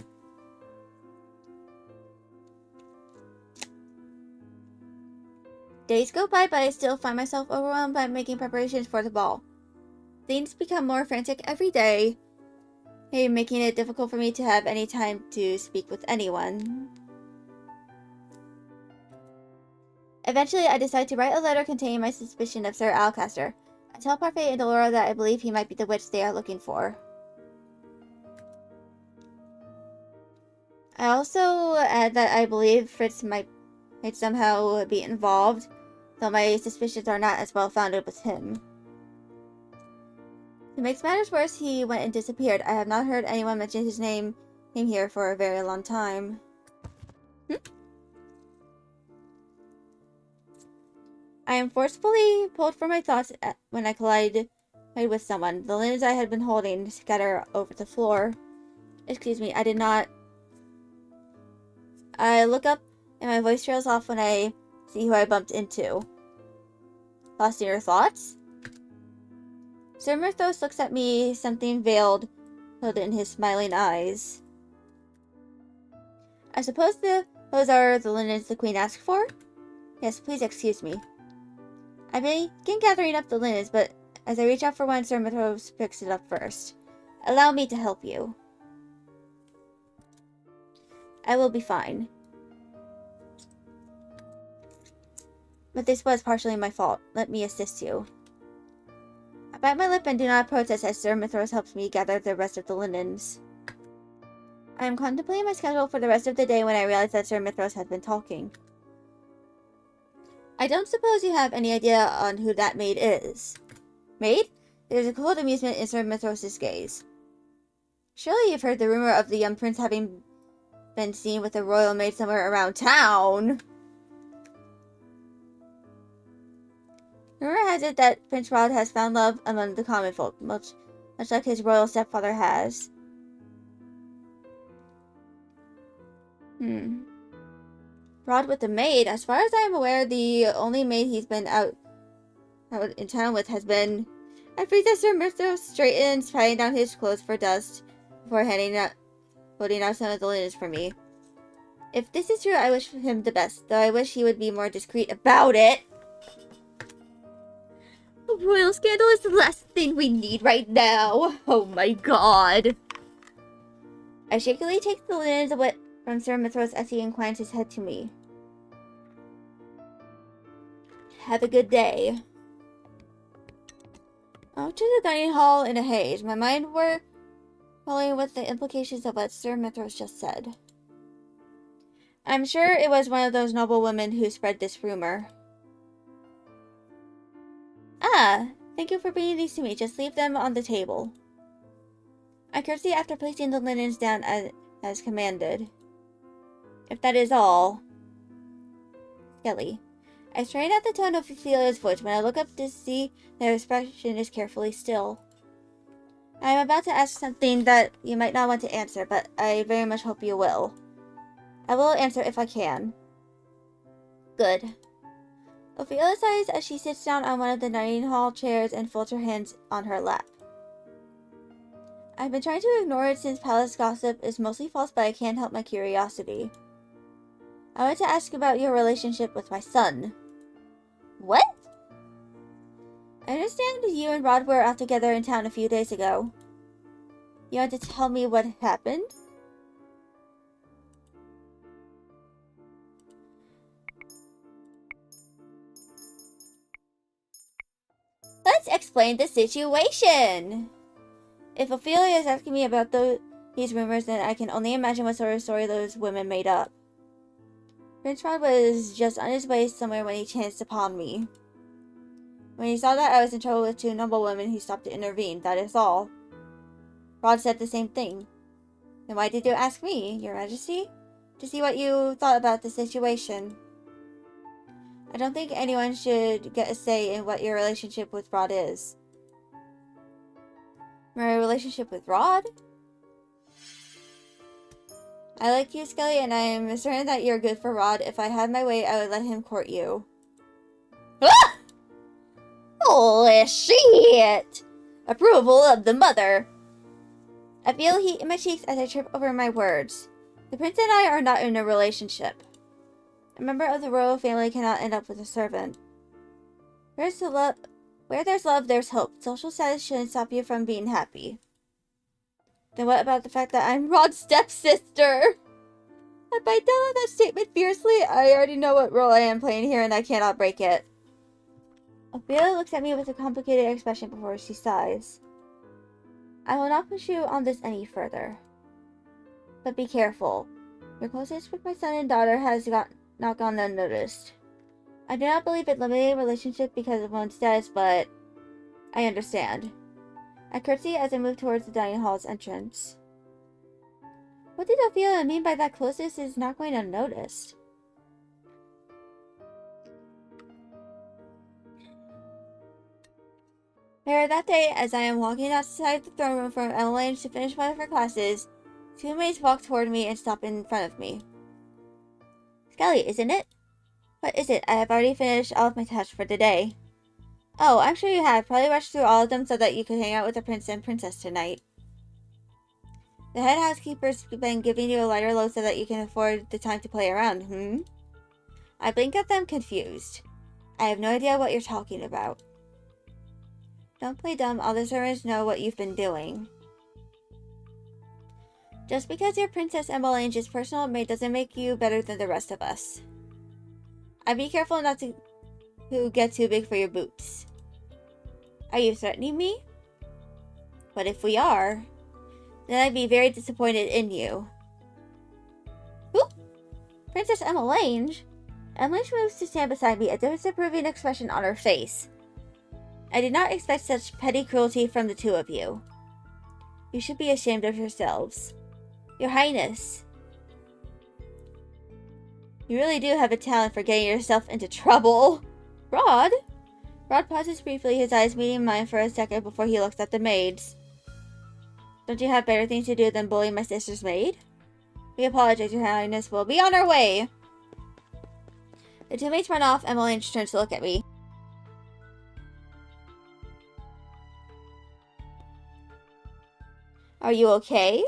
Days go by, but I still find myself overwhelmed by making preparations for the ball. Things become more frantic every day, making it difficult for me to have any time to speak with anyone. Eventually, I decide to write a letter containing my suspicion of Sir Alcaster. I tell Parfait and Delora that I believe he might be the witch they are looking for. I also add that I believe Fritz might somehow be involved, though my suspicions are not as well founded with him. To make matters worse, he went and disappeared. I have not heard anyone mention his name here for a very long time. I am forcefully pulled from my thoughts when I collide with someone. The linens I had been holding scatter over the floor. Excuse me, I did not. I look up and my voice trails off when I see who I bumped into. Lost in your thoughts? Sir Myrthos looks at me, something veiled in his smiling eyes. I suppose those are the linens the queen asked for? Yes, please excuse me. I begin gathering up the linens, but as I reach out for one, Sir Myrthos picks it up first. Allow me to help you. I will be fine. But this was partially my fault. Let me assist you. I bite my lip and do not protest as Sir Myrthos helps me gather the rest of the linens. I am contemplating my schedule for the rest of the day when I realize that Sir Myrthos has been talking. I don't suppose you have any idea on who that maid is. Maid? There's a cold amusement in Sir Myrthos' gaze. Surely you've heard the rumor of the young prince having been seen with a royal maid somewhere around town. Rumor has it that Prince Rod has found love among the common folk, much like his royal stepfather has. Rod with the maid? As far as I am aware, the only maid he's been out in town with has been... I freeze as Sir Myrthos straightens, patting down his clothes for dust before holding out some of the linens for me. If this is true, I wish him the best, though I wish he would be more discreet about it. A royal scandal is the last thing we need right now. Oh my god. I shakily take the linens away from Sir Myrthos as he inclines his head to me. Have a good day. Out to the dining hall in a haze. My mind following with the implications of what Sir Mithras just said. I'm sure it was one of those noble women who spread this rumor. Ah, thank you for bringing these to me. Just leave them on the table. I curtsy after placing the linens down as commanded. If that is all. Skelly. I strain at the tone of Ophelia's voice when I look up to see that her expression is carefully still. I am about to ask something that you might not want to answer, but I very much hope you will. I will answer if I can. Good. Ophelia sighs as she sits down on one of the dining hall chairs and folds her hands on her lap. I've been trying to ignore it since palace gossip is mostly false, but I can't help my curiosity. I want to ask about your relationship with my son. What? I understand you and Rod were out together in town a few days ago. You want to tell me what happened? Let's explain the situation! If Ophelia is asking me about these rumors, then I can only imagine what sort of story those women made up. Prince Rod was just on his way somewhere when he chanced upon me. When he saw that I was in trouble with two noble women, he stopped to intervene, that is all. Rod said the same thing. Then why did you ask me, Your Majesty? To see what you thought about the situation. I don't think anyone should get a say in what your relationship with Rod is. My relationship with Rod? I like you, Skelly, and I am certain that you're good for Rod. If I had my way, I would let him court you. Ah! Holy shit! Approval of the mother. I feel heat in my cheeks as I trip over my words. The prince and I are not in a relationship. A member of the royal family cannot end up with a servant. Where there's love, there's hope. Social status shouldn't stop you from being happy. Then what about the fact that I'm Rod's stepsister? I bite down on that statement fiercely. I already know what role I am playing here and I cannot break it. Ophelia looks at me with a complicated expression before she sighs. I will not push you on this any further. But be careful. Your closeness with my son and daughter has not gone unnoticed. I do not believe in limiting a relationship because of one's status, but I understand. I curtsy as I move towards the dining hall's entrance. What did Ophelia mean by that closeness is not going unnoticed? Later that day, as I am walking outside the throne room from Emmeline to finish one of her classes, two maids walk toward me and stop in front of me. Skelly, isn't it? What is it? I have already finished all of my tasks for today. Oh, I'm sure you have. Probably rushed through all of them so that you could hang out with the prince and princess tonight. The head housekeeper's been giving you a lighter load so that you can afford the time to play around, I blink at them confused. I have no idea what you're talking about. Don't play dumb. All the servants know what you've been doing. Just because you're Princess Emmeline's personal maid doesn't make you better than the rest of us. I'd be careful not to get too big for your boots. Are you threatening me? What if we are? Then I'd be very disappointed in you. Who? Princess Emmeline? Emmeline moves to stand beside me, a disapproving expression on her face. I did not expect such petty cruelty from the two of you. You should be ashamed of yourselves. Your Highness. You really do have a talent for getting yourself into trouble. Rod? Rod pauses briefly, his eyes meeting mine for a second before he looks at the maids. Don't you have better things to do than bully my sister's maid? We apologize, Your Highness. We'll be on our way. The two maids run off. Emmeline turns to look at me. Are you okay?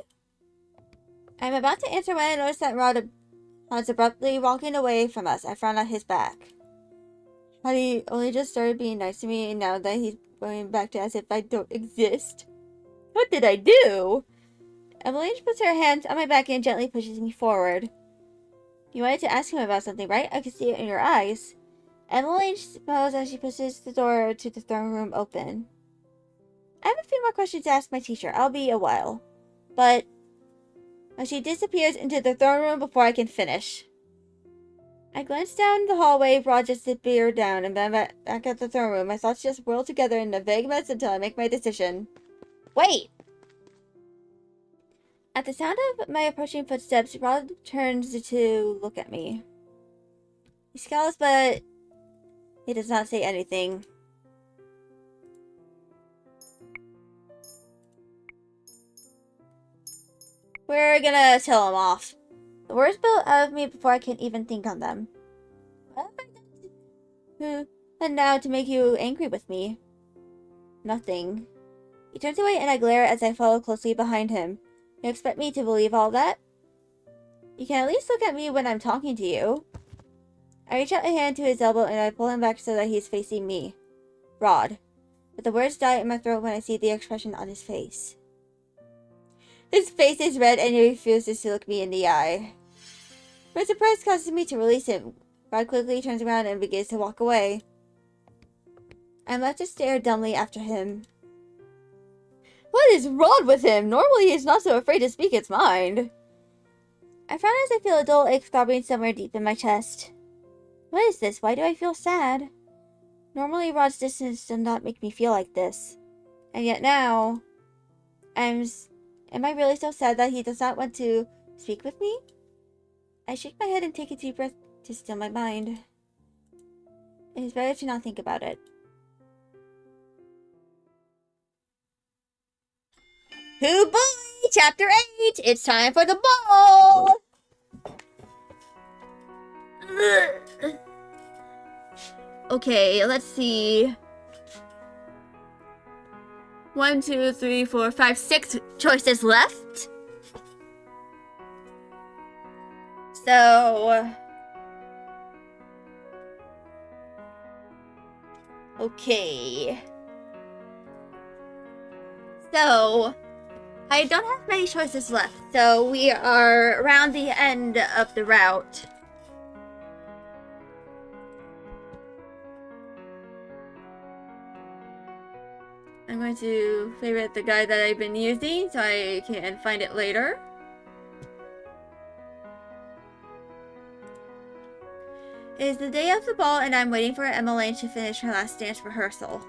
I'm about to answer when I notice that Rod's abruptly walking away from us. I frown at his back. Had he only just started being nice to me, and now that he's going back to as if I don't exist? What did I do? Emmeline puts her hand on my back and gently pushes me forward. You wanted to ask him about something, right? I could see it in your eyes. Emmeline smiles as she pushes the door to the throne room open. I have a few more questions to ask my teacher. I'll be a while. but she disappears into the throne room before I can finish. I glanced down the hallway. Rod just disappeared down, and then back at the throne room. My thoughts just whirled together in a vague mess until I make my decision. Wait! At the sound of my approaching footsteps, Rod turns to look at me. He scowls, but he does not say anything. We're gonna tell him off. The words spill out of me before I can even think on them. What have I done and now to make you angry with me? Nothing. He turns away and I glare as I follow closely behind him. You expect me to believe all that? You can at least look at me when I'm talking to you. I reach out a hand to his elbow and I pull him back so that he's facing me. Rod. But the words die in my throat when I see the expression on his face. His face is red and he refuses to look me in the eye. My surprise causes me to release him. Rod quickly turns around and begins to walk away. I'm left to stare dumbly after him. What is wrong with him? Normally he's not so afraid to speak his mind. I frown as I feel a dull ache throbbing somewhere deep in my chest. What is this? Why do I feel sad? Normally Rod's distance does not make me feel like this. And yet now, am I really so sad that he does not want to speak with me? I shake my head and take a deep breath to still my mind. It is better to not think about it. Hoo boy! Chapter 8! It's time for the ball! Okay, let's see. 1, 2, 3, 4, 5, 6 choices left. So... okay. So... I don't have many choices left, so we are around the end of the route. I'm going to favorite the guide that I've been using so I can find it later. It is the day of the ball and I'm waiting for Emmeline to finish her last dance rehearsal.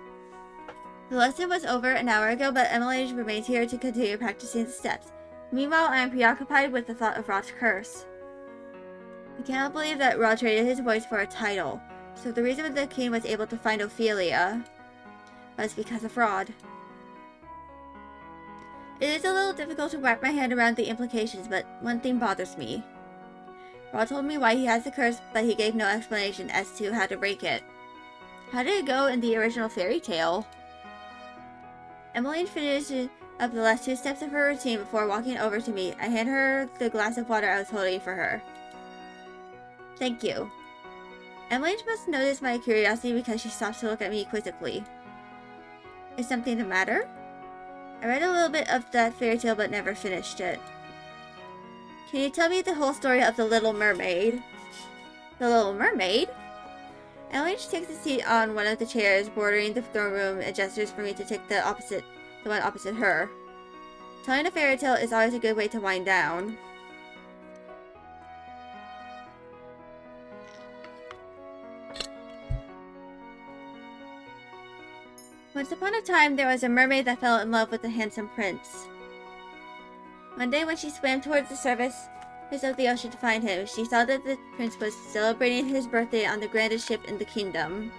The lesson was over an hour ago, but Emily remains here to continue practicing the steps. Meanwhile, I am preoccupied with the thought of Rod's curse. I cannot believe that Rod traded his voice for a title, so the reason the king was able to find Ophelia was because of Rod. It is a little difficult to wrap my head around the implications, but one thing bothers me. Rod told me why he has the curse, but he gave no explanation as to how to break it. How did it go in the original fairy tale? Emily finishes up the last 2 steps of her routine before walking over to me. I hand her the glass of water I was holding for her. Thank you. Emily must notice my curiosity because she stops to look at me quizzically. Is something the matter? I read a little bit of that fairy tale but never finished it. Can you tell me the whole story of the Little Mermaid? The Little Mermaid? Emily takes a seat on one of the chairs bordering the throne room and gestures for me to take the one opposite her. Telling a fairy tale is always a good way to wind down. Once upon a time, there was a mermaid that fell in love with a handsome prince. One day when she swam towards the surface of the ocean to find him, she saw that the prince was celebrating his birthday on the grandest ship in the kingdom.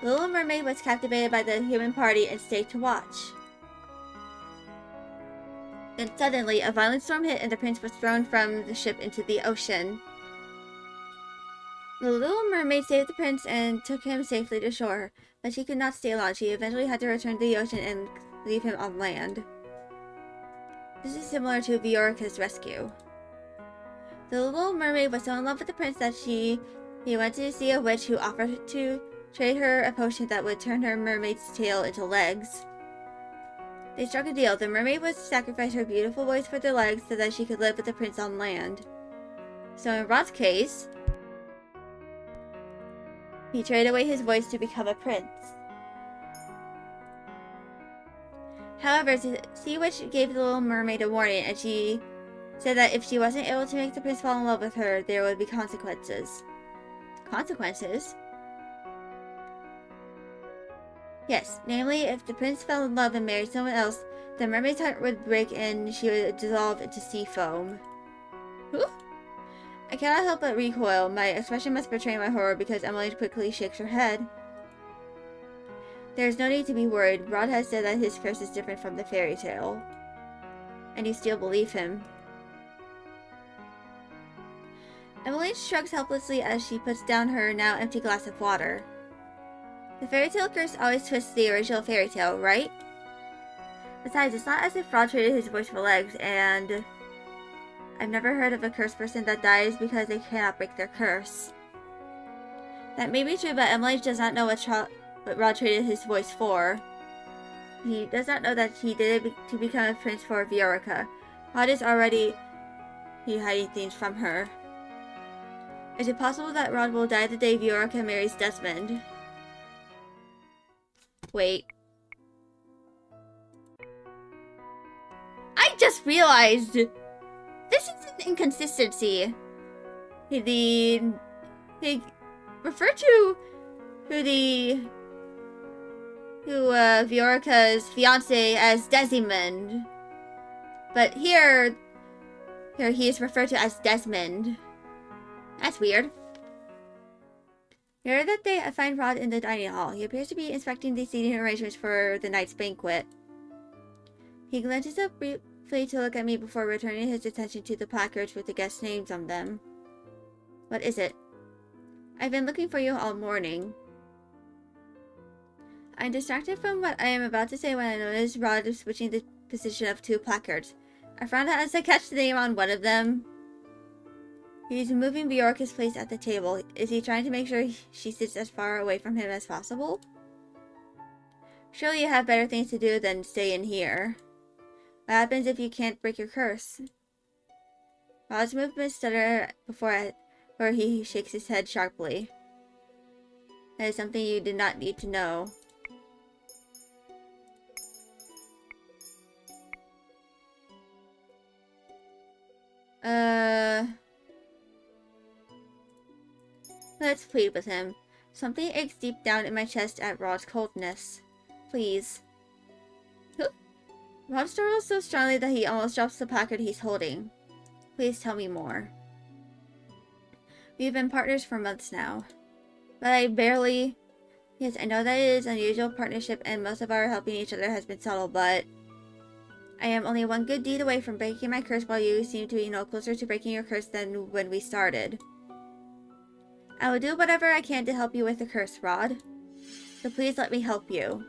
The little mermaid was captivated by the human party and stayed to watch. Then suddenly, a violent storm hit and the prince was thrown from the ship into the ocean. The little mermaid saved the prince and took him safely to shore, but she could not stay long. She eventually had to return to the ocean and leave him on land. This is similar to Viorica's rescue. The little mermaid was so in love with the prince that he went to see a witch who offered to trade her a potion that would turn her mermaid's tail into legs. They struck a deal. The mermaid was to sacrifice her beautiful voice for the legs so that she could live with the prince on land. So in Rod's case, he traded away his voice to become a prince. However, the sea witch gave the little mermaid a warning, and she said that if she wasn't able to make the prince fall in love with her, there would be consequences. Consequences? Yes, namely, if the prince fell in love and married someone else, the mermaid's heart would break and she would dissolve into sea foam. Oof. I cannot help but recoil. My expression must betray my horror because Emily quickly shakes her head. There is no need to be worried. Rod has said that his curse is different from the fairy tale. And you still believe him. Emily shrugs helplessly as she puts down her now empty glass of water. The fairy tale curse always twists the original fairy tale, right? Besides, it's not as if Rod traded his voice for legs, and I've never heard of a cursed person that dies because they cannot break their curse. That may be true, but Emily does not know what Rod traded his voice for. He does not know that he did it to become a prince for Viorica. Rod is already hiding things from her. Is it possible that Rod will die the day Viorica marries Desmond? Wait. I just realized this is an inconsistency. They refer to Viorica's fiance as Desmond, but here he is referred to as Desmond. That's weird. Later that day, I find Rod in the dining hall. He appears to be inspecting the seating arrangements for the night's banquet. He glances up briefly to look at me before returning his attention to the placards with the guests' names on them. What is it? I've been looking for you all morning. I'm distracted from what I am about to say when I notice Rod is switching the position of two placards. I frown as I catch the name on one of them. He's moving Viorica's place at the table. Is he trying to make sure she sits as far away from him as possible? Surely you have better things to do than stay in here. What happens if you can't break your curse? Rod's movements stutter before he shakes his head sharply. That is something you did not need to know. Let's plead with him. Something aches deep down in my chest at Rod's coldness. Please. Rod startles so strongly that he almost drops the placard he's holding. Please tell me more. We've been partners for months now. But I barely... Yes, I know that it is an unusual partnership and most of our helping each other has been subtle, but... I am only one good deed away from breaking my curse while you seem to be no closer to breaking your curse than when we started. I will do whatever I can to help you with the curse, Rod. So please let me help you.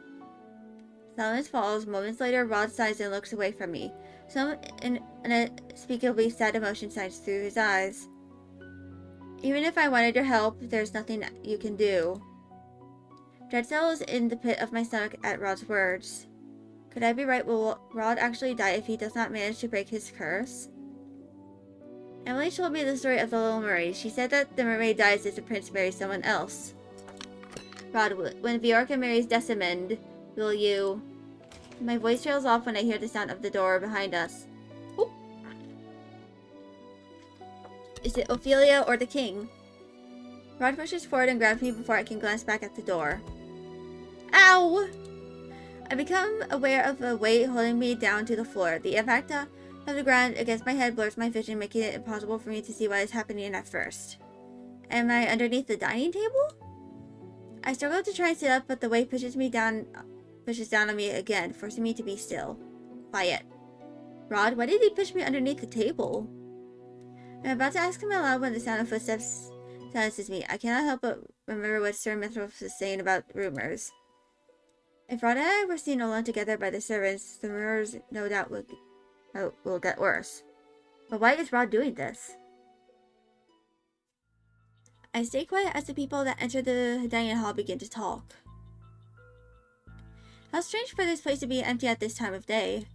Silence falls. Moments later, Rod sighs and looks away from me. Some unspeakably sad emotion shines through his eyes. Even if I wanted your help, there's nothing you can do. Dread settles in the pit of my stomach at Rod's words. Could I be right? Will Rod actually die if he does not manage to break his curse? Emily told me the story of the Little Mermaid. She said that the mermaid dies if the prince marries someone else. Rod, when Viorica marries Desmond, will you... My voice trails off when I hear the sound of the door behind us. Oop. Is it Ophelia or the king? Rod pushes forward and grabs me before I can glance back at the door. Ow! I become aware of a weight holding me down to the floor. The impact of the ground against my head blurs my vision, making it impossible for me to see what is happening at first. Am I underneath the dining table? I struggle to try and sit up, but the weight pushes down on me again, forcing me to be still. Quiet. Rod, why did he push me underneath the table? I'm about to ask him aloud when the sound of footsteps silences me. I cannot help but remember what Sir Mithras was saying about rumors. If Rod and I were seen alone together by the servants, the rumors no doubt will get worse. But why is Rod doing this? I stay quiet as the people that enter the dining hall begin to talk. How strange for this place to be empty at this time of day.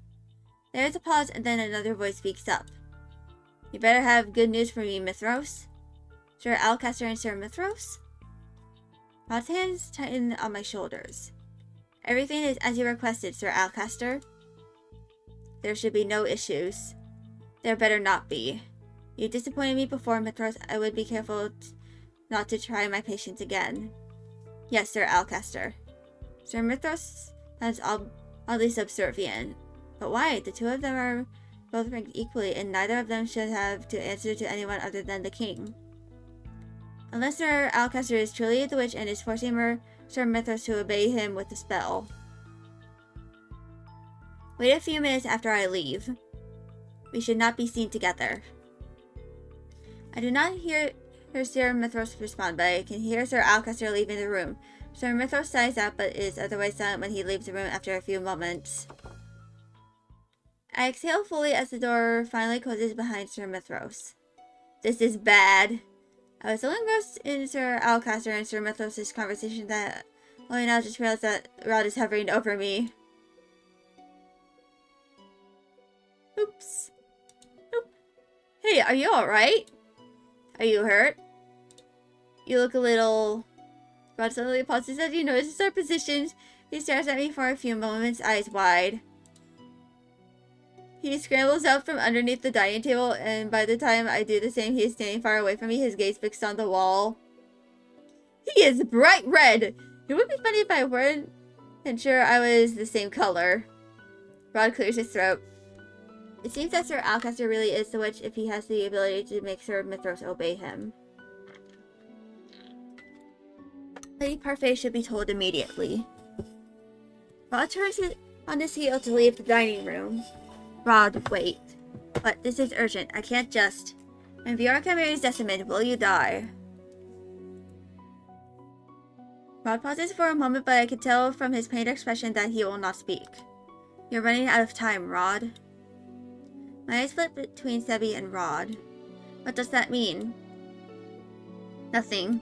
There is a pause and then another voice speaks up. You better have good news for me, Mithras. Sir Alcaster and Sir Mithras? Rod's hands tighten on my shoulders. Everything is as you requested, Sir Alcaster. there should be no issues. There better not be. You disappointed me before, Mithras. I would be careful not to try my patience again. Yes, Sir Alcaster. Sir Mithras sounds oddly subservient. But why? The two of them are both ranked equally, and neither of them should have to answer to anyone other than the king. Unless Sir Alcaster is truly the witch and is forcing Sir Mithras to obey him with a spell. Wait a few minutes after I leave. We should not be seen together. I do not hear Sir Mithras respond, but I can hear Sir Alcaster leaving the room. Sir Mithras sighs out, but is otherwise silent when he leaves the room after a few moments. I exhale fully as the door finally closes behind Sir Mithras. This is bad. I was so engrossed in Sir Alcaster and Sir Mithras' conversation that only now just realized that Rod is hovering over me. Oops. Oop. Hey, are you alright? Are you hurt? You look a little... Rod suddenly pauses as he notices our positions. He stares at me for a few moments, eyes wide. He scrambles out from underneath the dining table, and by the time I do the same, he is standing far away from me, his gaze fixed on the wall. He is bright red! It would be funny if I weren't sure I was the same color. Rod clears his throat. It seems that Sir Alcaster really is the witch if he has the ability to make Sir Mithras obey him. Lady Parfait should be told immediately. Rod turns on his heel to leave the dining room. Rod, wait. But this is urgent. I can't just... When Viorca marries Decimate, will you die? Rod pauses for a moment, but I can tell from his pained expression that he will not speak. You're running out of time, Rod. My eyes split between Sebi and Rod. What does that mean? Nothing.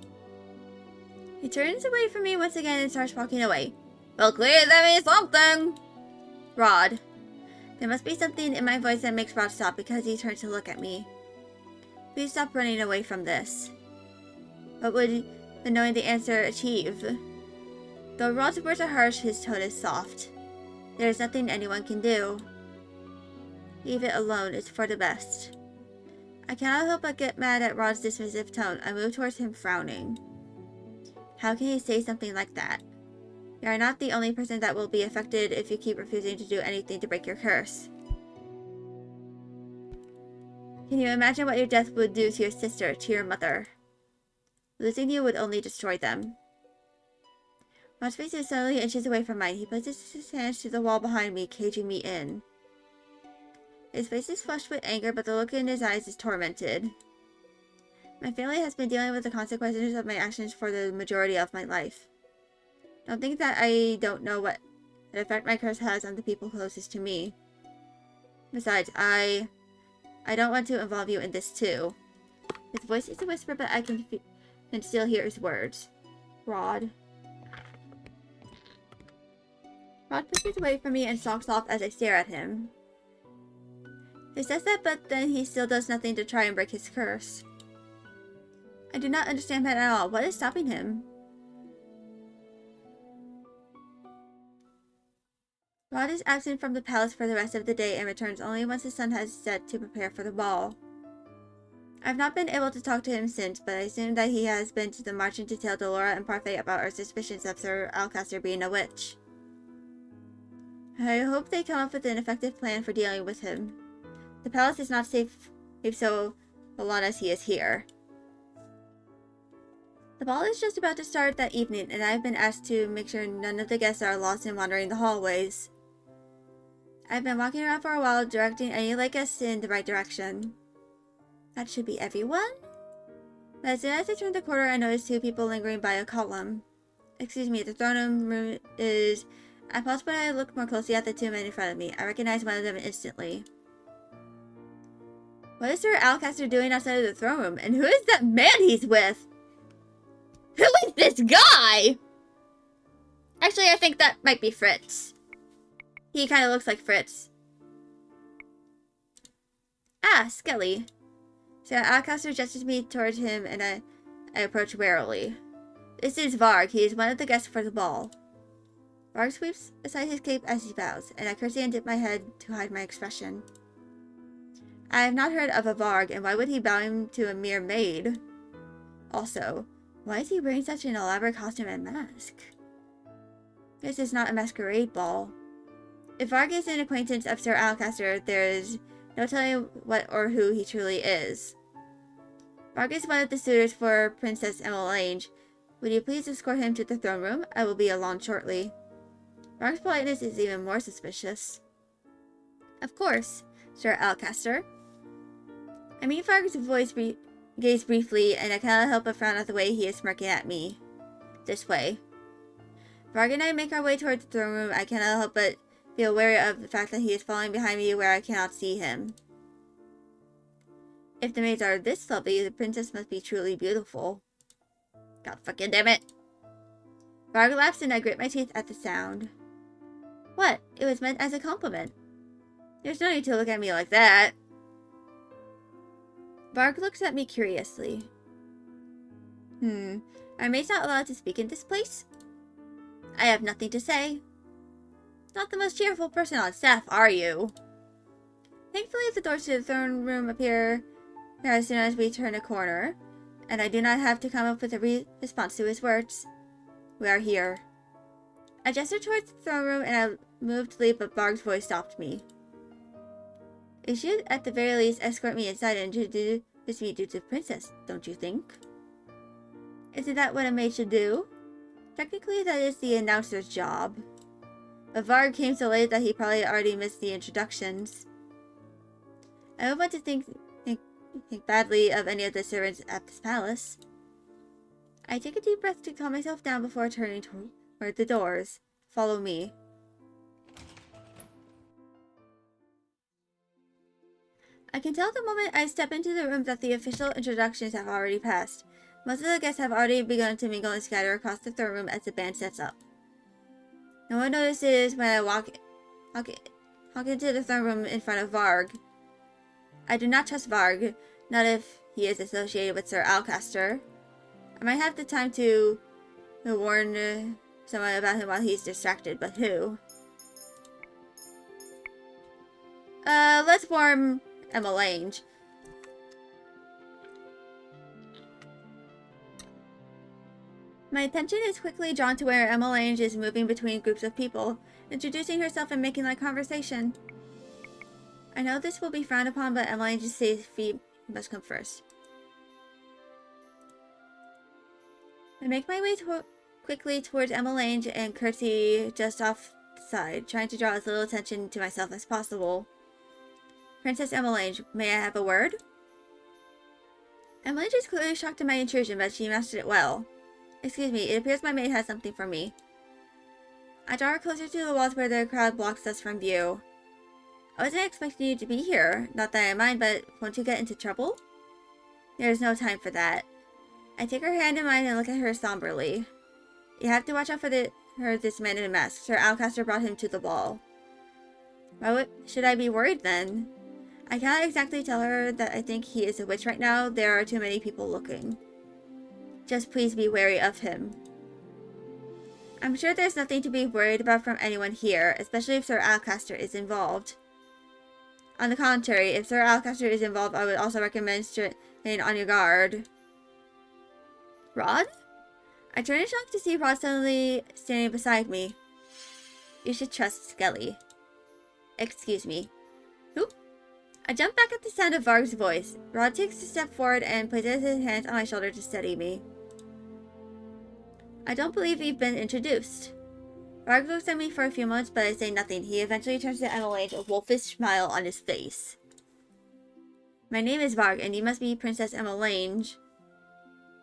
He turns away from me once again and starts walking away. Well, clearly that means something! Rod. There must be something in my voice that makes Rod stop because he turns to look at me. Please stop running away from this. What would the knowing the answer achieve? Though Rod's words are harsh, his tone is soft. There is nothing anyone can do. Leave it alone, it's for the best. I cannot help but get mad at Rod's dismissive tone. I move towards him, frowning. How can he say something like that? You are not the only person that will be affected if you keep refusing to do anything to break your curse. Can you imagine what your death would do to your sister, to your mother? Losing you would only destroy them. Rod's face is suddenly inches away from mine. He places his hands to the wall behind me, caging me in. His face is flushed with anger, but the look in his eyes is tormented. My family has been dealing with the consequences of my actions for the majority of my life. Don't think that I don't know what effect my curse has on the people closest to me. Besides, I don't want to involve you in this too. His voice is a whisper, but I can still hear his words. Rod. Rod pushes away from me and stalks off as I stare at him. He says that, but then he still does nothing to try and break his curse. I do not understand that at all. What is stopping him? Rod is absent from the palace for the rest of the day and returns only once the sun has set to prepare for the ball. I have not been able to talk to him since, but I assume that he has been to the marching to tell Delora and Parfait about our suspicions of Sir Alcaster being a witch. I hope they come up with an effective plan for dealing with him. The palace is not safe so long as he is here. The ball is just about to start that evening, and I have been asked to make sure none of the guests are lost in wandering the hallways. I've been walking around for a while, directing any late guests in the right direction. That should be everyone? But as soon as I turn the corner, I notice two people lingering by a column. Excuse me, the throne room is... I pause when I look more closely at the two men in front of me. I recognize one of them instantly. What is Sir Alcaster doing outside of the throne room? And who is that man he's with? Who is this guy? Actually, I think that might be Fritz. He kind of looks like Fritz. Ah, Skelly. Sir Alcaster gestures me towards him, and I approach warily. This is Varg. He is one of the guests for the ball. Varg sweeps aside his cape as he bows, and I curtsy and dip my head to hide my expression. I have not heard of a Varg, and why would he bow him to a mere maid? Also, why is he wearing such an elaborate costume and mask? This is not a masquerade ball. If Varg is an acquaintance of Sir Alcaster, there is no telling what or who he truly is. Varg is one of the suitors for Princess Emmelange. Would you please escort him to the throne room? I will be along shortly. Varg's politeness is even more suspicious. Of course, Sir Alcaster. I meet Varg's gaze briefly, and I cannot help but frown at the way he is smirking at me. This way. Varg and I make our way toward the throne room. I cannot help but feel wary of the fact that he is following behind me where I cannot see him. If the maids are this lovely, the princess must be truly beautiful. God fucking damn it. Varg laughs and I grit my teeth at the sound. What? It was meant as a compliment. There's no need to look at me like that. Varg looks at me curiously. Are maids not allowed to speak in this place? I have nothing to say. Not the most cheerful person on staff, are you? Thankfully, the doors to the throne room appear as soon as we turn a corner, and I do not have to come up with a response to his words. We are here. I gestured towards the throne room and I moved to leave, but Varg's voice stopped me. You should, at the very least, escort me inside and introduce me to the princess, don't you think? Isn't that what a maid should do? Technically, that is the announcer's job. But Varg came so late that he probably already missed the introductions. I don't want to think badly of any of the servants at this palace. I take a deep breath to calm myself down before turning toward the doors. Follow me. I can tell the moment I step into the room that the official introductions have already passed. Most of the guests have already begun to mingle and scatter across the throne room as the band sets up. No one notices when I walk into the throne room in front of Varg. I do not trust Varg, not if he is associated with Sir Alcaster. I might have the time to warn someone about him while he's distracted, but who? Let's warn Emmelange. My attention is quickly drawn to where Emmelange is moving between groups of people, introducing herself and making light conversation. I know this will be frowned upon, but Emmelange's safety must come first. I make my way quickly towards Emmelange and curtsy just off the side, trying to draw as little attention to myself as possible. Princess Emmelange, may I have a word? Emmelange is clearly shocked at my intrusion, but she mastered it well. Excuse me, it appears my maid has something for me. I draw her closer to the walls where the crowd blocks us from view. I wasn't expecting you to be here. Not that I mind, but won't you get into trouble? There is no time for that. I take her hand in mine and look at her somberly. You have to watch out for this man in a mask. Sir Alcaster brought him to the ball. Why should I be worried then? I cannot exactly tell her that I think he is a witch right now. There are too many people looking. Just please be wary of him. I'm sure there's nothing to be worried about from anyone here, especially if Sir Alcaster is involved. On the contrary, if Sir Alcaster is involved, I would also recommend staying on your guard. Rod? I turn in shock to see Rod suddenly standing beside me. You should trust Skelly. Excuse me. Who? I jump back at the sound of Varg's voice. Rod takes a step forward and places his hands on my shoulder to steady me. I don't believe we've been introduced. Varg looks at me for a few moments, but I say nothing. He eventually turns to Emmelange, a wolfish smile on his face. My name is Varg, and you must be Princess Emmelange.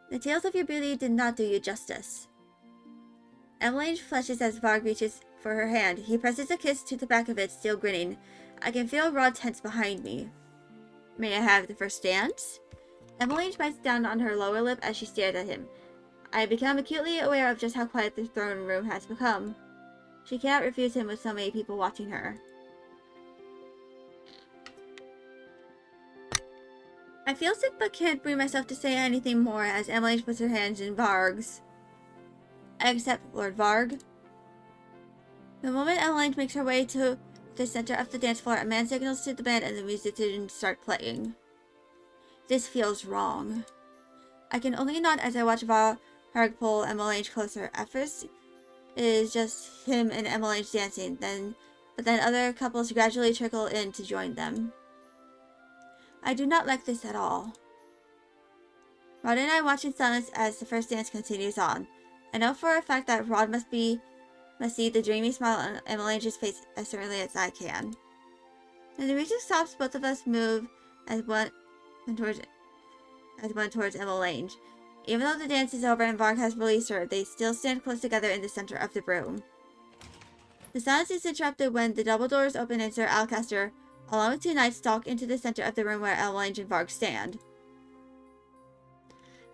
The tales of your beauty did not do you justice. Emmelange flushes as Varg reaches for her hand. He presses a kiss to the back of it, still grinning. I can feel Rod tense behind me. May I have the first dance? Emmelange bites down on her lower lip as she stares at him. I have become acutely aware of just how quiet the throne room has become. She cannot refuse him with so many people watching her. I feel sick but can't bring myself to say anything more as Emmelange puts her hands in Varg's. I accept, Lord Varg. The moment Emmeline makes her way to the center of the dance floor, a man signals to the band and the musicians start playing. This feels wrong. I can only nod as I watch Varg pull Emmeline closer. At first, it is just him and Emmeline dancing, but then other couples gradually trickle in to join them. I do not like this at all. Rod and I watch in silence as the first dance continues on. I know for a fact that Rod must see the dreamy smile on Emmeline's face as certainly as I can. When the music stops, both of us move as one towards Emmeline. Even though the dance is over and Varg has released her, they still stand close together in the center of the room. The silence is interrupted when the double doors open and Sir Alcaster, along with two knights, stalk into the center of the room where Emmeline and Varg stand.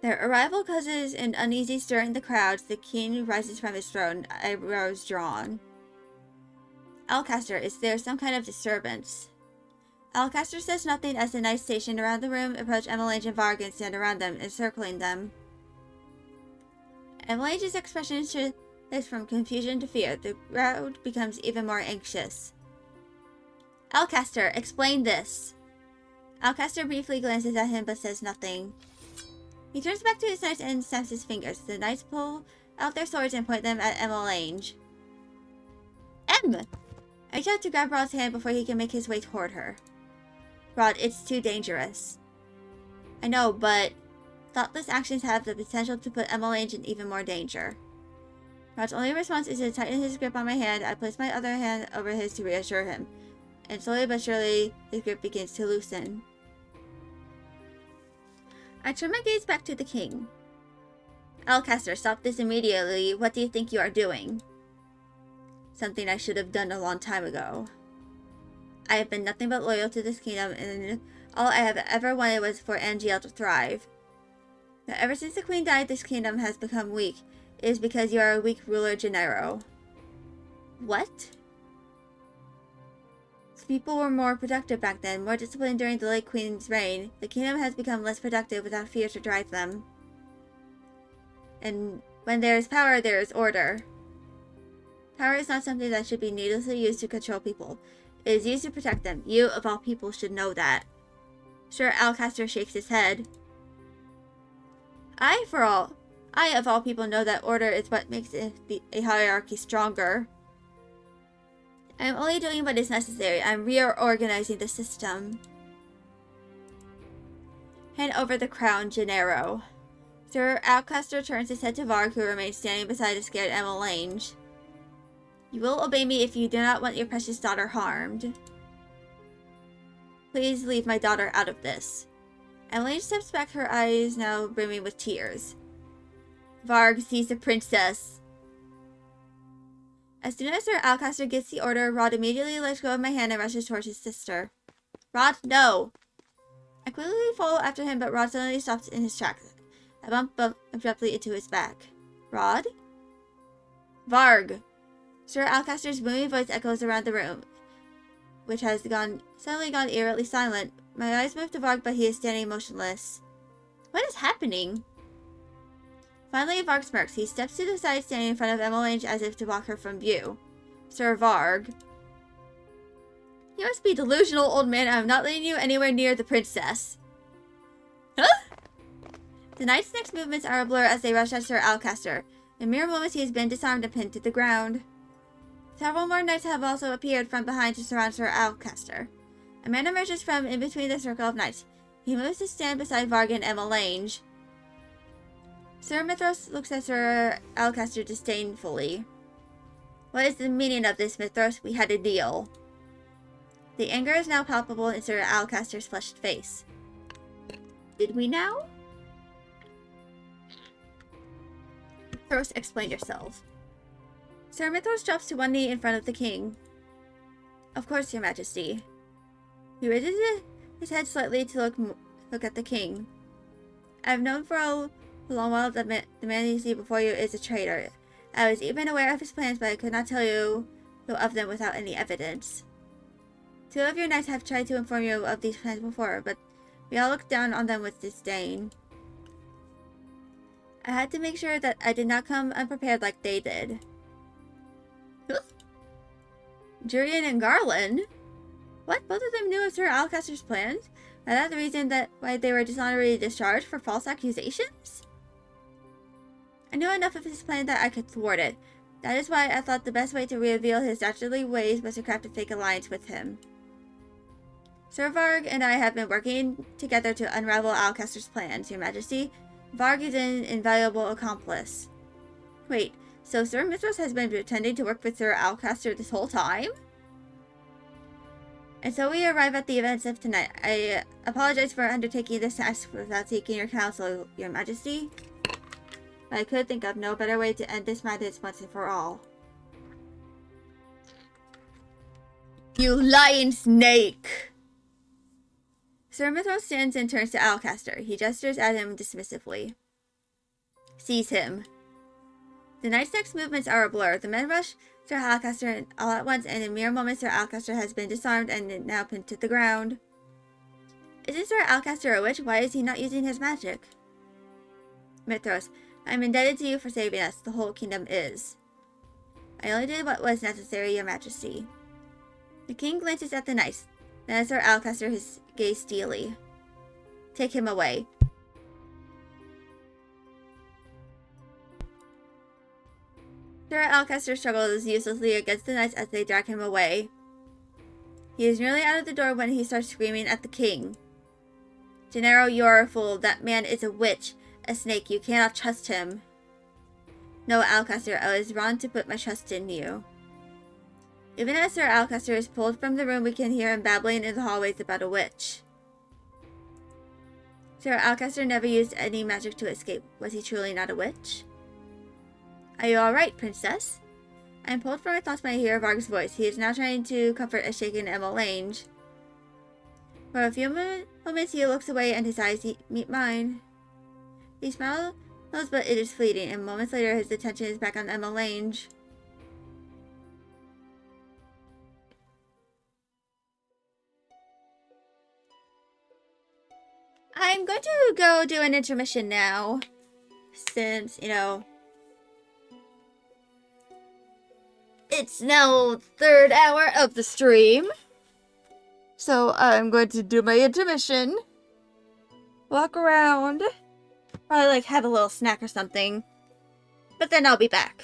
Their arrival causes an uneasy stir in the crowd. The king rises from his throne, eyebrows drawn. Alcaster, is there some kind of disturbance? Alcaster says nothing as the knights stationed around the room approach Emmeline and Varg and stand around them, encircling them. Emmeline's expression shifts from confusion to fear. The crowd becomes even more anxious. Alcaster, explain this. Alcaster briefly glances at him but says nothing. He turns back to his knights and snaps his fingers. The knights pull out their swords and point them at Emmeline. I shout to grab Rod's hand before he can make his way toward her. Rod, it's too dangerous. I know, but thoughtless actions have the potential to put Emmeline in even more danger. Rod's only response is to tighten his grip on my hand. I place my other hand over his to reassure him, and slowly but surely his grip begins to loosen. I turn my gaze back to the king. Alcaster, stop this immediately. What do you think you are doing? Something I should have done a long time ago. I have been nothing but loyal to this kingdom, and all I have ever wanted was for Angiel to thrive. But ever since the queen died, this kingdom has become weak. It is because you are a weak ruler, Gennaro. What? People were more productive back then, more disciplined during the late queen's reign. The kingdom has become less productive without fear to drive them. And when there is power, there is order. Power is not something that should be needlessly used to control people. It is used to protect them. You, of all people, should know that. Sir Alcaster shakes his head. I, of all people, know that order is what makes a hierarchy stronger. I am only doing what is necessary. I am reorganizing the system. Hand over the crown, Gennaro. Sir Alcaster turns his head to Varg, who remains standing beside the scared Emmeline. You will obey me if you do not want your precious daughter harmed. Please leave my daughter out of this. Emmeline steps back, her eyes now brimming with tears. Varg sees the princess. As soon as Sir Alcaster gets the order, Rod immediately lets go of my hand and rushes towards his sister. Rod, no! I quickly follow after him, but Rod suddenly stops in his tracks. I bump abruptly into his back. Rod? Varg! Sir Alcaster's booming voice echoes around the room, which has suddenly gone eerily silent. My eyes move to Varg, but he is standing motionless. What is happening? Finally, Varg smirks. He steps to the side, standing in front of Emmeline as if to block her from view. Sir Varg. You must be delusional, old man. I am not letting you anywhere near the princess. Huh? The knight's next movements are a blur as they rush at Sir Alcaster. In mere moments, he has been disarmed and pinned to the ground. Several more knights have also appeared from behind to surround Sir Alcaster. A man emerges from in between the circle of knights. He moves to stand beside Varg and Emmeline. Sir Mithras looks at Sir Alcaster disdainfully. What is the meaning of this, Mithras? We had a deal. The anger is now palpable in Sir Alcaster's flushed face. Did we now? Mithras, explain yourself. Sir Mithras drops to one knee in front of the king. Of course, your majesty. He raises his head slightly to look at the king. I have known for a long while that the man you see before you is a traitor. I was even aware of his plans, but I could not tell you of them without any evidence. 2 of your knights have tried to inform you of these plans before, but we all looked down on them with disdain. I had to make sure that I did not come unprepared like they did. Jurian and Garland? What? Both of them knew of Sir Alcaster's plans? Was that the reason why they were dishonorably discharged for false accusations? I knew enough of his plan that I could thwart it. That is why I thought the best way to reveal his dastardly ways was to craft a fake alliance with him. Sir Varg and I have been working together to unravel Alcaster's plans, Your Majesty. Varg is an invaluable accomplice. Wait, so Sir Mithras has been pretending to work with Sir Alcaster this whole time? And so we arrive at the events of tonight. I apologize for undertaking this task without seeking your counsel, Your Majesty. But I could think of no better way to end this madness once and for all. You lying snake! Sir Mithras stands and turns to Alcaster. He gestures at him dismissively. Seize him. The knight's next movements are a blur. The men rush Sir Alcaster all at once, and in mere moments Sir Alcaster has been disarmed and now pinned to the ground. Isn't Sir Alcaster a witch? Why is he not using his magic? Mithras, I am indebted to you for saving us. The whole kingdom is. I only did what was necessary, Your Majesty. The king glances at the knights. Then at Sir Alcaster, his gaze steely. Take him away. Sir Alcaster struggles uselessly against the knights as they drag him away. He is nearly out of the door when he starts screaming at the king. Gennaro, you are a fool. That man is a witch, a snake. You cannot trust him. No, Alcaster, I was wrong to put my trust in you. Even as Sir Alcaster is pulled from the room, we can hear him babbling in the hallways about a witch. Sir Alcaster never used any magic to escape. Was he truly not a witch? Are you alright, princess? I am pulled from my thoughts when I hear Varg's voice. He is now trying to comfort a shaken Emma Lange. For a few moments he looks away and his eyes meet mine. He smiles, but it is fleeting, and moments later his attention is back on Emma Lange. I'm going to go do an intermission now, since, it's now third hour of the stream. So I'm going to do my intermission. Walk around. Probably have a little snack or something. But then I'll be back.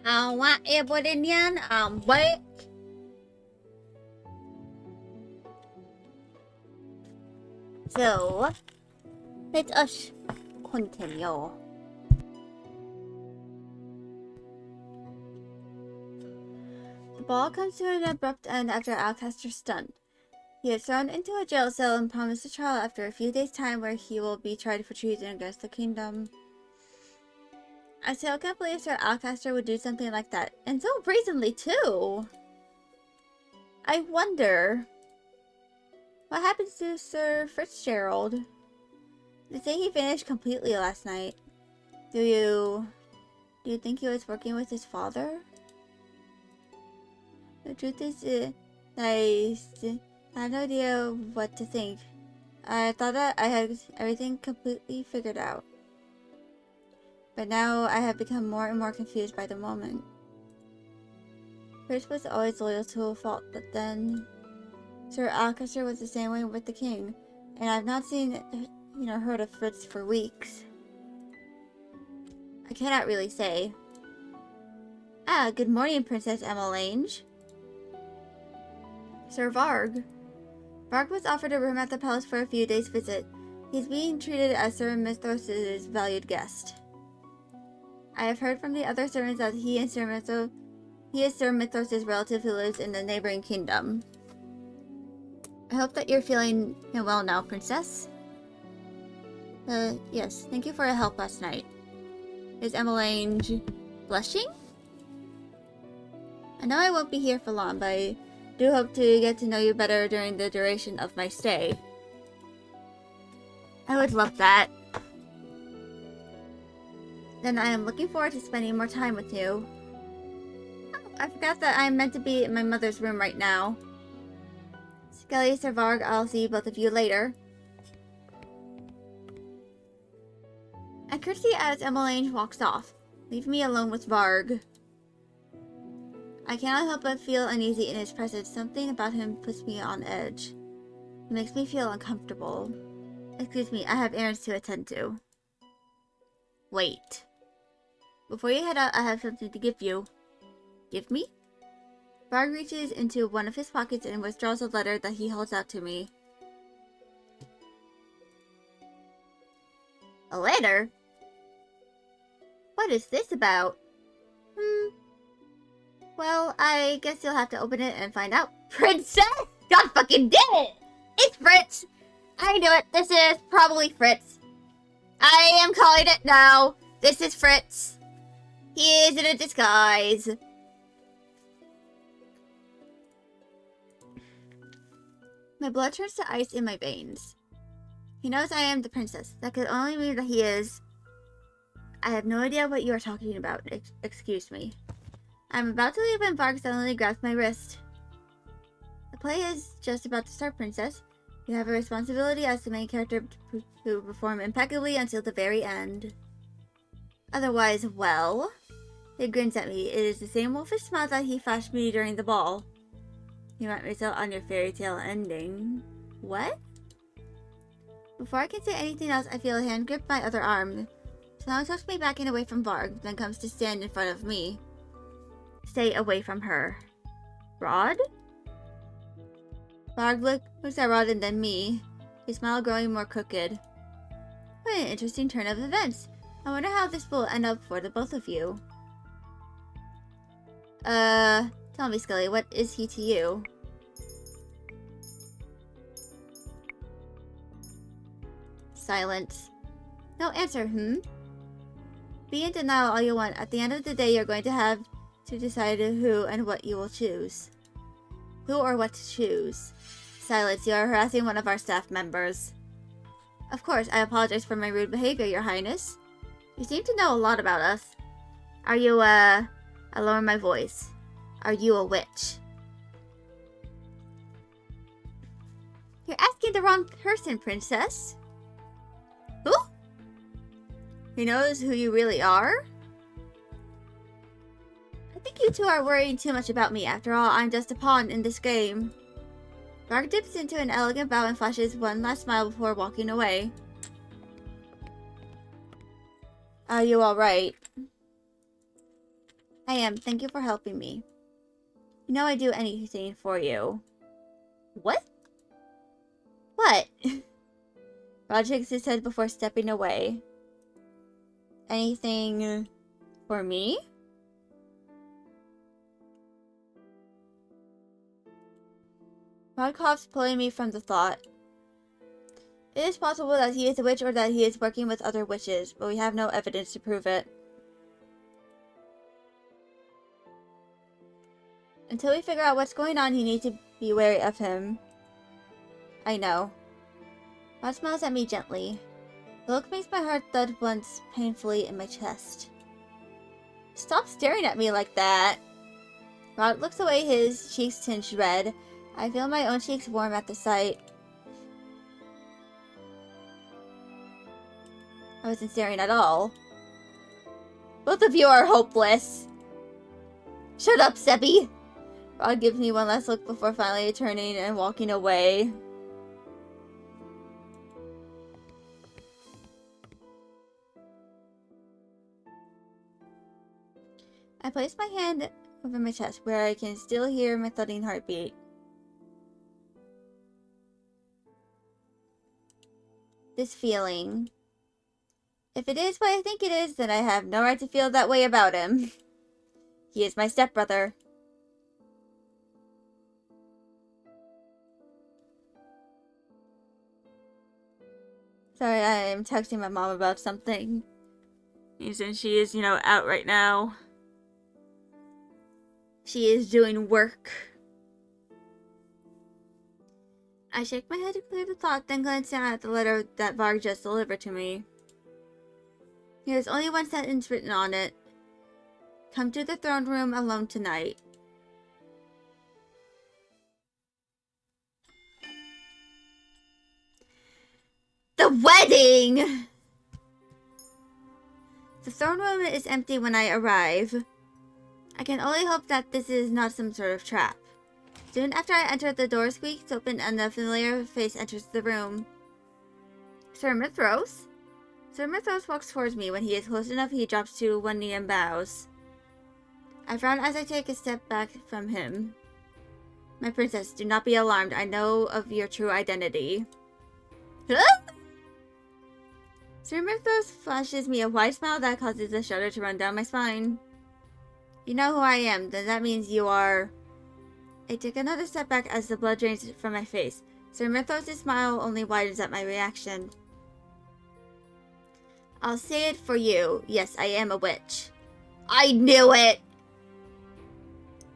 Want ibu din yan? Wait. So, let us continue. The ball comes to an abrupt end after Alcaster's stunned. He is thrown into a jail cell and promised a trial after a few days' time where he will be tried for treason against the kingdom. I still can't believe Sir Alcaster would do something like that, and so brazenly too. I wonder, what happens to Sir Fitzgerald? They say he vanished completely last night. Do you think he was working with his father? The truth is, I have no idea what to think. I thought that I had everything completely figured out. But now I have become more and more confused by the moment. Fritz was always loyal to a fault, but then Sir Alcaster was the same way with the king, and I've not seen, heard of Fritz for weeks. I cannot really say. Good morning, Princess Emmelange. Sir Varg. Varg was offered a room at the palace for a few days' visit. He's being treated as Sir Mithras' valued guest. I have heard from the other servants that he is Sir Mithras' relative who lives in the neighboring kingdom. I hope that you're feeling well now, Princess. Yes, thank you for your help last night. Is Emmelange blushing? I know I won't be here for long, but I do hope to get to know you better during the duration of my stay. I would love that. Then I am looking forward to spending more time with you. Oh, I forgot that I am meant to be in my mother's room right now. Skelly, Sir Varg, I'll see both of you later. I curtsy as Emmelange walks off. Leave me alone with Varg. I cannot help but feel uneasy in his presence. Something about him puts me on edge. It makes me feel uncomfortable. Excuse me, I have errands to attend to. Wait. Before you head out, I have something to give you. Give me? Varg reaches into one of his pockets and withdraws a letter that he holds out to me. A letter? What is this about? Well, I guess you'll have to open it and find out. Princess! God fucking damn it! It's Fritz! I knew it. This is probably Fritz. I am calling it now. This is Fritz. He is in a disguise. My blood turns to ice in my veins. He knows I am the princess. That could only mean that he is... I have no idea what you are talking about. Excuse me. I'm about to leave when Varg suddenly grabs my wrist. The play is just about to start, Princess. You have a responsibility as the main character to perform impeccably until the very end. Otherwise, well... He grins at me. It is the same wolfish smile that he flashed me during the ball. You might miss out on your fairy tale ending. What? Before I can say anything else, I feel a hand grip my other arm. Someone tucks me back and away from Varg, then comes to stand in front of me. Stay away from her. Rod? Varg looks at Rod and then me, his smile growing more crooked. What an interesting turn of events. I wonder how this will end up for the both of you. Tell me, Scully, what is he to you? Silence. No answer, Be in denial all you want. At the end of the day, you're going to have to decide who and what you will choose. Who or what to choose. Silence, you are harassing one of our staff members. Of course, I apologize for my rude behavior, Your Highness. You seem to know a lot about us. Are you, I lower my voice. Are you a witch? You're asking the wrong person, Princess. Who? He knows who you really are? I think you two are worrying too much about me. After all, I'm just a pawn in this game. Varg dips into an elegant bow and flashes one last smile before walking away. Are you alright? I am. Thank you for helping me. You know I'd do anything for you. What? What? Rod shakes his head before stepping away. Anything for me? Rod coughs, pulling me from the thought. It is possible that he is a witch or that he is working with other witches, but we have no evidence to prove it. Until we figure out what's going on, you need to be wary of him. I know. Rod smiles at me gently. The look makes my heart thud once painfully in my chest. Stop staring at me like that! Rod looks away, his cheeks tinged red. I feel my own cheeks warm at the sight. I wasn't staring at all. Both of you are hopeless! Shut up, Seppi! Rod gives me one last look before finally turning and walking away. I place my hand over my chest where I can still hear my thudding heartbeat. This feeling. If it is what I think it is, then I have no right to feel that way about him. He is my stepbrother. Sorry, I am texting my mom about something. Since she is, out right now. She is doing work. I shake my head to clear the thought, then glance down at the letter that Varg just delivered to me. There is only one sentence written on it. Come to the throne room alone tonight. The wedding! The throne room is empty when I arrive. I can only hope that this is not some sort of trap. Soon after I enter, the door squeaks open and a familiar face enters the room. Sir Mithros? Sir Mithros walks towards me. When he is close enough, he drops to one knee and bows. I frown as I take a step back from him. My princess, do not be alarmed. I know of your true identity. Huh? Sir Mithros flashes me a wide smile that causes a shudder to run down my spine. You know who I am, then that means you are... I take another step back as the blood drains from my face. Sir Mithros' smile only widens at my reaction. I'll say it for you. Yes, I am a witch. I knew it!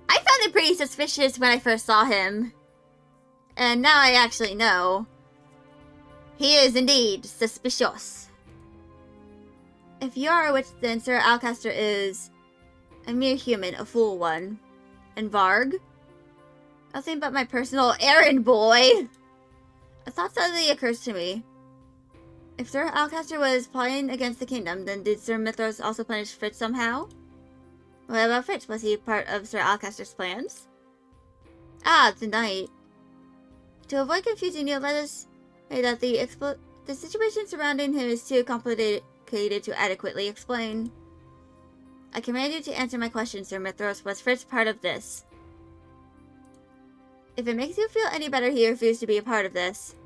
I found it pretty suspicious when I first saw him. And now I actually know. He is indeed suspicious. If you are a witch, then Sir Alcaster is a mere human, a fool one. And Varg? Nothing but my personal errand boy! A thought suddenly occurs to me. If Sir Alcaster was plotting against the kingdom, then did Sir Mithros also punish Fritz somehow? What about Fritz? Was he part of Sir Alcaster's plans? Ah, the knight. To avoid confusing you, let us say that the situation surrounding him is too complicated to adequately explain. I command you to answer my question, Sir Mithros. Was Fritz part of this? If it makes you feel any better, he refused to be a part of this.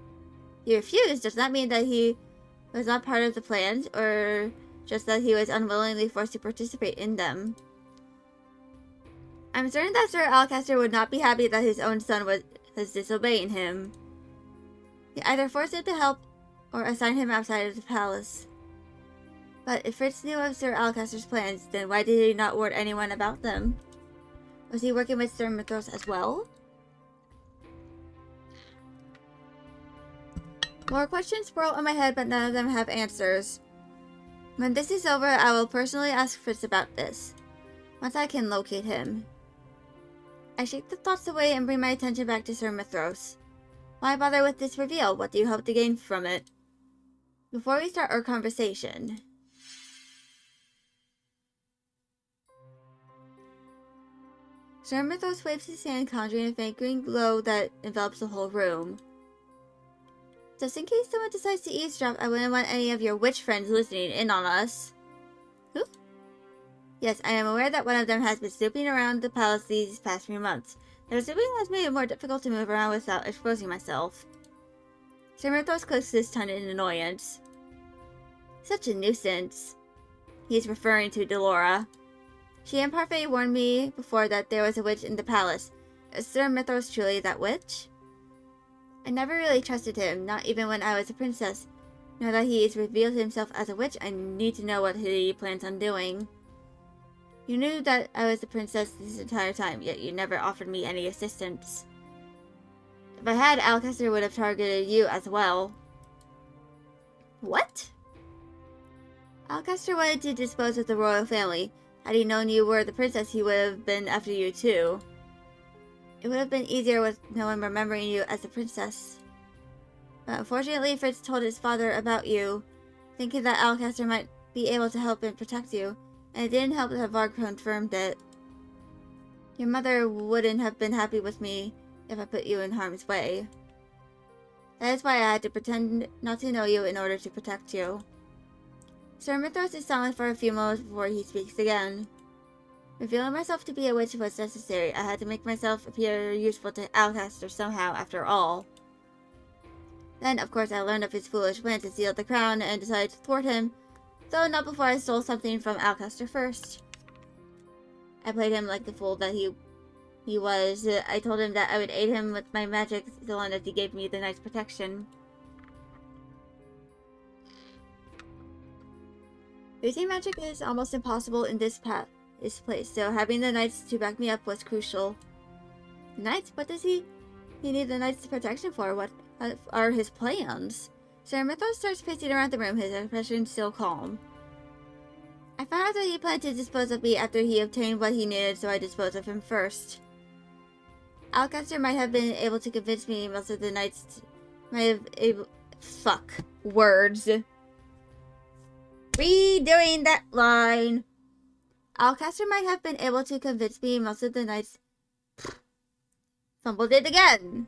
He refused? Does that mean that he was not part of the plans, or just that he was unwillingly forced to participate in them? I'm certain that Sir Alcaster would not be happy that his own son was disobeying him. He either forced him to help, or assigned him outside of the palace. But if Fritz knew of Sir Alcaster's plans, then why did he not warn anyone about them? Was he working with Sir Mithros as well? More questions swirl in my head, but none of them have answers. When this is over, I will personally ask Fritz about this, once I can locate him. I shake the thoughts away and bring my attention back to Sir Mithros. Why bother with this reveal? What do you hope to gain from it? Before we start our conversation... Sir Mithros waves his hand, conjuring a faint green glow that envelops the whole room. Just in case someone decides to eavesdrop, I wouldn't want any of your witch friends listening in on us. Who? Yes, I am aware that one of them has been snooping around the palace these past few months. Their snooping has made it more difficult to move around without exposing myself. Sir Mythos clicks his tongue in annoyance. Such a nuisance. He's referring to Delora. She and Parfait warned me before that there was a witch in the palace. Is Sir Mythos truly that witch? I never really trusted him, not even when I was a princess. Now that he has revealed himself as a witch, I need to know what he plans on doing. You knew that I was a princess this entire time, yet you never offered me any assistance. If I had, Alcester would have targeted you as well. What? Alcester wanted to dispose of the royal family. Had he known you were the princess, he would have been after you too. It would have been easier with no one remembering you as a princess. But unfortunately, Fritz told his father about you, thinking that Alcester might be able to help and protect you, and it didn't help that Varg confirmed it. Your mother wouldn't have been happy with me if I put you in harm's way. That is why I had to pretend not to know you in order to protect you. Sir Mythos is silent for a few moments before he speaks again. Revealing myself to be a witch was necessary. I had to make myself appear useful to Alcester somehow, after all. Then, of course, I learned of his foolish plan to steal the crown and decided to thwart him, though not before I stole something from Alcester first. I played him like the fool that he was. I told him that I would aid him with my magic so long as he gave me the knight's protection. Using magic is almost impossible in this place, so having the knights to back me up was crucial. Knights? What does he need the knights' protection for? What are his plans? Sir Mythos starts pacing around the room, his expression still calm. I found out that he planned to dispose of me after he obtained what he needed, so I disposed of him first. Alcester might have been able to convince me most of the knights fuck. Words. Redoing that line. Alcester might have been able to convince me most of the knights. Fumbled it again.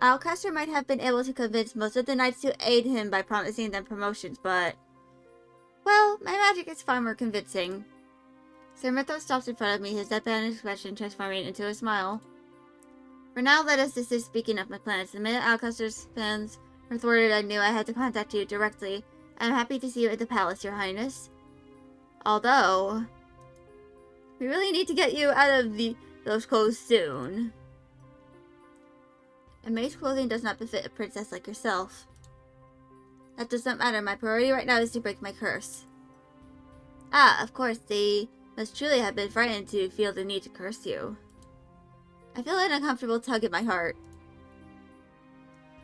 Alcester might have been able to convince most of the knights to aid him by promising them promotions, but... well, my magic is far more convincing. Sir Mythos stops in front of me, his deadpan expression transforming into a smile. For now, let us desist speaking of my plans. The minute Alcester's plans were thwarted, I knew I had to contact you directly. I am happy to see you at the palace, Your Highness. Although... we really need to get you out of those clothes soon. A maid's clothing does not befit a princess like yourself. That does not matter. My priority right now is to break my curse. Ah, of course, they must truly have been frightened to feel the need to curse you. I feel an uncomfortable tug in my heart.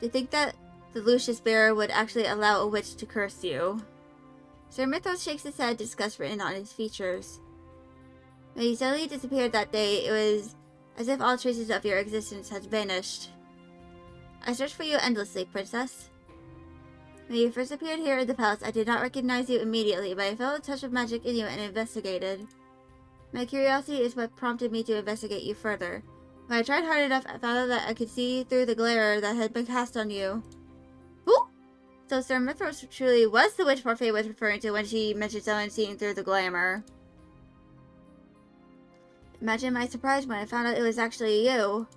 To think that the Lucius Bearer would actually allow a witch to curse you. Sir Mythos shakes his head, disgust written on his features. When you suddenly disappeared that day, it was as if all traces of your existence had vanished. I searched for you endlessly, Princess. When you first appeared here in the palace, I did not recognize you immediately, but I felt a touch of magic in you and investigated. My curiosity is what prompted me to investigate you further. When I tried hard enough, I found out that I could see through the glare that had been cast on you. Who? So Sir Mythos truly was the witch Parfait was referring to when she mentioned someone seeing through the glamour. Imagine my surprise when I found out it was actually you.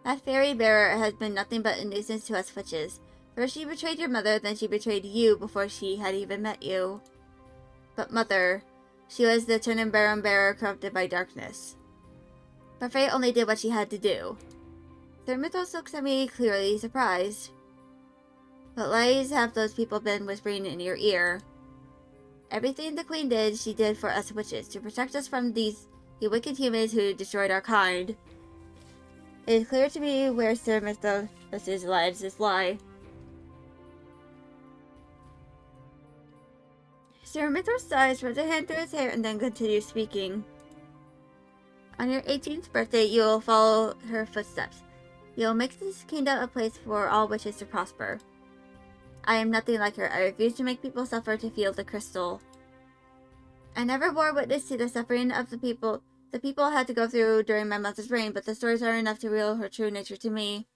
That fairy bearer has been nothing but a nuisance to us witches. First she betrayed your mother, then she betrayed you before she had even met you. But mother, she was the Cinderella bearer corrupted by darkness. Parfait only did what she had to do. Sir Mythos looks at me clearly surprised. What lies have those people been whispering in your ear? Everything the Queen did, she did for us witches, to protect us from the wicked humans who destroyed our kind. It is clear to me where Sir Mythos' lives lie. Sir Mythos sighs, runs a hand through his hair, and then continues speaking. On your 18th birthday, you will follow her footsteps. You will make this kingdom a place for all witches to prosper. I am nothing like her. I refuse to make people suffer to feel the crystal. I never bore witness to the suffering of the people had to go through during my mother's reign, but the stories are enough to reveal her true nature to me.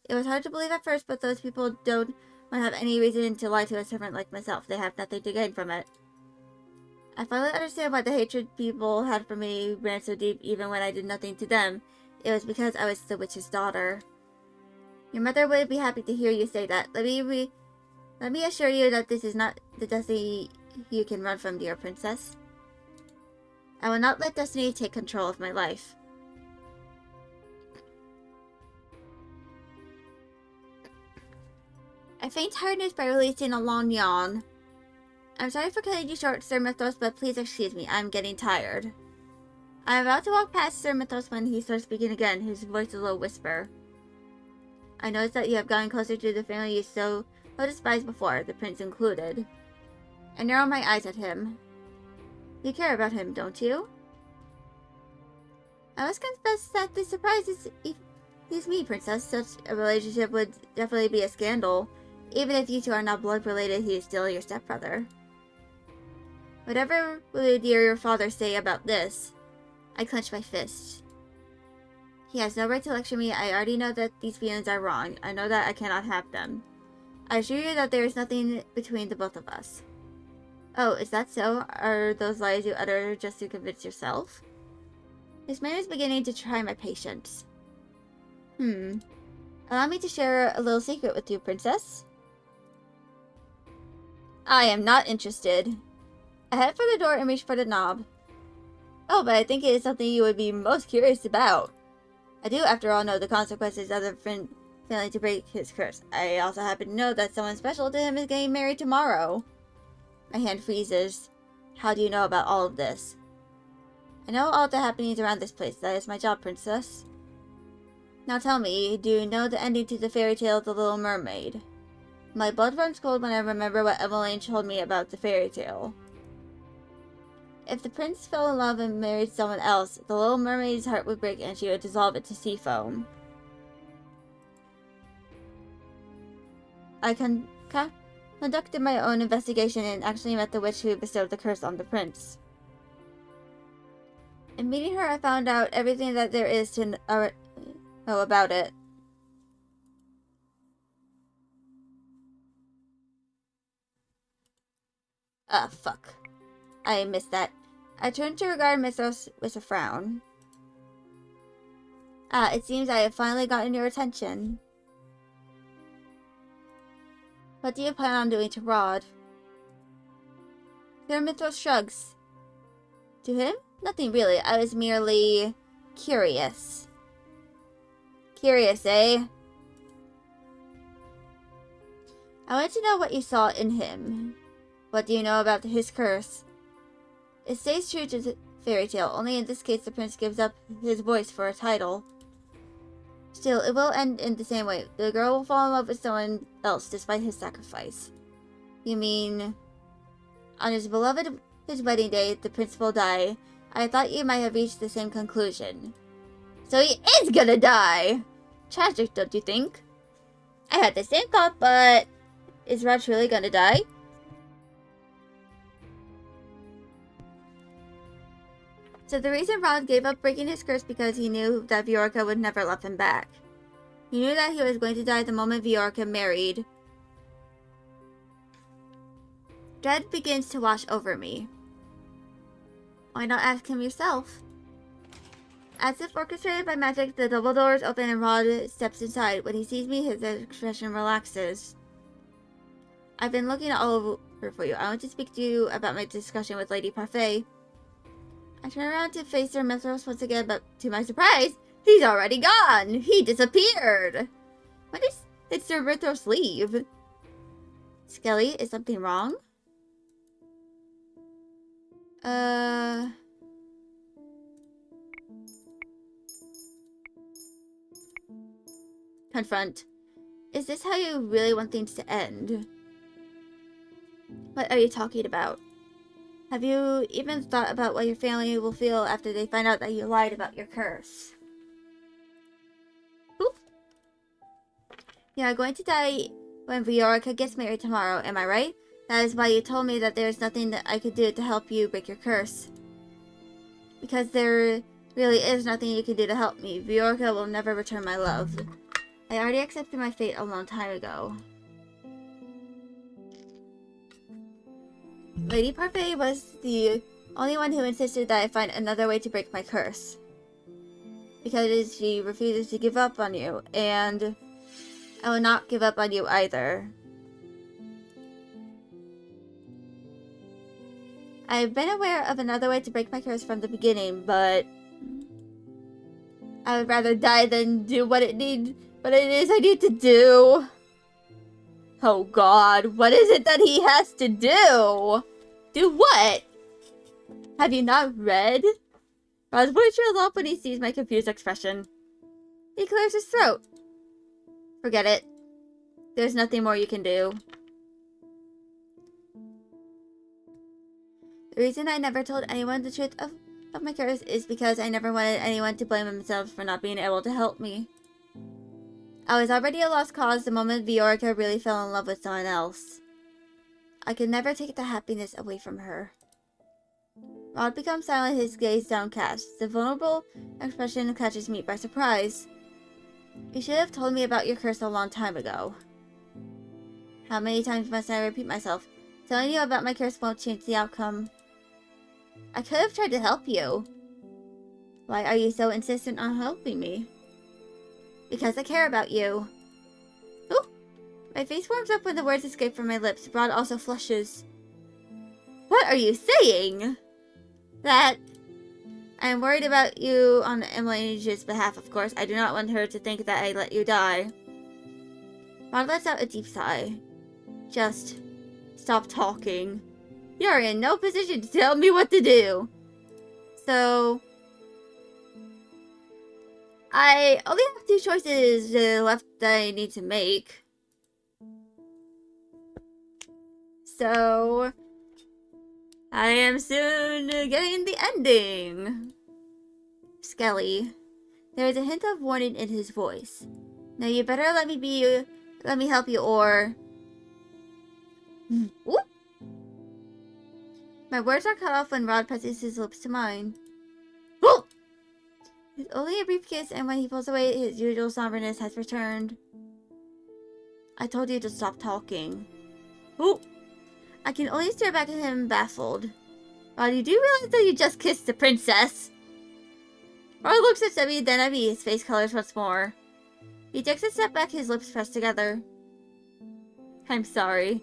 It was hard to believe at first, but those people don't have any reason to lie to a servant like myself. They have nothing to gain from it. I finally understand why the hatred people had for me ran so deep even when I did nothing to them. It was because I was the witch's daughter. Your mother would be happy to hear you say that. Let me assure you that this is not the destiny you can run from, dear princess. I will not let destiny take control of my life. I feigned tiredness by releasing a long yawn. I'm sorry for cutting you short, Sir Mythos, but please excuse me. I'm getting tired. I'm about to walk past Sir Mythos when he starts speaking again, his voice a low whisper. I noticed that you have gotten closer to the family you so despised before, the prince included. I narrow my eyes at him. You care about him, don't you? I must confess that this surprises me, princess. Such a relationship would definitely be a scandal. Even if you two are not blood related, he is still your stepbrother. Whatever would your father say about this? I clench my fist. He has no right to lecture me. I already know that these feelings are wrong. I know that I cannot have them. I assure you that there is nothing between the both of us. Oh, is that so? Are those lies you utter just to convince yourself? This man is beginning to try my patience. Allow me to share a little secret with you, princess. I am not interested. I head for the door and reach for the knob. Oh, but I think it is something you would be most curious about. I do, after all, know the consequences of the friend failing to break his curse. I also happen to know that someone special to him is getting married tomorrow. My hand freezes. How do you know about all of this? I know all the happenings around this place. That is my job, princess. Now tell me, do you know the ending to the fairy tale of the Little Mermaid? My blood runs cold when I remember what Emmeline told me about the fairy tale. If the prince fell in love and married someone else, the Little Mermaid's heart would break and she would dissolve into sea foam. I conducted my own investigation and actually met the witch who bestowed the curse on the prince. In meeting her, I found out everything that there is to know about it. Ah, fuck. I missed that. I turned to regard Mythos with a frown. Ah, it seems I have finally gotten your attention. What do you plan on doing to Rod? Sir Mythos shrugs. To him? Nothing really. I was merely curious. Curious, eh? I want to know what you saw in him. What do you know about his curse? It stays true to the fairy tale, only in this case the prince gives up his voice for a title. Still, it will end in the same way. The girl will fall in love with someone else despite his sacrifice. You mean, on his wedding day, the prince will die. I thought you might have reached the same conclusion. So he is gonna die! Tragic, don't you think? I had the same thought, but is Rod really gonna die? So the reason Rod gave up breaking his curse because he knew that Viorca would never love him back. He knew that he was going to die the moment Viorca married. Dread begins to wash over me. Why not ask him yourself? As if orchestrated by magic, the double doors open and Rod steps inside. When he sees me, his expression relaxes. I've been looking all over for you. I want to speak to you about my discussion with Lady Parfait. I turn around to face Sir Mythos once again, but to my surprise, he's already gone! He disappeared! When did Sir Mythos leave? Skelly, is something wrong? Confront. Is this how you really want things to end? What are you talking about? Have you even thought about what your family will feel after they find out that you lied about your curse? Oop. You are going to die when Viorica gets married tomorrow, am I right? That is why you told me that there is nothing that I could do to help you break your curse. Because there really is nothing you can do to help me. Viorica will never return my love. I already accepted my fate a long time ago. Lady Parfait was the only one who insisted that I find another way to break my curse. Because she refuses to give up on you, and I will not give up on you either. I've been aware of another way to break my curse from the beginning, but I would rather die than do what it is I need to do. Oh God, what is it that he has to do? Do what? Have you not read? Rod's voice trails off when he sees my confused expression. He clears his throat. Forget it. There's nothing more you can do. The reason I never told anyone the truth of my curse is because I never wanted anyone to blame themselves for not being able to help me. I was already a lost cause the moment Viorica really fell in love with someone else. I could never take the happiness away from her. Rod becomes silent, his gaze downcast. The vulnerable expression catches me by surprise. You should have told me about your curse a long time ago. How many times must I repeat myself? Telling you about my curse won't change the outcome. I could have tried to help you. Why are you so insistent on helping me? Because I care about you. Ooh! My face warms up when the words escape from my lips. Rod also flushes. What are you saying? That I am worried about you on Emily's behalf, of course. I do not want her to think that I let you die. Rod lets out a deep sigh. Just stop talking. You're in no position to tell me what to do. So, I only have two choices left that I need to make. So, I am soon getting the ending. Skelly. There is a hint of warning in his voice. Now you better let me help you or... Ooh. My words are cut off when Rod presses his lips to mine. Ooh. It's only a brief kiss, and when he pulls away, his usual somberness has returned. I told you to stop talking. Ooh. I can only stare back at him, baffled. Rod, you do realize that you just kissed the princess? Rod looks at Debbie, then at me, his face colors once more. He takes a step back, his lips pressed together. I'm sorry.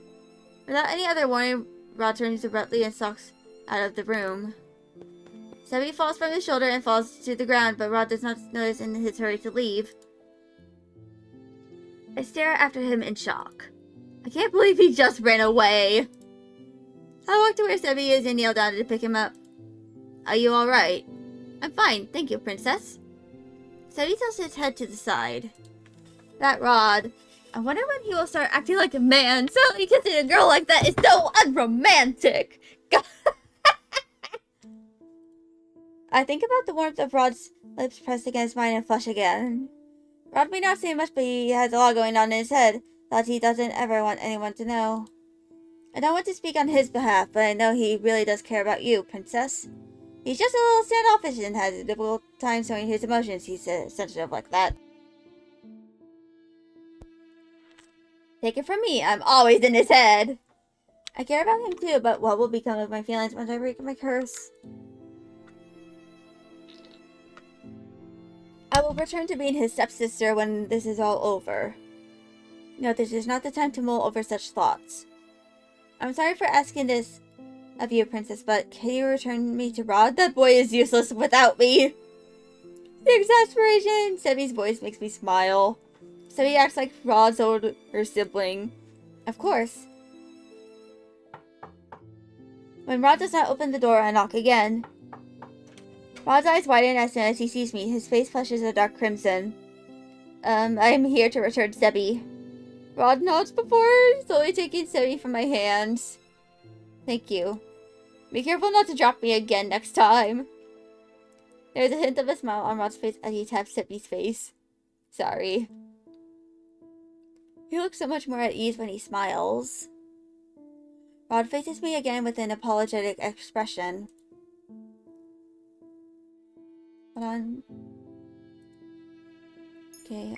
Without any other warning, Rod turns abruptly and stalks out of the room. Debbie falls from his shoulder and falls to the ground, but Rod does not notice in his hurry to leave. I stare after him in shock. I can't believe he just ran away. I walk to where Sebby is and kneel down to pick him up. Are you alright? I'm fine, thank you, princess. Sebby tilts his head to the side. That Rod. I wonder when he will start acting like a man. Certainly kissing a girl like that is so unromantic. I think about the warmth of Rod's lips pressed against mine and flush again. Rod may not say much, but he has a lot going on in his head that he doesn't ever want anyone to know. I don't want to speak on his behalf, but I know he really does care about you, princess. He's just a little standoffish and has a difficult time showing his emotions. He's sensitive like that. Take it from me, I'm always in his head. I care about him too, but what will become of my feelings once I break my curse? I will return to being his stepsister when this is all over. No, this is not the time to mull over such thoughts. I'm sorry for asking this of you, princess, but can you return me to Rod? That boy is useless without me. The exasperation in Sebby's voice makes me smile. Sebby acts like Rod's older sibling. Of course. When Rod does not open the door, I knock again. Rod's eyes widen as soon as he sees me. His face flushes a dark crimson. I am here to return Sebby. Rod nods before slowly taking Sebby from my hands. Thank you. Be careful not to drop me again next time. There's a hint of a smile on Rod's face as he taps Sebby's face. Sorry. He looks so much more at ease when he smiles. Rod faces me again with an apologetic expression. Hold on. Okay,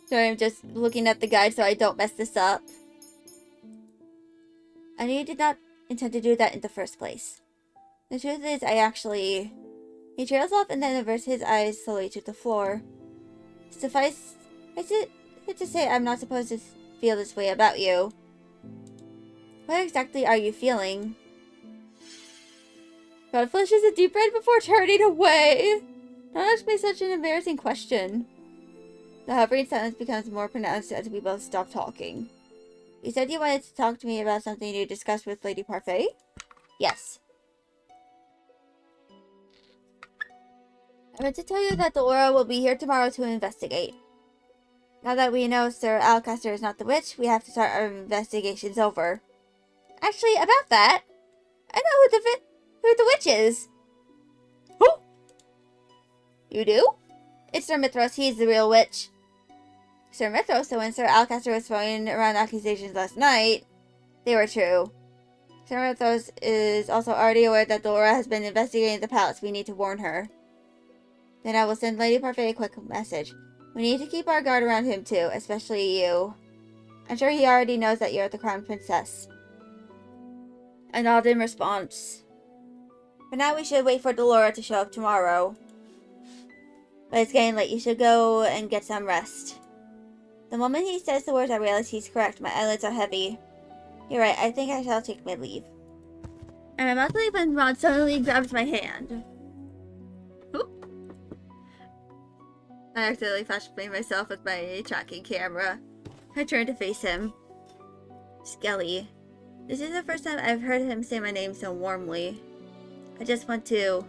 Sorry, I'm just looking at the guide so I don't mess this up. I knew you did not intend to do that in the first place. The truth is, I actually... He trails off and then averts his eyes slowly to the floor. Suffice it to say, I'm not supposed to feel this way about you. What exactly are you feeling? God flushes a deep red before turning away. Don't ask me such an embarrassing question. The hovering silence becomes more pronounced as we both stop talking. You said you wanted to talk to me about something you discussed with Lady Parfait? Yes. I meant to tell you that Delora will be here tomorrow to investigate. Now that we know Sir Alcaster is not the witch, we have to start our investigations over. Actually, about that, I know who the witch is. Who? You do? It's Sir Mithras, he's the real witch. Sir Mithras, so when Sir Alcaster was throwing around accusations last night, they were true. Sir Mithras is also already aware that Delora has been investigating the palace. We need to warn her. Then I will send Lady Parfait a quick message. We need to keep our guard around him too, especially you. I'm sure he already knows that you're the crown princess. I nod in response. For now, we should wait for Delora to show up tomorrow. But it's getting late. You should go and get some rest. The moment he says the words, I realize he's correct. My eyelids are heavy. You're right. I think I shall take my leave. And I'm about to leave when Rod suddenly grabs my hand. I accidentally flashbanged myself with my tracking camera. I turned to face him. Skelly. This is the first time I've heard him say my name so warmly. I just want to...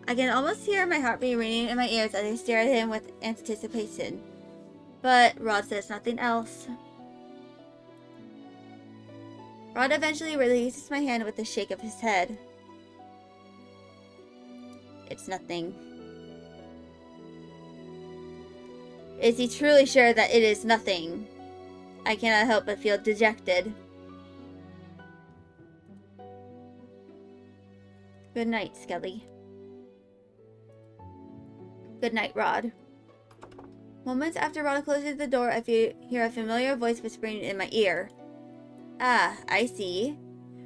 I can almost hear my heartbeat ringing in my ears as I stare at him with anticipation. But Rod says nothing else. Rod eventually releases my hand with a shake of his head. It's nothing. Is he truly sure that it is nothing? I cannot help but feel dejected. Good night, Skelly. Good night, Rod. Moments after Rod closes the door, I hear a familiar voice whispering in my ear. Ah, I see.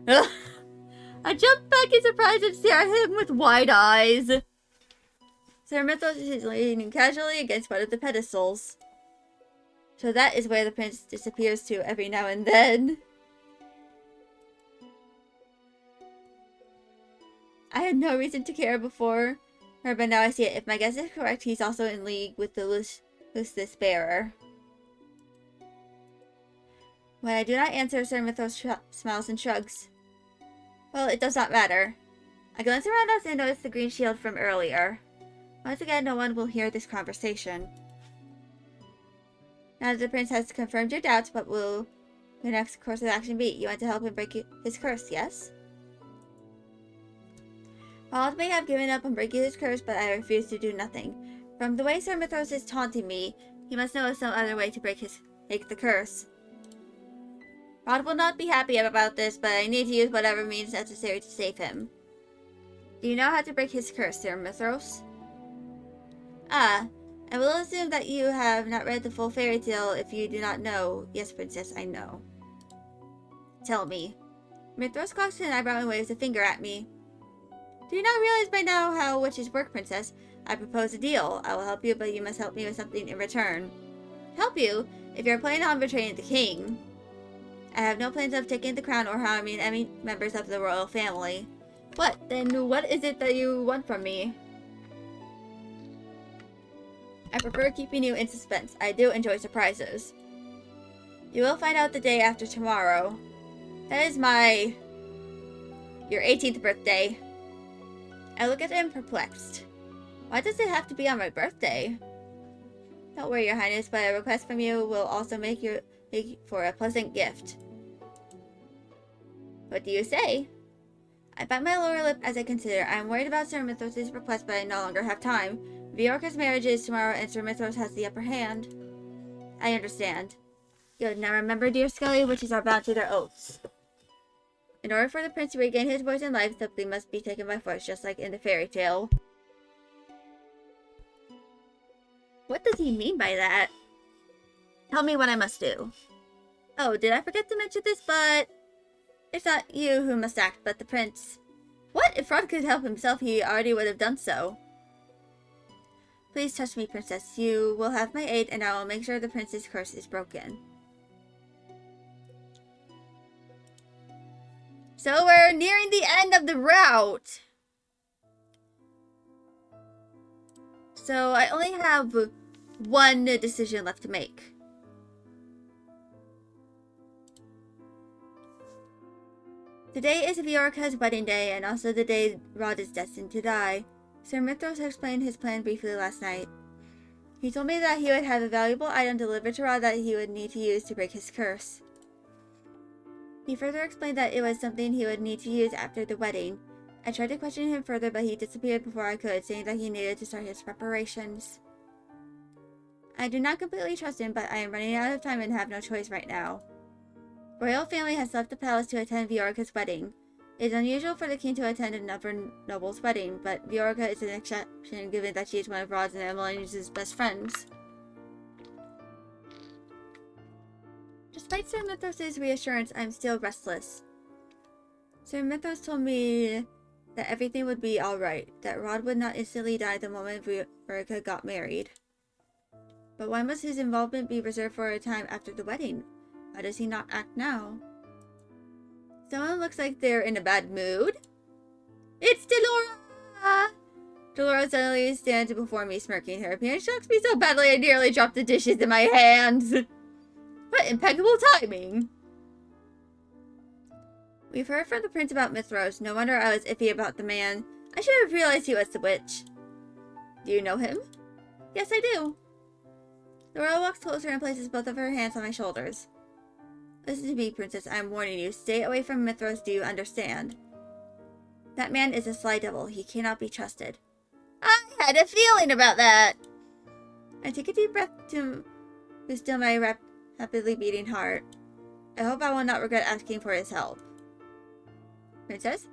I jump back in surprise and stare at him with wide eyes. Sir Mithras is leaning casually against one of the pedestals. So that is where the prince disappears to every now and then. I had no reason to care before, but now I see it. If my guess is correct, he's also in league with the Lucis Bearer. When I do not answer, Sir Mithras smiles and shrugs. Well, it does not matter. I glance around us and notice the green shield from earlier. Once again, no one will hear this conversation. Now that the prince has confirmed your doubts, what will the next course of action be? You want to help him break his curse, yes? Rod may have given up on breaking his curse, but I refuse to do nothing. From the way Sir Mithras is taunting me, he must know of some other way to break the curse. Rod will not be happy about this, but I need to use whatever means necessary to save him. Do you know how to break his curse, Sir Mithras? Ah, I will assume that you have not read the full fairy tale if you do not know. Yes, princess, I know. Tell me. Mithras cocks an eyebrow and waves a finger at me. Do you not realize by now how witches work, princess? I propose a deal. I will help you, but you must help me with something in return. Help you? If you're planning on betraying the king. I have no plans of taking the crown or harming any members of the royal family. What? Then what is it that you want from me? I prefer keeping you in suspense. I do enjoy surprises. You will find out the day after tomorrow. That is your 18th birthday. I look at him perplexed. Why does it have to be on my birthday? Don't worry, your highness, but a request from you will also make for a pleasant gift. What do you say? I bite my lower lip as I consider. I am worried about Sir Mithras' request, but I no longer have time. Viorca's marriage is tomorrow, and Sir Mithras has the upper hand. I understand. Good. Now remember, dear Skelly, witches are bound to their oaths. In order for the prince to regain his voice in life, something must be taken by force, just like in the fairy tale. What does he mean by that? Tell me what I must do. Oh, did I forget to mention this, but... It's not you who must act, but the prince. What? If Rod could help himself, he already would have done so. Please touch me, princess. You will have my aid, and I will make sure the prince's curse is broken. So we're nearing the end of the route. So I only have one decision left to make. Today is Viorka's wedding day, and also the day Rod is destined to die. Sir Mithras explained his plan briefly last night. He told me that he would have a valuable item delivered to Rod that he would need to use to break his curse. He further explained that it was something he would need to use after the wedding. I tried to question him further, but he disappeared before I could, saying that he needed to start his preparations. I do not completely trust him, but I am running out of time and have no choice right now. Royal family has left the palace to attend Viorka's wedding. It is unusual for the king to attend another noble's wedding, but Viorka is an exception given that she is one of Rod's and Emmeline's best friends. Despite Sir Mithras' reassurance, I am still restless. Sir Mithras told me that everything would be alright, that Rod would not instantly die the moment Viorka got married. But why must his involvement be reserved for a time after the wedding? Why does he not act now? Someone looks like they're in a bad mood. It's Delora! Delora suddenly stands before me, smirking. Her appearance shocks me so badly I nearly dropped the dishes in my hands. What impeccable timing! We've heard from the prince about Mithras. No wonder I was iffy about the man. I should have realized he was the witch. Do you know him? Yes, I do. Delora walks closer and places both of her hands on my shoulders. Listen to me, princess. I am warning you. Stay away from Mithras. Do you understand? That man is a sly devil. He cannot be trusted. I had a feeling about that. I take a deep breath to still my rapidly beating heart. I hope I will not regret asking for his help. Princess,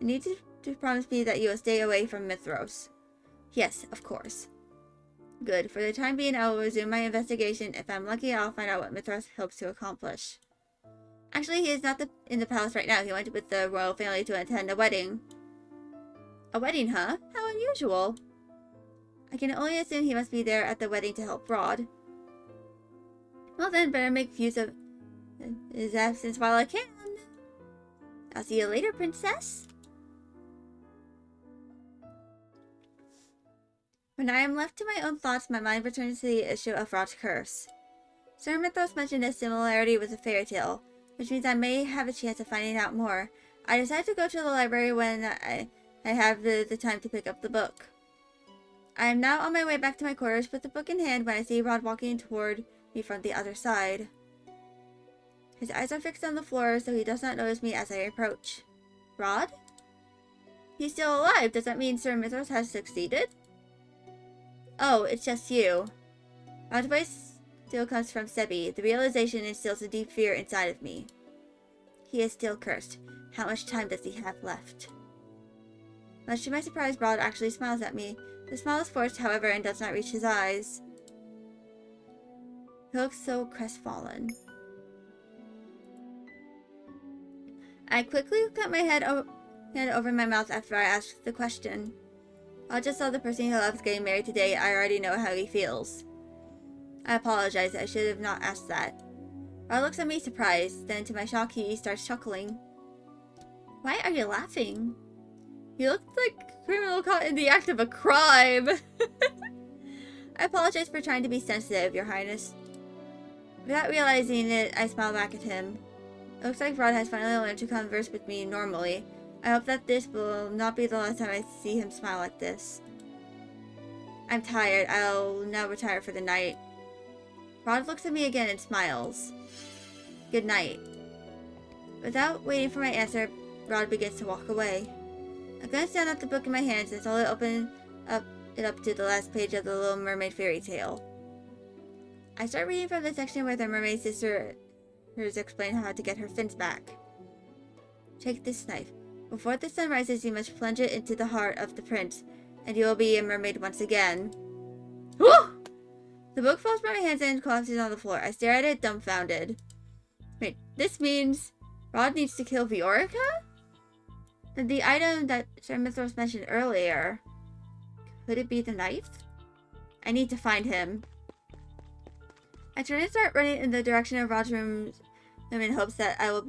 you need to promise me that you will stay away from Mithras. Yes, of course. Good. For the time being, I will resume my investigation. If I'm lucky, I'll find out what Mithras hopes to accomplish. Actually, he is not in the palace right now. He went with the royal family to attend a wedding. A wedding, huh? How unusual. I can only assume he must be there at the wedding to help Rod. Well then, better make use of his absence while I can. I'll see you later, princess. When I am left to my own thoughts, my mind returns to the issue of Rod's curse. Sir Mithras mentioned a similarity with a fairy tale, which means I may have a chance of finding out more. I decided to go to the library when I have the time to pick up the book. I am now on my way back to my quarters with the book in hand when I see Rod walking toward me from the other side. His eyes are fixed on the floor, so he does not notice me as I approach. Rod? He's still alive. Does that mean Sir Mithras has succeeded? Oh, it's just you. Rod's voice still comes from Sebi. The realization instills a deep fear inside of me. He is still cursed. How much time does he have left? Much to my surprise, Rod actually smiles at me. The smile is forced, however, and does not reach his eyes. He looks so crestfallen. I quickly put my hand over my mouth after I asked the question. I just saw the person he loves getting married today. I already know how he feels. I apologize. I should have not asked that. Rod looks at me surprised. Then, to my shock, he starts chuckling. Why are you laughing? You look like a criminal caught in the act of a crime. I apologize for trying to be sensitive, Your Highness. Without realizing it, I smile back at him. It looks like Rod has finally learned to converse with me normally. I hope that this will not be the last time I see him smile like this. I'm tired. I'll now retire for the night. Rod looks at me again and smiles. Good night. Without waiting for my answer, Rod begins to walk away. I glance down at the book in my hands and slowly open it up to the last page of the Little Mermaid fairy tale. I start reading from the section where the mermaid sisters explain how to get her fins back. Take this knife. Before the sun rises, you must plunge it into the heart of the prince, and you will be a mermaid once again. Whew! The book falls from my hands and collapses on the floor. I stare at it, dumbfounded. Wait, this means Rod needs to kill Viorica? Then the item that Sir Mithros mentioned earlier, could it be the knife? I need to find him. I turn and start running in the direction of Rod's room in hopes that I will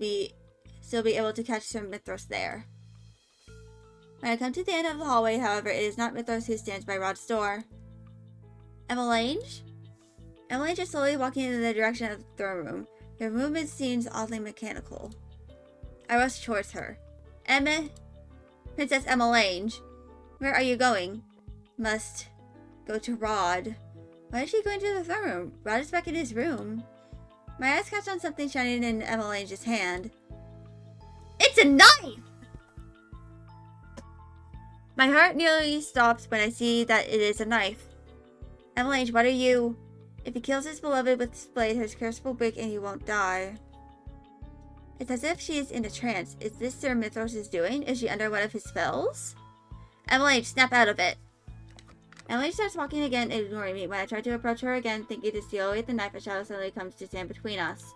still be able to catch Sir Mithros there. When I come to the end of the hallway, however, it is not Mithros who stands by Rod's door. Emmelange? Emmelange is slowly walking in the direction of the throne room. Her movement seems oddly mechanical. I rush towards her. Princess Emmelange, where are you going? Must go to Rod. Why is she going to the throne room? Rod is back in his room. My eyes catch on something shining in Emmelange's hand. It's a knife! My heart nearly stops when I see that it is a knife. Emmelange, what are you? If he kills his beloved with this blade, his curse will break and he won't die. It's as if she is in a trance. Is this Sir Mithros' doing? Is she under one of his spells? Emmelange, snap out of it. Emmelange starts walking again, ignoring me. When I try to approach her again, thinking to steal away the knife, a shadow suddenly comes to stand between us.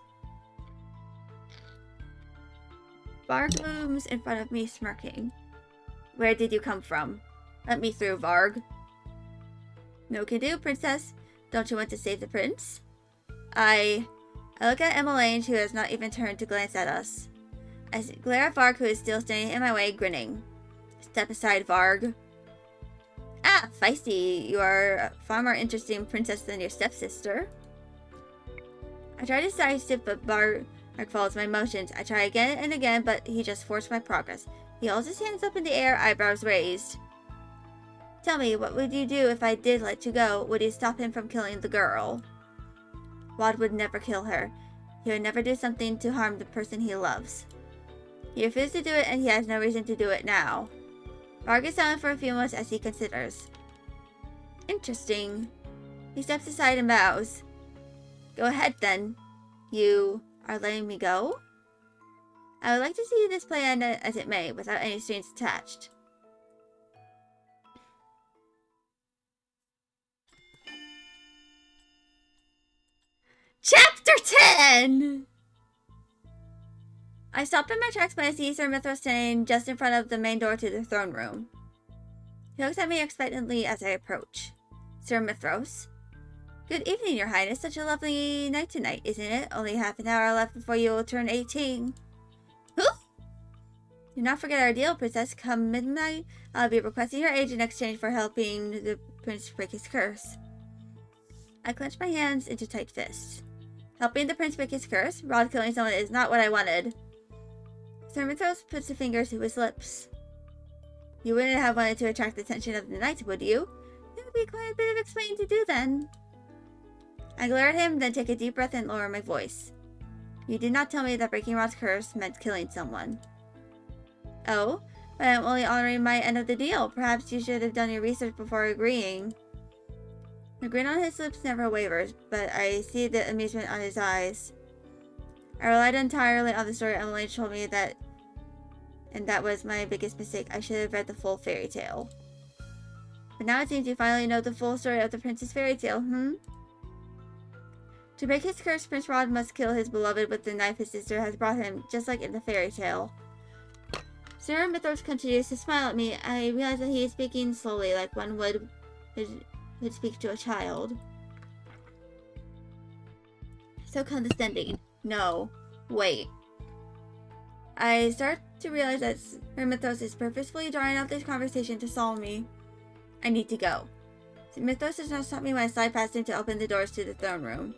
Varg looms in front of me, smirking. Where did you come from? Let me through, Varg. No can do, princess. Don't you want to save the prince? I look at Emmelange, who has not even turned to glance at us. I glare at Varg, who is still standing in my way, grinning. Step aside, Varg. Ah, feisty. You are a far more interesting princess than your stepsister. I try to sidestep, but Varg follows my motions. I try again and again, but he just forced my progress. He holds his hands up in the air, eyebrows raised. Tell me, what would you do if I did let you go? Would you stop him from killing the girl? Rod would never kill her. He would never do something to harm the person he loves. He refused to do it, and he has no reason to do it now. Varg is silent for a few moments as he considers. Interesting. He steps aside and bows. Go ahead, then. You are letting me go? I would like to see this play end as it may, without any strings attached. Chapter 10! I stop in my tracks when I see Sir Mithros standing just in front of the main door to the throne room. He looks at me expectantly as I approach. Sir Mithros. Good evening, Your Highness. Such a lovely night tonight, isn't it? Only half an hour left before you will turn 18. Who? Do not forget our deal, Princess. Come midnight, I'll be requesting your age in exchange for helping the prince break his curse. I clench my hands into tight fists. Helping the prince break his curse? Rod killing someone is not what I wanted. Sir Mithros puts a finger to his lips. You wouldn't have wanted to attract the attention of the knights, would you? There would be quite a bit of explaining to do then. I glare at him, then take a deep breath and lower my voice. You did not tell me that breaking Rod's curse meant killing someone. Oh, but I'm only honoring my end of the deal. Perhaps you should have done your research before agreeing. The grin on his lips never wavers, but I see the amusement on his eyes. I relied entirely on the story Emily told me and that was my biggest mistake. I should have read the full fairy tale. But now it seems you finally know the full story of the prince's fairy tale, To break his curse, Prince Rod must kill his beloved with the knife his sister has brought him, just like in the fairy tale. Sir Mithros continues to smile at me. I realize that he is speaking slowly, like one would speak to a child. So condescending. No. Wait. I start to realize that Sir Mithros is purposefully drawing out this conversation to stall me. I need to go. Sir Mithros does not stop me when I slide past him to open the doors to the throne room.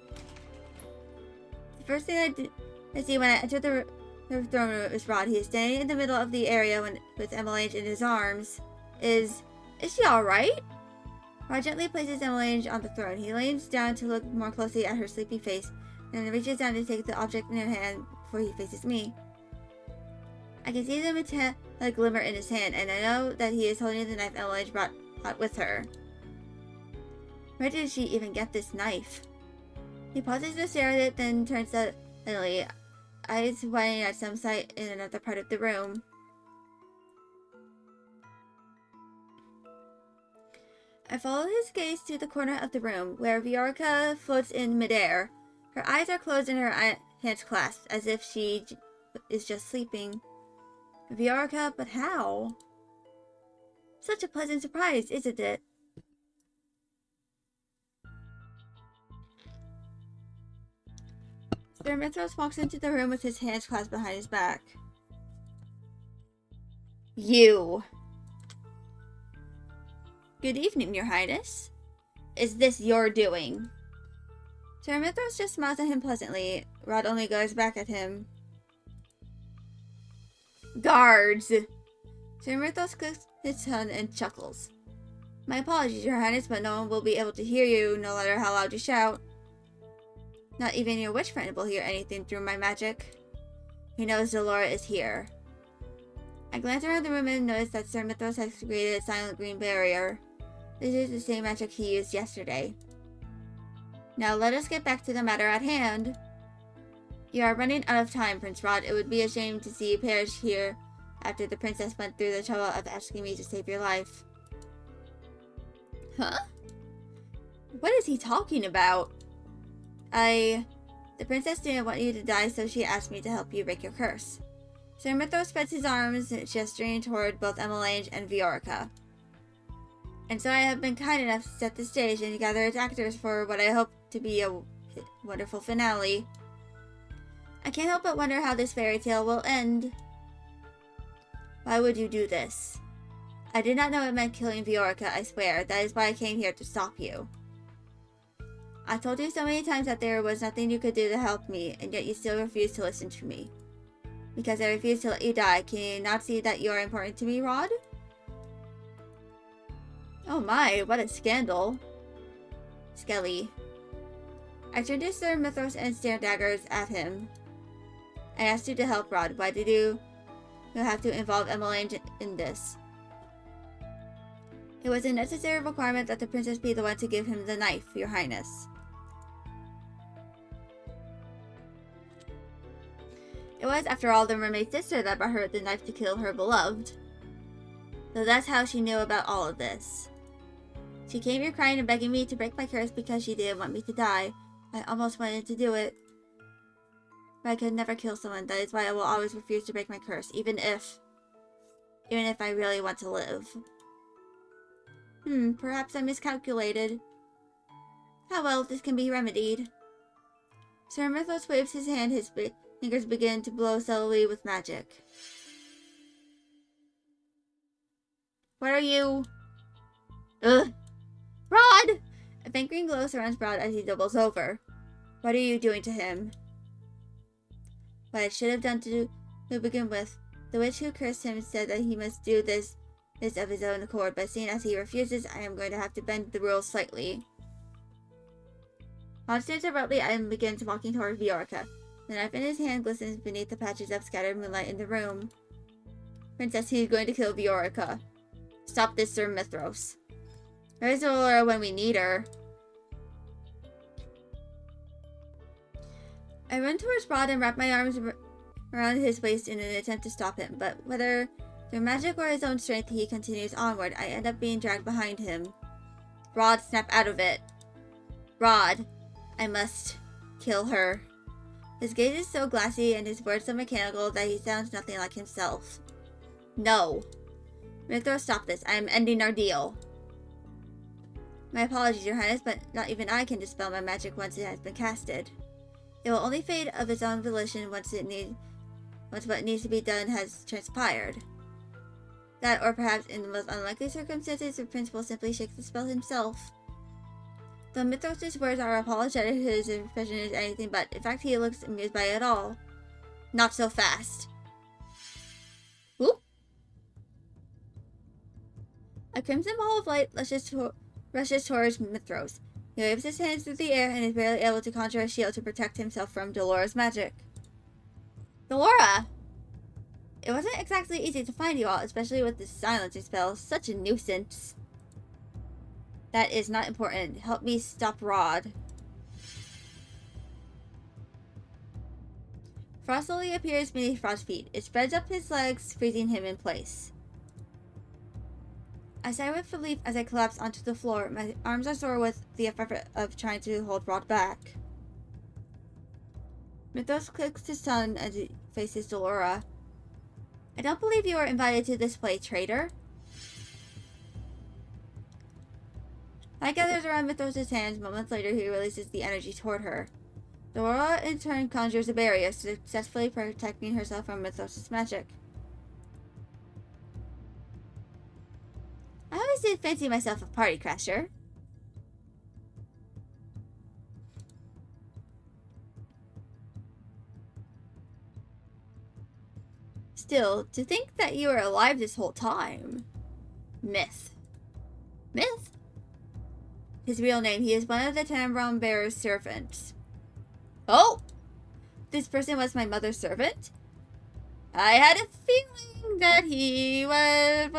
The first thing I see when I enter the throne room is Rod. He is standing in the middle of the area with Emmelange in his arms. Is she alright? Rod gently places Emmelange on the throne. He leans down to look more closely at her sleepy face, and then reaches down to take the object in her hand before he faces me. I can see the metallic glimmer in his hand, and I know that he is holding the knife Emmelange brought with her. Where did she even get this knife? He pauses to stare at it, then turns suddenly, eyes widening at some sight in another part of the room. I follow his gaze to the corner of the room, where Viorica floats in midair. Her eyes are closed and her hands clasped, as if she is just sleeping. Viorica, but how? Such a pleasant surprise, isn't it? Sir Mithras walks into the room with his hands clasped behind his back. You. Good evening, Your Highness. Is this your doing? Sir Mithras just smiles at him pleasantly. Rod only glares back at him. Guards! Sir Mithras clicks his tongue and chuckles. My apologies, Your Highness, but no one will be able to hear you, no matter how loud you shout. Not even your witch friend will hear anything through my magic. He knows Delora is here. I glance around the room and notice that Sir Mithras has created a silent green barrier. This is the same magic he used yesterday. Now let us get back to the matter at hand. You are running out of time, Prince Rod. It would be a shame to see you perish here after the princess went through the trouble of asking me to save your life. Huh? What is he talking about? The princess didn't want you to die, so she asked me to help you break your curse. Sir Mithras spreads his arms, gesturing toward both Emmelange and Viorica. And so I have been kind enough to set the stage and gather its actors for what I hope to be a wonderful finale. I can't help but wonder how this fairy tale will end. Why would you do this? I did not know it meant killing Viorica, I swear. That is why I came here to stop you. I told you so many times that there was nothing you could do to help me, and yet you still refused to listen to me. Because I refused to let you die. Can you not see that you are important to me, Rod? Oh my, what a scandal. Skelly. I turned to Sir Mithras and stared daggers at him. I asked you to help, Rod. Why did you have to involve Emmelange in this? It was a necessary requirement that the princess be the one to give him the knife, Your Highness. It was, after all, the mermaid's sister that brought her the knife to kill her beloved. So that's how she knew about all of this. She came here crying and begging me to break my curse because she didn't want me to die. I almost wanted to do it. But I could never kill someone. That is why I will always refuse to break my curse, even if I really want to live. Perhaps I miscalculated. How well this can be remedied. Sir Mithras waves his hand, his fingers begin to blow subtly with magic. What are you? Ugh! Rod! A faint green glow surrounds Rod as he doubles over. What are you doing to him? What I should have done to begin with. The witch who cursed him said that he must do this of his own accord, but seeing as he refuses, I am going to have to bend the rules slightly. Rod stands abruptly and begins walking toward Viorica. The knife in his hand glistens beneath the patches of scattered moonlight in the room. Princess, he is going to kill Viorica. Stop this, Sir Mithras. Where's Delora when we need her? I run towards Rod and wrap my arms around his waist in an attempt to stop him, but whether through magic or his own strength he continues onward, I end up being dragged behind him. Rod, snap out of it. Rod, I must kill her. His gaze is so glassy and his words so mechanical that he sounds nothing like himself. No. Mithras, stop this. I am ending our deal. My apologies, Your Highness, but not even I can dispel my magic once it has been casted. It will only fade of its own volition once what needs to be done has transpired. That, or perhaps in the most unlikely circumstances, the prince will simply shake the spell himself. Though Mithras' words are apologetic, his expression is anything but. In fact, he looks amused by it all. Not so fast. Whoop! A crimson ball of light rushes towards Mithras. He waves his hands through the air and is barely able to conjure a shield to protect himself from Delora's magic. Delora! It wasn't exactly easy to find you all, especially with this silencing spell. Such a nuisance. That is not important. Help me stop Rod. Frost slowly appears beneath Rod's feet. It spreads up his legs, freezing him in place. I sigh with relief as I collapse onto the floor. My arms are sore with the effort of trying to hold Rod back. Mithras clicks his tongue as faces Delora. I don't believe you were invited to this play, traitor. Light gathers around Mithras' hands. Moments later, he releases the energy toward her. Delora, in turn, conjures a barrier, successfully protecting herself from Mithras' magic. I always did fancy myself a party crasher. Still, to think that you were alive this whole time. Myth. Myth? His real name, he is one of the Tenenbaum Bearer's servants. Oh! This person was my mother's servant? I had a feeling that he was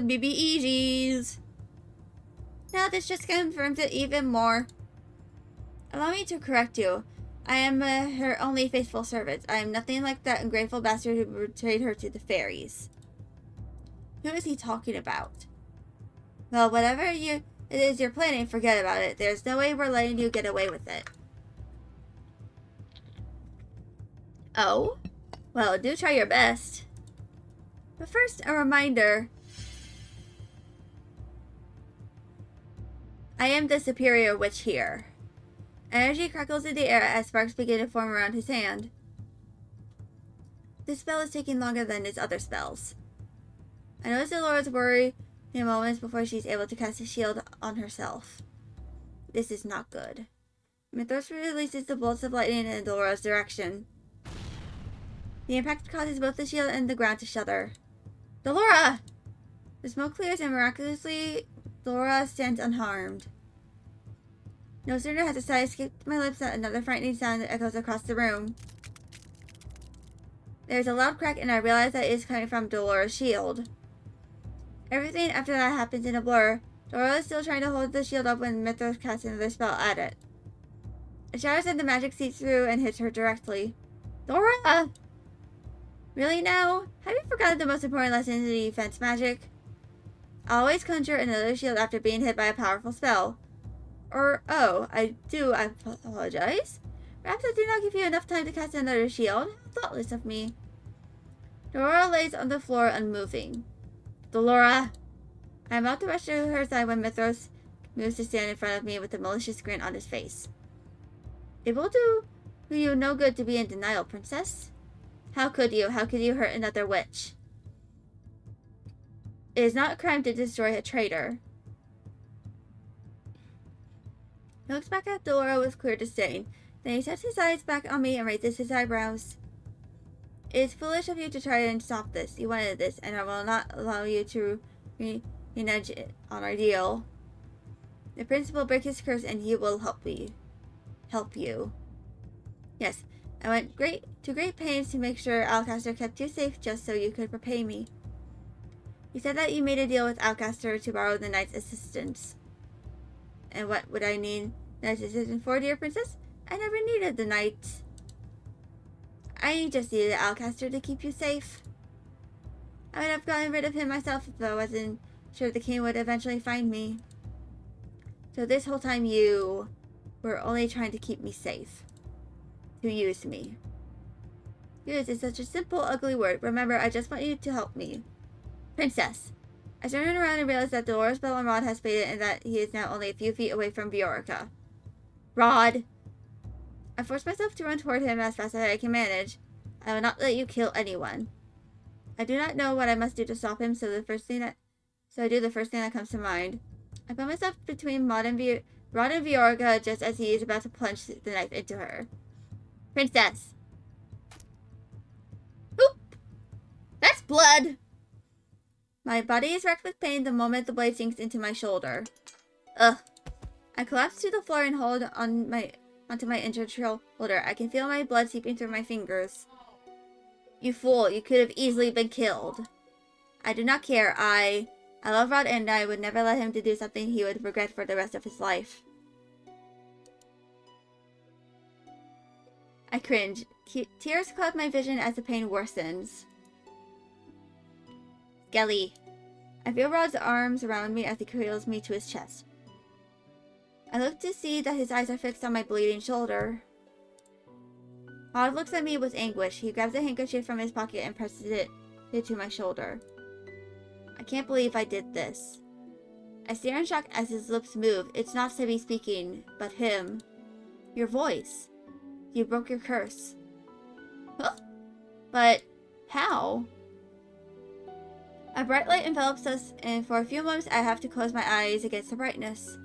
BBEGs. Now this just confirms it even more. Allow me to correct you. I am her only faithful servant. I am nothing like that ungrateful bastard who betrayed her to the fairies. Who is he talking about? Well, whatever it is you're planning, forget about it. There's no way we're letting you get away with it. Oh? Well, do try your best. But first, a reminder. I am the superior witch here. Energy crackles in the air as sparks begin to form around his hand. This spell is taking longer than his other spells. I notice Delora's worry in moments before she's able to cast a shield on herself. This is not good. Mithras releases the bolts of lightning in Delora's direction. The impact causes both the shield and the ground to shudder. Delora! The smoke clears and miraculously, Delora stands unharmed. No sooner has a sigh escaped my lips than another frightening sound echoes across the room. There is a loud crack and I realize that it is coming from Delora's shield. Everything after that happens in a blur. Delora is still trying to hold the shield up when Mithras casts another spell at it. It shatters and the magic seeps through and hits her directly. Delora! Really now? Have you forgotten the most important lesson in the defense magic? Always conjure another shield after being hit by a powerful spell. Or, oh, I apologize. Perhaps I did not give you enough time to cast another shield. How thoughtless of me. Delora lays on the floor unmoving. Delora! I am about to rush to her side when Mithras moves to stand in front of me with a malicious grin on his face. It will do you no good to be in denial, princess. How could you? How could you hurt another witch? It is not a crime to destroy a traitor. He looks back at Delora with clear disdain. Then he sets his eyes back on me and raises his eyebrows. It is foolish of you to try and stop this. You wanted this, and I will not allow you to renege on our deal. The prince will break his curse and he will help you. Yes, I went to great pains to make sure Alcaster kept you safe just so you could repay me. You said that you made a deal with Alcaster to borrow the knight's assistance. And what would I need knight's assistance for, dear princess? I never needed the knight. I just needed Alcaster to keep you safe. I would have gotten rid of him myself if I wasn't sure the king would eventually find me. So this whole time you were only trying to keep me safe. To use me. Use is such a simple, ugly word. Remember, I just want you to help me. Princess. I turn around and realize that Delora's bell and Rod has faded and that he is now only a few feet away from Viorica. Rod! I force myself to run toward him as fast as I can manage. I will not let you kill anyone. I do not know what I must do to stop him, so I do the first thing that comes to mind. I put myself between Rod and Viorica just as he is about to plunge the knife into her. Princess! Oop! That's blood! My body is racked with pain the moment the blade sinks into my shoulder. Ugh. I collapse to the floor and hold onto my injured shoulder. I can feel my blood seeping through my fingers. You fool, you could have easily been killed. I do not care. I love Rod and I would never let him do something he would regret for the rest of his life. I cringe. Tears cloud my vision as the pain worsens. Skelly. I feel Rod's arms around me as he cradles me to his chest. I look to see that his eyes are fixed on my bleeding shoulder. Rod looks at me with anguish. He grabs a handkerchief from his pocket and presses it to my shoulder. I can't believe I did this. I stare in shock as his lips move. It's not Sebby speaking, but him. Your voice. You broke your curse. Huh? But how? A bright light envelops us, and for a few moments I have to close my eyes against the brightness.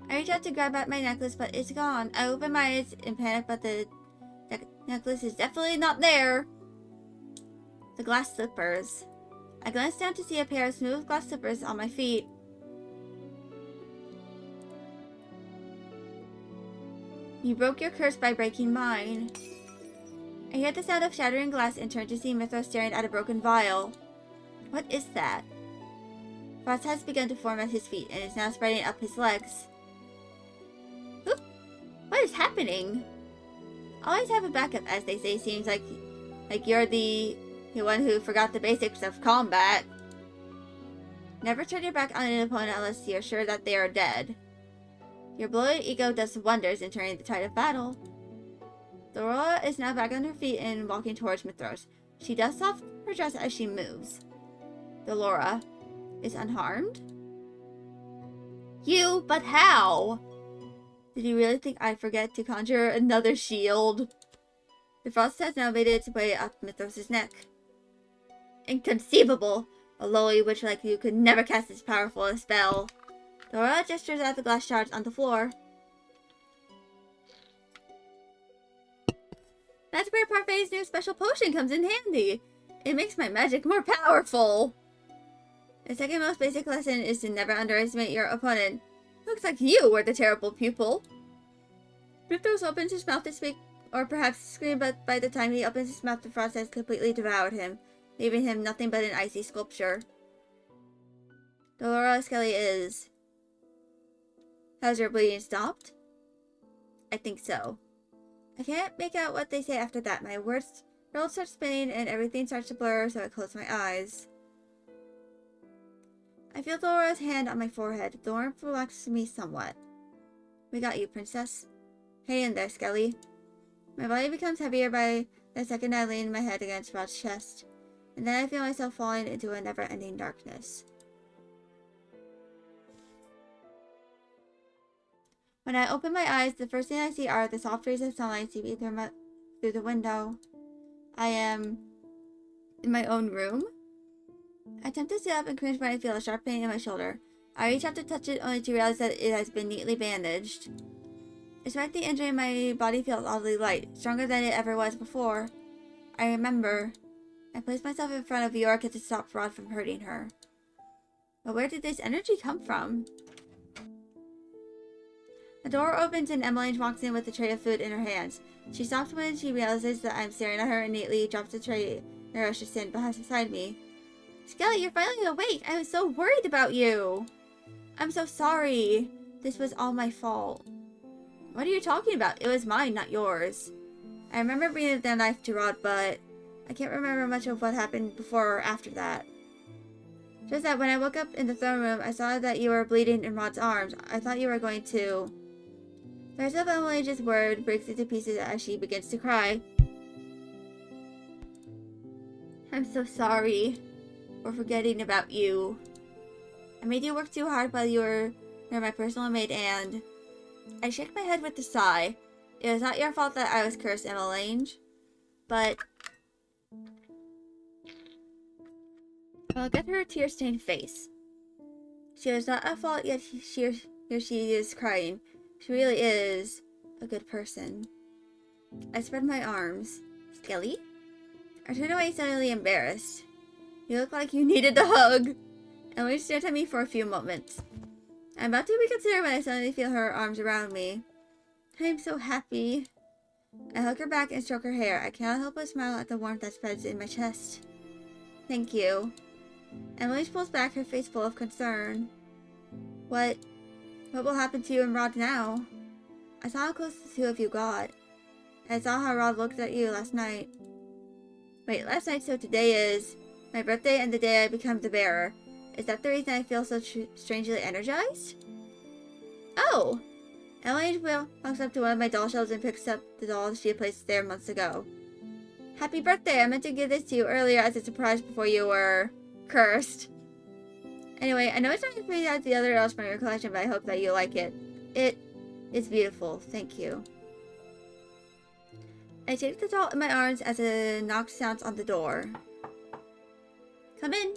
I reach out to grab at my necklace, but it's gone. I open my eyes in panic, but the necklace is definitely not there. The glass slippers. I glance down to see a pair of smooth glass slippers on my feet. You broke your curse by breaking mine. I hear the sound of shattering glass and turn to see Mithra staring at a broken vial. What is that? Frost has begun to form at his feet and is now spreading up his legs. Oop. What is happening? Always have a backup, as they say. Seems like you're the one who forgot the basics of combat. Never turn your back on an opponent unless you're sure that they are dead. Your bloated ego does wonders in turning the tide of battle. Dora is now back on her feet and walking towards Mithros. She dusts off her dress as she moves. Delora is unharmed? You, but how? Did you really think I'd forget to conjure another shield? The frost has now made its way up Mithros' neck. Inconceivable! A lowly witch like you could never cast this powerful a spell. Dora gestures at the glass shards on the floor. That's where Parfait's new special potion comes in handy. It makes my magic more powerful. The second most basic lesson is to never underestimate your opponent. Looks like you were the terrible pupil. Mithros opens his mouth to speak, or perhaps scream, but by the time he opens his mouth, the frost has completely devoured him, leaving him nothing but an icy sculpture. Delora Skelly is... Has your bleeding stopped? I think so. I can't make out what they say after that. My world starts spinning and everything starts to blur, so I close my eyes. I feel Dolora's hand on my forehead. The warmth relaxes me somewhat. We got you, princess. Hang in there, Skelly. My body becomes heavier by the second I lean my head against Rod's chest, and then I feel myself falling into a never-ending darkness. When I open my eyes, the first thing I see are the soft rays of sunlight seeping through the window. I am in my own room. I attempt to sit up and cringe when I feel a sharp pain in my shoulder. I reach out to touch it only to realize that it has been neatly bandaged. Despite the injury, my body feels oddly light, stronger than it ever was before. I remember. I placed myself in front of Yorka to stop Rod from hurting her. But where did this energy come from? The door opens and Emmeline walks in with a tray of food in her hands. She stops when she realizes that I'm staring at her and neatly drops the tray and rushes in beside me. Skelly, you're finally awake! I was so worried about you! I'm so sorry. This was all my fault. What are you talking about? It was mine, not yours. I remember bringing the knife to Rod, but I can't remember much of what happened before or after that. Just that when I woke up in the throne room, I saw that you were bleeding in Rod's arms. I thought you were going to... The rest of Emily's word breaks into pieces as she begins to cry. I'm so sorry for forgetting about you. I made you work too hard while you're my personal maid, and... I shake my head with a sigh. It was not your fault that I was cursed, Emmeline. But... I'll get her tear-stained face. She was not at fault, yet here she is crying. She really is a good person. I spread my arms. Skelly? I turned away suddenly embarrassed. You look like you needed a hug. Emily stared at me for a few moments. I'm about to reconsider when I suddenly feel her arms around me. I am so happy. I hug her back and stroke her hair. I cannot help but smile at the warmth that spreads in my chest. Thank you. Emily pulls back, her face full of concern. What will happen to you and Rod now? I saw how close the two of you got. I saw how Rod looked at you last night. Wait, last night, so today is my birthday and the day I become the bearer. Is that the reason I feel so strangely energized? Oh! Emily walks up to one of my doll shelves and picks up the doll she had placed there months ago. Happy birthday! I meant to give this to you earlier as a surprise before you were cursed. Anyway, I know it's not as pretty as the other dolls from your collection, but I hope that you like it. It is beautiful. Thank you. I take the doll in my arms as a knock sounds on the door. Come in.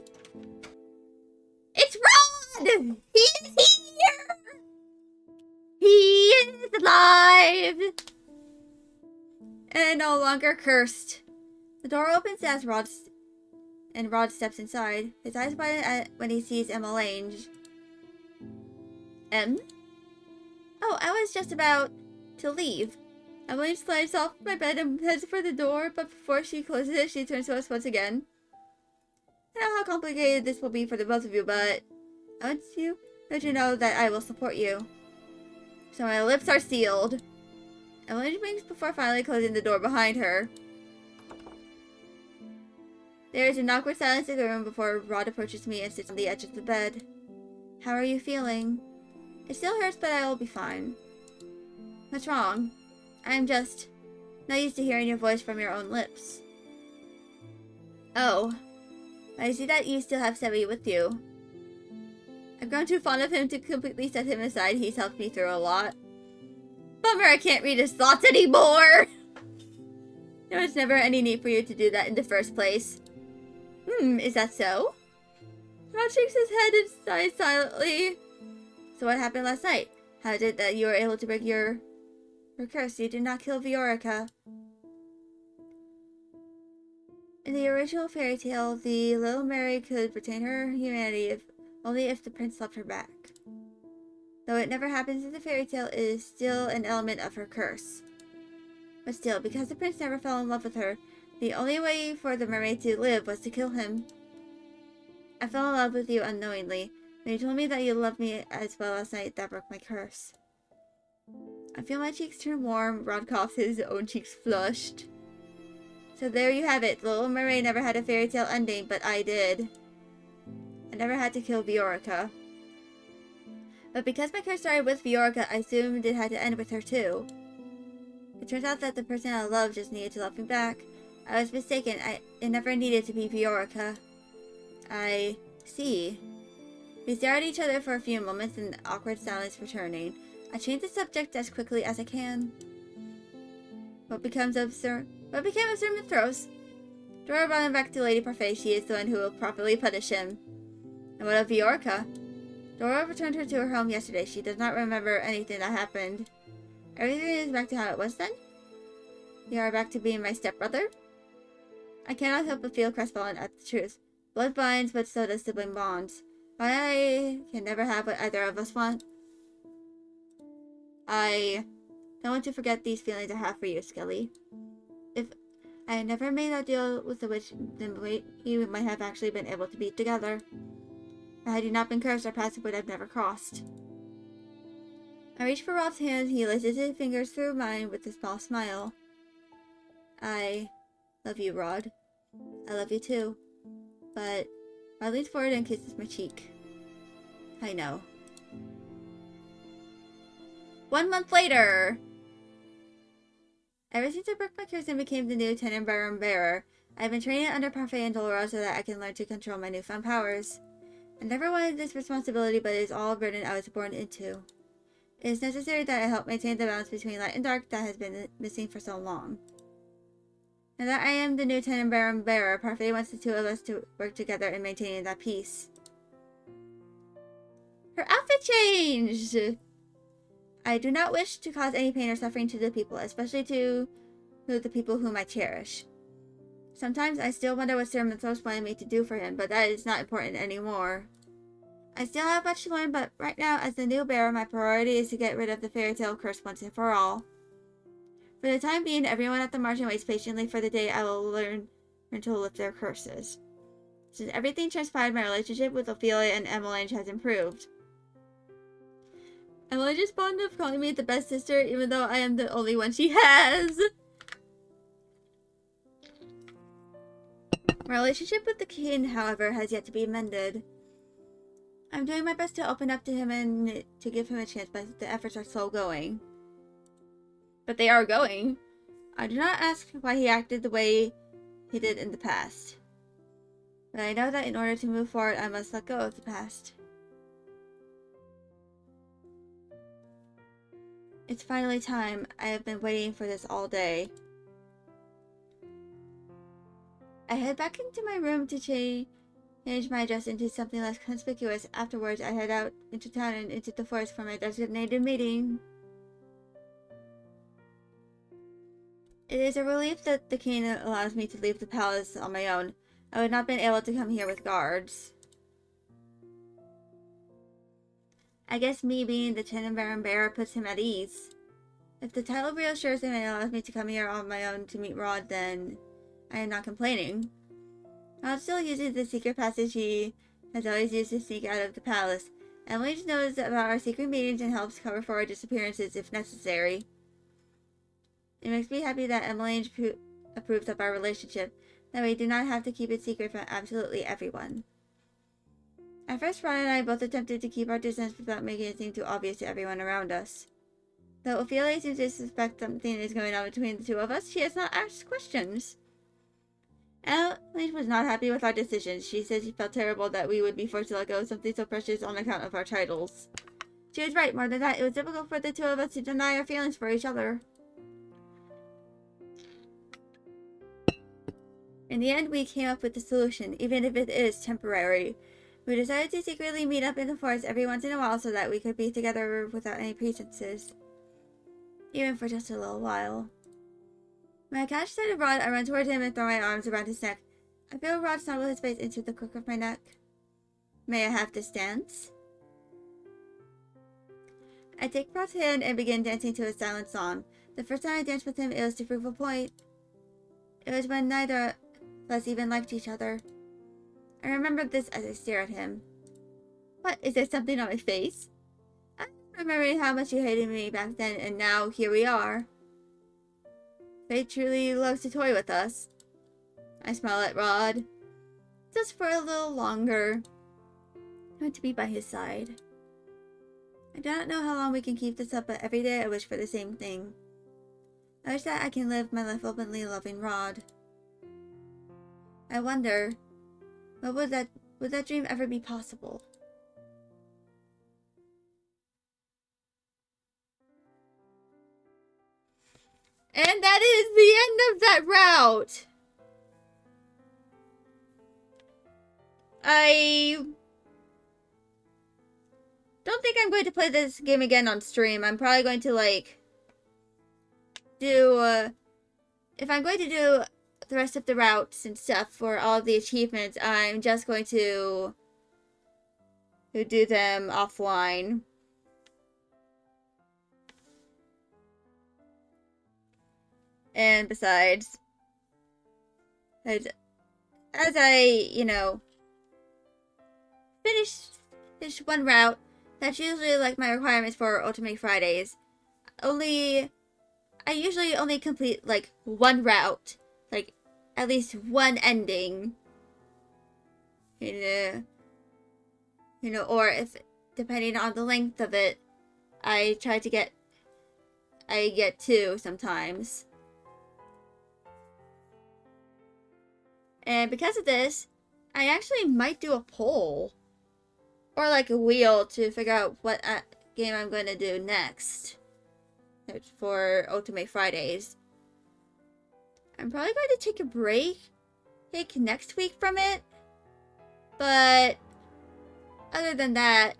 It's Rod! He is here! He is alive! And no longer cursed. The door opens as Rod steps inside. His eyes widen when he sees Emmeline. Em? Oh, I was just about to leave. Emmeline slides off my bed and heads for the door, but before she closes it, she turns to us once again. I know how complicated this will be for the both of you, but I want you to know that I will support you. So my lips are sealed. Emmeline winks before finally closing the door behind her. There is an awkward silence in the room before Rod approaches me and sits on the edge of the bed. How are you feeling? It still hurts, but I will be fine. What's wrong? I'm just not used to hearing your voice from your own lips. Oh, I see that you still have Sebby with you. I've grown too fond of him to completely set him aside. He's helped me through a lot. Bummer I can't read his thoughts anymore! There was never any need for you to do that in the first place. Is that so? Rod shakes his head and sighs silently. So what happened last night? How is it that you were able to break your curse? You did not kill Viorica. In the original fairy tale, the little Mary could retain her humanity only if the prince loved her back. Though it never happens in the fairy tale, it is still an element of her curse. But still, because the prince never fell in love with her, the only way for the mermaid to live was to kill him. I fell in love with you unknowingly. When you told me that you loved me as well last night, that broke my curse. I feel my cheeks turn warm. Rod coughs, his own cheeks flushed. So there you have it. The Little Mermaid never had a fairy tale ending, but I did. I never had to kill Viorica. But because my curse started with Viorica, I assumed it had to end with her too. It turns out that the person I loved just needed to love me back. I was mistaken. It never needed to be Viorica. I see. We stare at each other for a few moments, and awkward silence returning. I change the subject as quickly as I can. What became of Sir Mithros? Dora brought him back to Lady Parfait. She is the one who will properly punish him. And what of Viorica? Dora returned her to her home yesterday. She does not remember anything that happened. Everything is back to how it was then? You are back to being my stepbrother? I cannot help but feel crestfallen at the truth. Blood binds, but so does sibling bonds. But I can never have what either of us want. I don't want to forget these feelings I have for you, Skelly. If I had never made that deal with the witch, then we might have actually been able to be together. But had you not been cursed, our paths would have never crossed. I reach for Rod's hand. He laces his fingers through mine with a small smile. I love you, Rod. I love you too. But Rod leans forward and kisses my cheek. I know. 1 month later! Ever since I broke my curse and became the new Tenenbaum bearer, I've been training under Parfait and Dolores so that I can learn to control my newfound powers. I never wanted this responsibility, but it is all a burden I was born into. It is necessary that I help maintain the balance between light and dark that has been missing for so long. Now that I am the new Tenenbaum bearer, Parfait wants the two of us to work together in maintaining that peace. Her outfit changed! I do not wish to cause any pain or suffering to the people, especially to the people whom I cherish. Sometimes I still wonder what Sir Mithros wanted me to do for him, but that is not important anymore. I still have much to learn, but right now, as the new bearer, my priority is to get rid of the fairy tale curse once and for all. For the time being, everyone at the margin waits patiently for the day I will learn to lift their curses. Since everything transpired, my relationship with Ophelia and Emmeline has improved. Emmeline is fond of calling me the best sister, even though I am the only one she has. My relationship with the king, however, has yet to be mended. I'm doing my best to open up to him and to give him a chance, but the efforts are slow going. But they are going. I do not ask why he acted the way he did in the past. But I know that in order to move forward, I must let go of the past. It's finally time. I have been waiting for this all day. I head back into my room to change my dress into something less conspicuous. Afterwards, I head out into town and into the forest for my designated meeting. It is a relief that the king allows me to leave the palace on my own. I would not have been able to come here with guards. I guess me being the Tenenbaum bearer puts him at ease. If the title reassures him and allows me to come here on my own to meet Rod, then I am not complaining. Rod still uses the secret passage he has always used to sneak out of the palace. Emily knows about our secret meetings and helps cover for our disappearances if necessary. It makes me happy that Emily approves of our relationship, that we do not have to keep it secret from absolutely everyone. At first, Rod and I both attempted to keep our distance without making it seem too obvious to everyone around us. Though Ophelia seems to suspect something is going on between the two of us, she has not asked questions. Emily was not happy with our decisions. She said she felt terrible that we would be forced to let go of something so precious on account of our titles. She was right. More than that, it was difficult for the two of us to deny our feelings for each other. In the end, we came up with a solution, even if it is temporary. We decided to secretly meet up in the forest every once in a while so that we could be together without any pretenses. Even for just a little while. When I catch sight of Rod, I run toward him and throw my arms around his neck. I feel Rod snuggle his face into the crook of my neck. May I have this dance? I take Rod's hand and begin dancing to a silent song. The first time I danced with him, it was to prove a point. It was when neither of us even liked each other. I remember this as I stare at him. What, is there something on my face? I remember how much you hated me back then, and now here we are. Fate truly loves to toy with us. I smile at Rod. Just for a little longer. I want to be by his side. I do not know how long we can keep this up, but every day I wish for the same thing. I wish that I can live my life openly loving Rod. I wonder, would that dream ever be possible? And that is the end of that route. I don't think I'm going to play this game again on stream. I'm probably going to if I'm going to do the rest of the routes and stuff for all of the achievements, I'm just going to do them offline. And besides, as I, finish one route, that's usually like my requirements for Ultimate Fridays. I usually only complete like one route, like at least one ending. Or if depending on the length of it, I get two sometimes. And because of this, I actually might do a poll. Or like a wheel to figure out what game I'm going to do next. For Ultimate Fridays. I'm probably going to take a break. Next week from it. But other than that,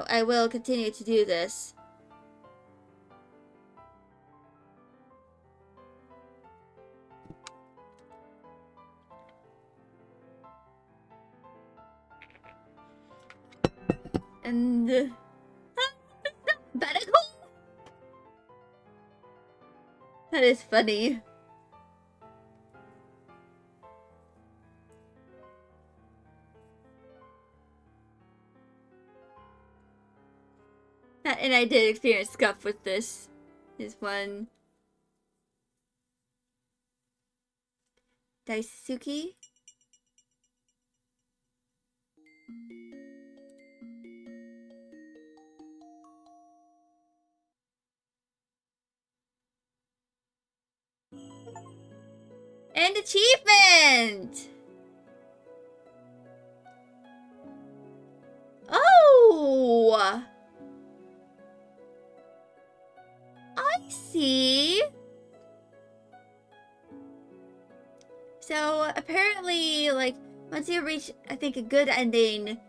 I will continue to do this. And medical? That is funny. And I did experience scuff with this. This one. Daisuke? And achievement! Oh! I see. So apparently, like, once you reach, I think, a good ending,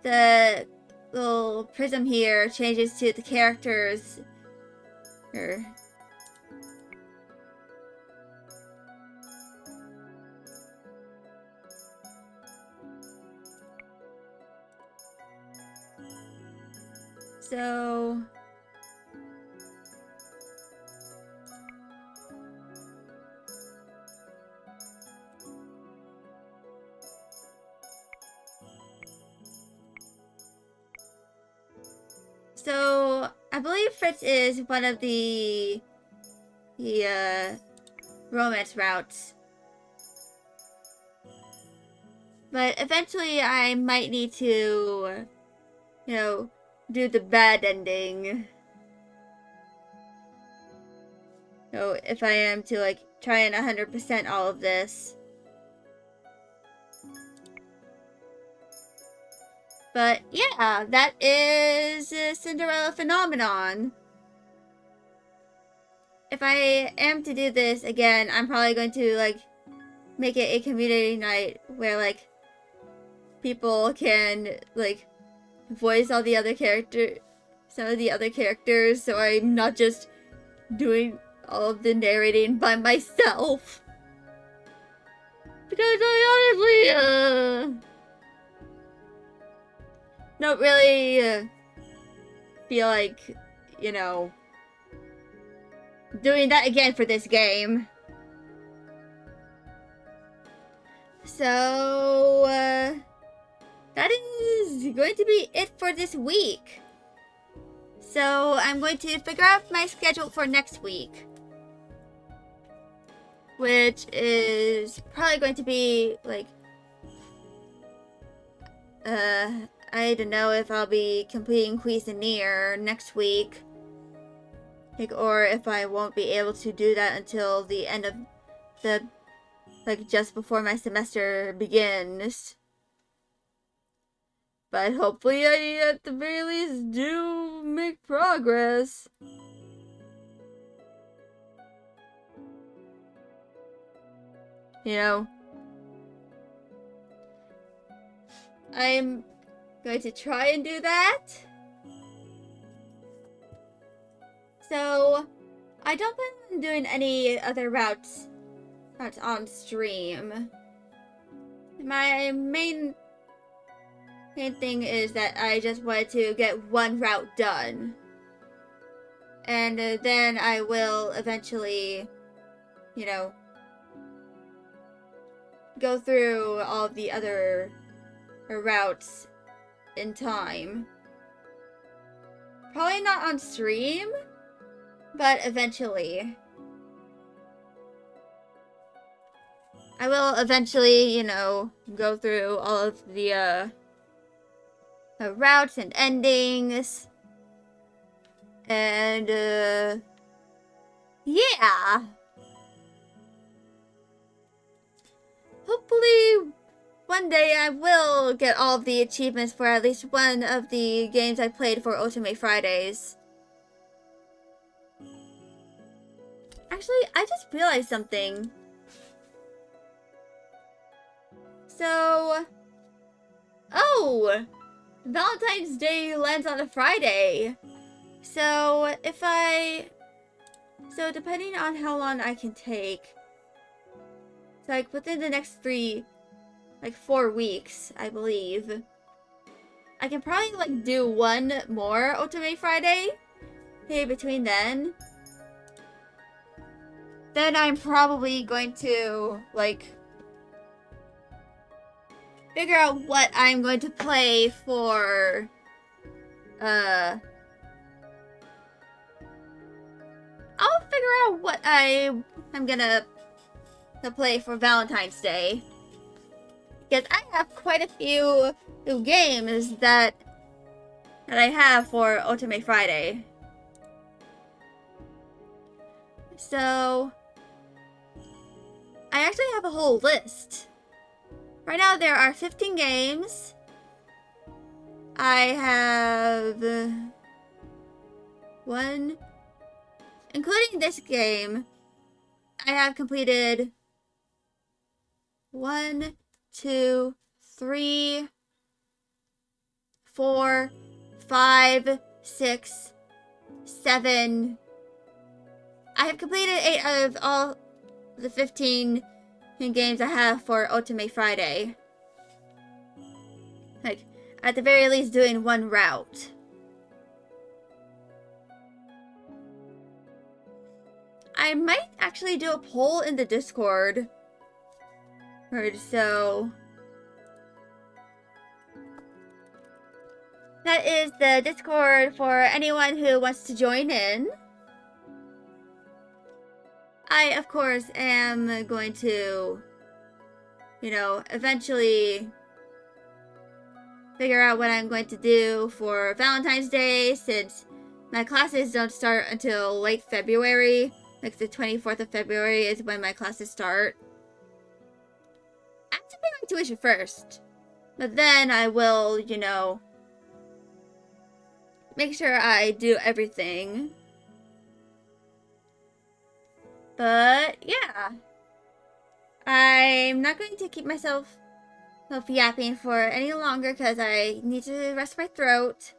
the little prism here changes to the characters. So I believe Fritz is one of the romance routes. But eventually I might need to, you know, do the bad ending. So if I am to, like, try and 100% all of this. But yeah, that is Cinderella Phenomenon. If I am to do this again, I'm probably going to, like, make it a community night where, like, people can, like, voice all the other some of the other characters, so I'm not just doing all of the narrating by myself. Because I honestly, don't really, feel like, you know, doing that again for this game. So, that is going to be it for this week. So, I'm going to figure out my schedule for next week. Which is probably going to be, like, I don't know if I'll be completing Cuisinier next week. Like, or if I won't be able to do that until the end of the, like, just before my semester begins. But hopefully I, at the very least, do make progress. You know, I'm going to try and do that. So, I don't plan on doing any other routes on stream. My main thing is that I just wanted to get one route done. And then I will eventually, you know, go through all the other routes in time. Probably not on stream, but eventually. I will eventually, you know, go through all of the routes and endings. And, yeah. Hopefully, one day I will get all of the achievements for at least one of the games I played for Ultimate Fridays. Actually, I just realized something. So, oh, Valentine's Day lands on a Friday. So, so depending on how long I can take, so like within the next 4 weeks, I believe, I can probably, like, do one more Ultimate Friday. Hey, between then I'm probably going to, like, figure out what I'm going to play for, I'll figure out what I'm gonna play for Valentine's Day. Because I have quite a few new games that I have for Ultimate Friday. So, I actually have a whole list. Right now there are 15 games. I have one, including this game, I have completed 1, 2, 3, 4, 5, 6, 7. I have completed 8 out of all the 15 games I have for Ultimate Friday. Like, at the very least, doing one route. I might actually do a poll in the Discord. Or so. That is the Discord for anyone who wants to join in. I, of course, am going to, eventually figure out what I'm going to do for Valentine's Day, since my classes don't start until late February. Like the 24th of February is when my classes start. I have to pay my tuition first. But then I will, make sure I do everything. But yeah, I'm not going to keep myself yapping for any longer because I need to rest my throat.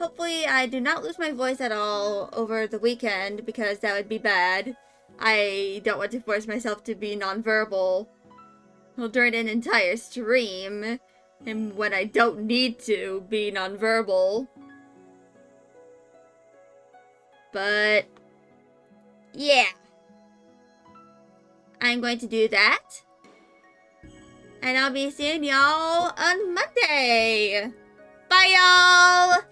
Hopefully I do not lose my voice at all over the weekend, because that would be bad. I don't want to force myself to be nonverbal during an entire stream, and when I don't need to be nonverbal. But yeah, I'm going to do that. And I'll be seeing y'all on Monday. Bye, y'all!